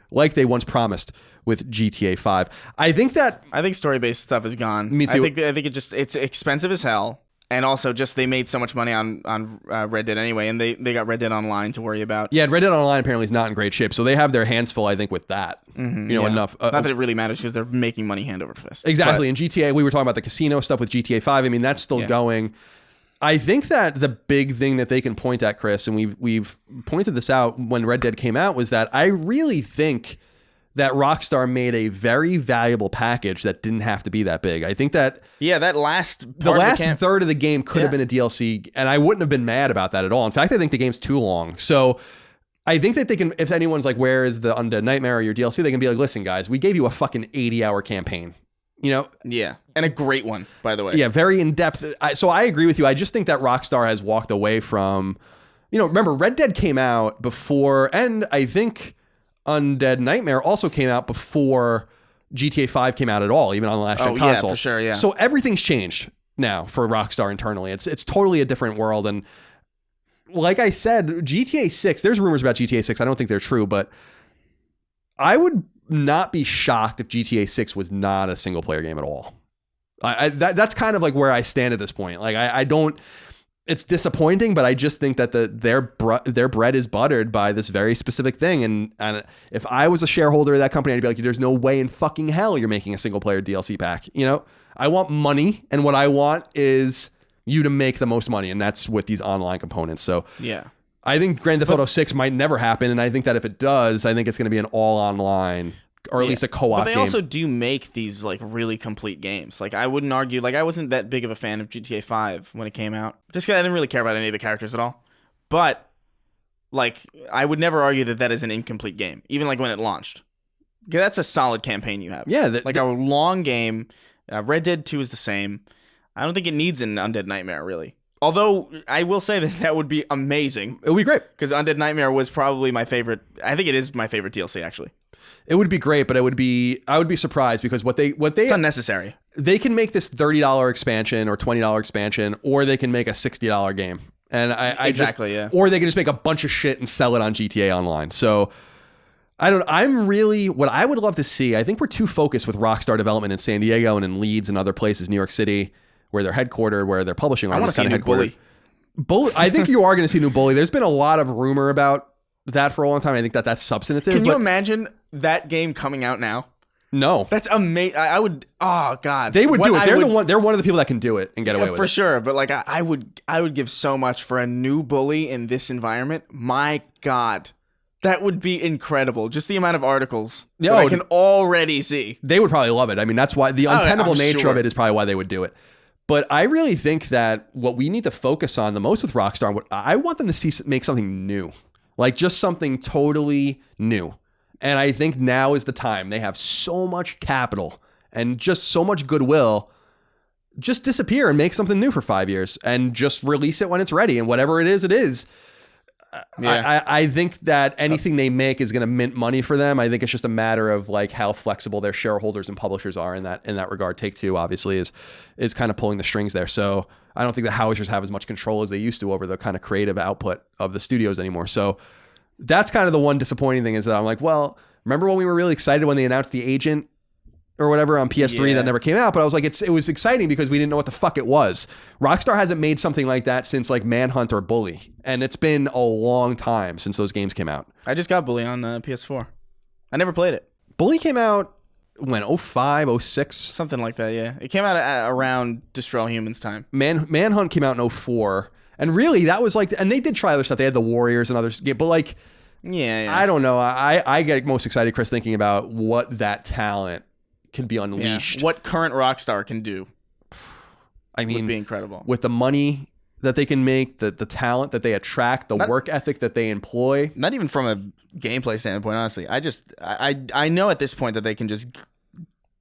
like they once promised with GTA 5? I think story-based stuff is gone. Me too. I think it's expensive as hell, and also just they made so much money on Red Dead anyway, and they got Red Dead Online to worry about. Yeah, Red Dead Online apparently is not in great shape, so they have their hands full, I think, with that. Enough. Not that it really matters because they're making money hand over fist. Exactly. And GTA, we were talking about the casino stuff with GTA 5. I mean, that's still going. I think that the big thing that they can point at, Chris, and we've pointed this out when Red Dead came out, was that I really think that Rockstar made a very valuable package that didn't have to be that big. I think that that last third of the game could have been a DLC, and I wouldn't have been mad about that at all. In fact, I think the game's too long. So I think that they can, if anyone's like, where is the Undead Nightmare or your DLC, they can be like, listen, guys, we gave you a fucking 80-hour campaign. Yeah, and a great one, by the way. Yeah, very in-depth. So I agree with you. I just think that Rockstar has walked away from, remember, Red Dead came out before, and I think Undead Nightmare also came out before GTA 5 came out at all, even on the last gen consoles. Yeah, for sure, yeah. So everything's changed now for Rockstar internally. It's totally a different world. And like I said, GTA 6, there's rumors about GTA 6. I don't think they're true, but I would not be shocked if GTA 6 was not a single player game at all. That's kind of like where I stand at this point. Like I don't. It's disappointing, but I just think that their bread is buttered by this very specific thing. And if I was a shareholder of that company, I'd be like, there's no way in fucking hell you're making a single player DLC pack. I want money, and what I want is you to make the most money, and that's with these online components. So yeah, I think Grand Theft Auto 6 might never happen, and I think that if it does, I think it's going to be an all online, or at least a co-op game. But they game. also do make these like really complete games. Like I wouldn't argue, like I wasn't that big of a fan of GTA 5 when it came out, just because I didn't really care about any of the characters at all. But like I would never argue that is an incomplete game, even like when it launched. That's a solid campaign you have. Yeah, a long game. Red Dead 2 is the same. I don't think it needs an Undead Nightmare really. Although I will say that would be amazing. It would be great because Undead Nightmare was probably my favorite. I think it is my favorite DLC actually. It would be great, but I would be surprised because what they it's unnecessary. They can make this $30 expansion or $20 expansion, or they can make a $60 game, and or they can just make a bunch of shit and sell it on GTA Online. So what I would love to see. I think we're too focused with Rockstar development in San Diego and in Leeds and other places, New York City, where they're headquartered, where they're publishing. I want to see a new Bully. I think you are going to see a new Bully. There's been a lot of rumor about that for a long time. I think that's substantive. Can you imagine that game coming out now? No. That's amazing. I would. Oh God. They would do it. They're one of the people that can do it and get away with it. For sure. But like I would give so much for a new Bully in this environment. My God. That would be incredible. Just the amount of articles that I can already see. They would probably love it. I mean, that's why the untenable nature of it is probably why they would do it. But I really think that what we need to focus on the most with Rockstar, I want them to make something new. Like just something totally new. And I think now is the time. They have so much capital and just so much goodwill. Just disappear and make something new for 5 years and just release it when it's ready. And whatever it is, it is. I think that anything they make is going to mint money for them. I think it's just a matter of like how flexible their shareholders and publishers are in that regard. Take-Two obviously is kind of pulling the strings there. So I don't think the Housers have as much control as they used to over the kind of creative output of the studios anymore. So that's kind of the one disappointing thing, is that I'm like, well, remember when we were really excited when they announced The Agent or whatever on PS3 that never came out? But I was like, it was exciting because we didn't know what the fuck it was. Rockstar hasn't made something like that since like Manhunt or Bully. And it's been a long time since those games came out. I just got Bully on PS4. I never played it. Bully came out when 05, 06? Something like that, yeah. It came out around Destroy All Humans time. Manhunt came out in 04. And really, that was like, and they did try other stuff. They had the Warriors and others, but like, I don't know. I get most excited, Chris, thinking about what that talent can be unleashed. What current Rockstar can do. I mean, would be incredible. With the money that they can make, the talent that they attract, the work ethic that they employ. Not even from a gameplay standpoint, honestly. I know at this point that they can just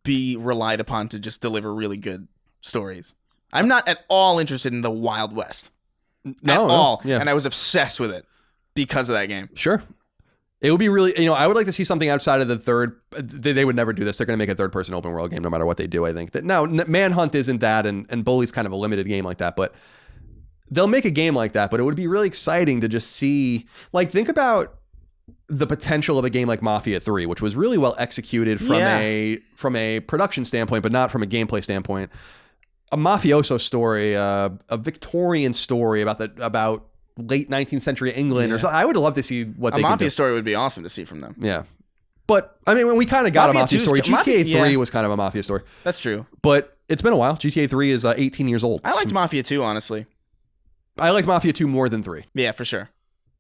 be relied upon to just deliver really good stories. I'm not at all interested in the Wild West. No, at all. Yeah. And I was obsessed with it because of that game. Sure. It would be really, I would like to see something outside of the third. They would never do this. They're going to make a third-person open world game no matter what they do, I think. Now, Manhunt isn't that, and Bully's kind of a limited game like that, but they'll make a game like that, but it would be really exciting to just see, like, think about the potential of a game like Mafia 3, which was really well executed from a production standpoint, but not from a gameplay standpoint. A mafioso story, a Victorian story about late 19th century England or something. I would love to see what they could do. A Mafia story would be awesome to see from them. Yeah. But, I mean, when we kind of got a Mafia story. GTA 3 was kind of a Mafia story. That's true. But it's been a while. GTA 3 is 18 years old. I liked Mafia 2, honestly. I liked Mafia 2 more than 3. Yeah, for sure.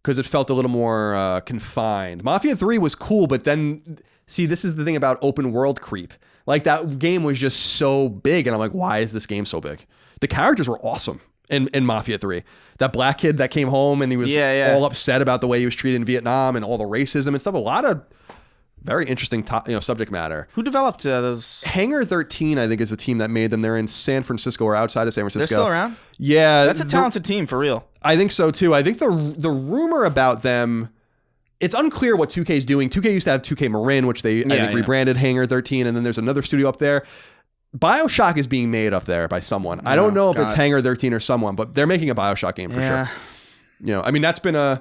Because it felt a little more confined. Mafia 3 was cool, but then, see, this is the thing about open world creep. Like, that game was just so big, and I'm like, why is this game so big? The characters were awesome in Mafia 3. That black kid that came home and he was all upset about the way he was treated in Vietnam and all the racism and stuff. A lot of very interesting subject matter. Who developed those? Hangar 13, I think, is the team that made them. They're in San Francisco or outside of San Francisco. They're still around? Yeah. That's a talented team, for real. I think so, too. I think the rumor about them, it's unclear what 2K is doing. 2K used to have 2K Marin, which they, I think, rebranded Hangar 13, and then there's another studio up there. BioShock is being made up there by someone. I don't know if it's Hangar 13 or someone, but they're making a BioShock game for sure. I mean, that's been a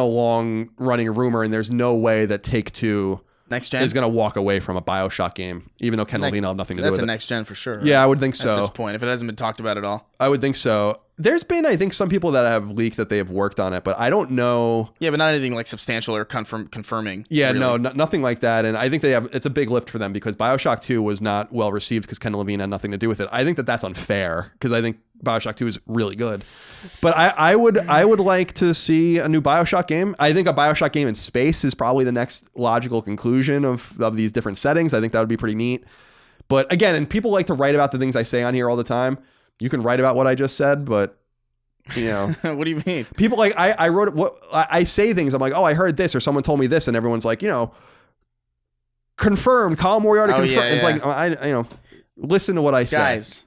long running rumor, and there's no way that Take-Two next gen is going to walk away from a BioShock game, even though Ken Levine will have nothing to do with it. That's a next gen for sure. Right? Yeah, I would think so. At this point, if it hasn't been talked about at all. I would think so. There's been, I think, some people that have leaked that they have worked on it, but I don't know. Yeah, but not anything like substantial or confirming. Yeah, really. No, nothing like that. And I think it's a big lift for them because BioShock 2 was not well received because Ken Levine had nothing to do with it. I think that's unfair because I think BioShock 2 is really good. But I would like to see a new BioShock game. I think a BioShock game in space is probably the next logical conclusion of these different settings. I think that would be pretty neat. But again, and people like to write about the things I say on here all the time. You can write about what I just said, but what do you mean? People like I wrote what I say things. I'm like, oh, I heard this, or someone told me this, and everyone's like, confirmed. Colin Moriarty confirmed. Yeah, it's like listen to what I say, guys.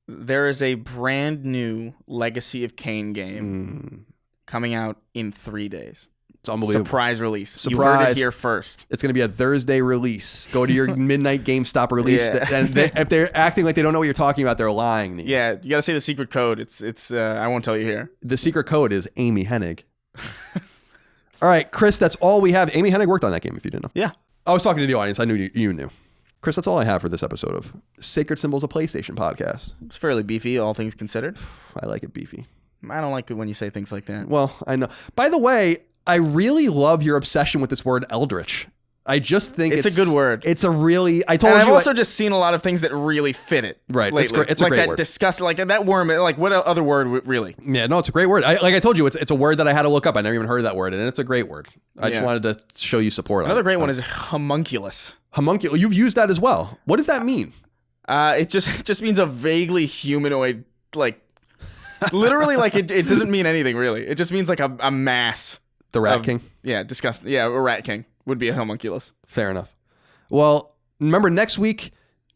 There is a brand new Legacy of Kain game coming out in 3 days. It's unbelievable. Surprise release. Surprise. You heard it here first. It's going to be a Thursday release. Go to your midnight GameStop release. Yeah. And if they're acting like they don't know what you're talking about, they're lying to you. Yeah, you got to say the secret code. It's I won't tell you here. The secret code is Amy Hennig. All right, Chris, that's all we have. Amy Hennig worked on that game, if you didn't know. Yeah. I was talking to the audience. I knew you knew. Chris, that's all I have for this episode of Sacred Symbols of PlayStation podcast. It's fairly beefy, all things considered. I like it beefy. I don't like it when you say things like that. Well, I know. By the way, I really love your obsession with this word eldritch. I just think it's a good word. It's a really. I've also just seen a lot of things that really fit it. Right. Lately. It's a like great that word. Disgust, like that worm. Like what other word really? Yeah, no, it's a great word. Like I told you, it's a word that I had to look up. I never even heard that word, and it's a great word. I just wanted to show you support. Another great one is homunculus. Homunculus. You've used that as well. What does that mean? It just means a vaguely humanoid, like literally, like it doesn't mean anything really. It just means like a mass. The Rat King? Yeah, disgusting. Yeah, a Rat King would be a homunculus. Fair enough. Well, remember next week,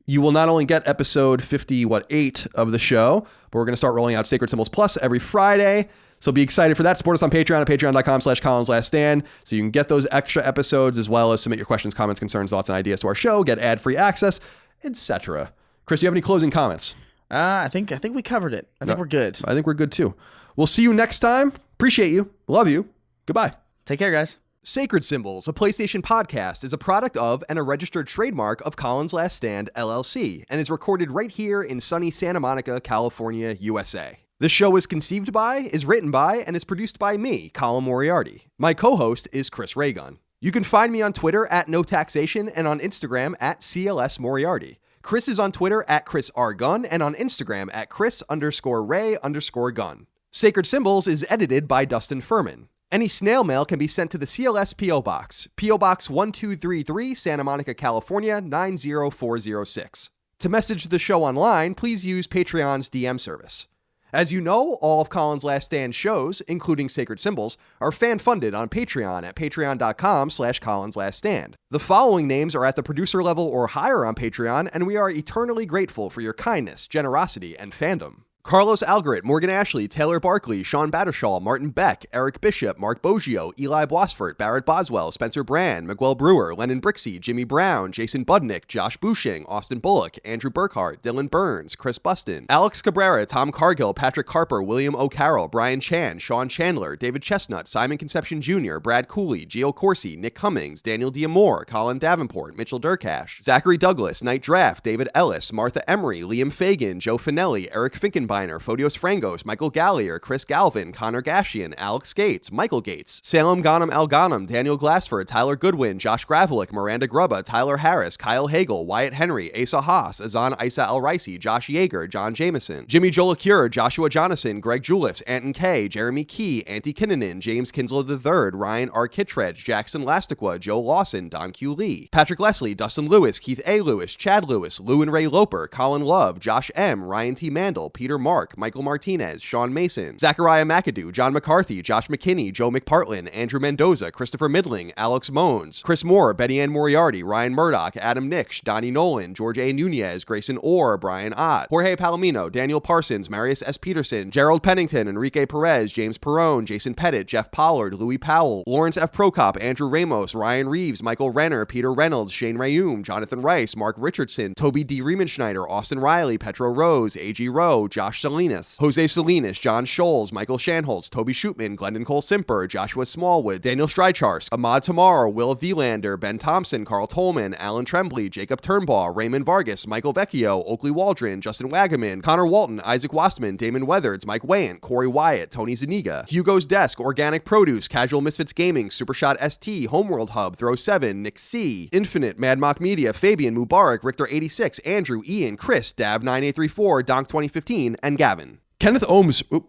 you will not only get episode 58 of the show, but we're going to start rolling out Sacred Symbols Plus every Friday. So be excited for that. Support us on Patreon at patreon.com/ColinsLastStand so you can get those extra episodes as well as submit your questions, comments, concerns, thoughts, and ideas to our show, get ad-free access, etc. Chris, do you have any closing comments? I think we covered it. I think we're good. I think we're good too. We'll see you next time. Appreciate you. Love you. Goodbye. Take care, guys. Sacred Symbols, a PlayStation podcast, is a product of and a registered trademark of Colin's Last Stand, LLC, and is recorded right here in sunny Santa Monica, California, USA. This show is conceived by, is written by, and is produced by me, Colin Moriarty. My co-host is Chris Raygun. You can find me on Twitter at NoTaxation and on Instagram at CLS Moriarty. Chris is on Twitter at Chris R. Gunn and on Instagram at Chris_Ray_Gun. Sacred Symbols is edited by Dustin Furman. Any snail mail can be sent to the CLS P.O. Box, P.O. Box 1233, Santa Monica, California, 90406. To message the show online, please use Patreon's DM service. As you know, all of Colin's Last Stand shows, including Sacred Symbols, are fan-funded on Patreon at patreon.com/ColinsLastStand. The following names are at the producer level or higher on Patreon, and we are eternally grateful for your kindness, generosity, and fandom. Carlos Algarit, Morgan Ashley, Taylor Barkley, Sean Battershall, Martin Beck, Eric Bishop, Mark Boggio, Eli Bosford, Barrett Boswell, Spencer Brand, Miguel Brewer, Lennon Brixey, Jimmy Brown, Jason Budnick, Josh Bushing, Austin Bullock, Andrew Burkhart, Dylan Burns, Chris Buston, Alex Cabrera, Tom Cargill, Patrick Carper, William O'Carroll, Brian Chan, Sean Chandler, David Chestnut, Simon Conception Jr., Brad Cooley, Gio Corsi, Nick Cummings, Daniel Diamore, Colin Davenport, Mitchell Durkash, Zachary Douglas, Night Draft, David Ellis, Martha Emery, Liam Fagan, Joe Finelli, Eric Finkenbeiner, Fodios Frangos, Michael Gallier, Chris Galvin, Connor Gashian, Alex Gates, Michael Gates, Salem Ghanem Al Ghanem, Daniel Glassford, Tyler Goodwin, Josh Gravelick, Miranda Grubba, Tyler Harris, Kyle Hagel, Wyatt Henry, Asa Haas, Azan Isa Al Ricey, Josh Yeager, John Jameson, Jimmy Jolacure, Joshua Jonathan, Greg Juliffs, Anton K, Jeremy Key, Auntie Kinnanen, James Kinslow III, Ryan R. Kittredge, Jackson Lastiqua, Joe Lawson, Don Q. Lee, Patrick Leslie, Dustin Lewis, Keith A. Lewis, Chad Lewis, Lou and Ray Loper, Colin Love, Josh M., Ryan T. Mandel, Peter Mark, Michael Martinez, Sean Mason, Zachariah McAdoo, John McCarthy, Josh McKinney, Joe McPartlin, Andrew Mendoza, Christopher Midling, Alex Mones, Chris Moore, Betty Ann Moriarty, Ryan Murdoch, Adam Nix, Donnie Nolan, George A. Nunez, Grayson Orr, Brian Ott, Jorge Palomino, Daniel Parsons, Marius S. Peterson, Gerald Pennington, Enrique Perez, James Perrone, Jason Pettit, Jeff Pollard, Louis Powell, Lawrence F. Prokop, Andrew Ramos, Ryan Reeves, Michael Renner, Peter Reynolds, Shane Rayum, Jonathan Rice, Mark Richardson, Toby D. Riemenschneider, Austin Riley, Petro Rose, A.G. Rowe, Josh Salinas, Jose Salinas, John Scholes, Michael Shanholz, Toby Shootman, Glendon Cole Simper, Joshua Smallwood, Daniel Strycharsk, Ahmad Tamar, Will Vielander, Ben Thompson, Carl Tolman, Alan Tremblay, Jacob Turnbaugh, Raymond Vargas, Michael Vecchio, Oakley Waldron, Justin Wagaman, Connor Walton, Isaac Wastman, Damon Weathers, Mike Wayant, Corey Wyatt, Tony Zaniga, Hugo's Desk, Organic Produce, Casual Misfits Gaming, Supershot ST, Homeworld Hub, Throw 7, Nick C, Infinite, Mad Mock Media, Fabian, Mubarak, Richter86, Andrew, Ian, Chris, Dav9834, Donk 2015, and Gavin. Kenneth Ohms. Oop.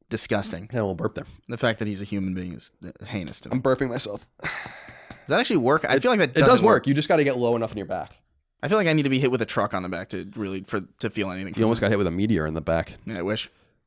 Disgusting. Yeah, we'll burp there. The fact that he's a human being is heinous to me. I'm burping myself. Does that actually work? I feel like that it does work. You just got to get low enough in your back. I feel like I need to be hit with a truck on the back to feel anything. You almost got hit with a meteor in the back. Yeah, I wish.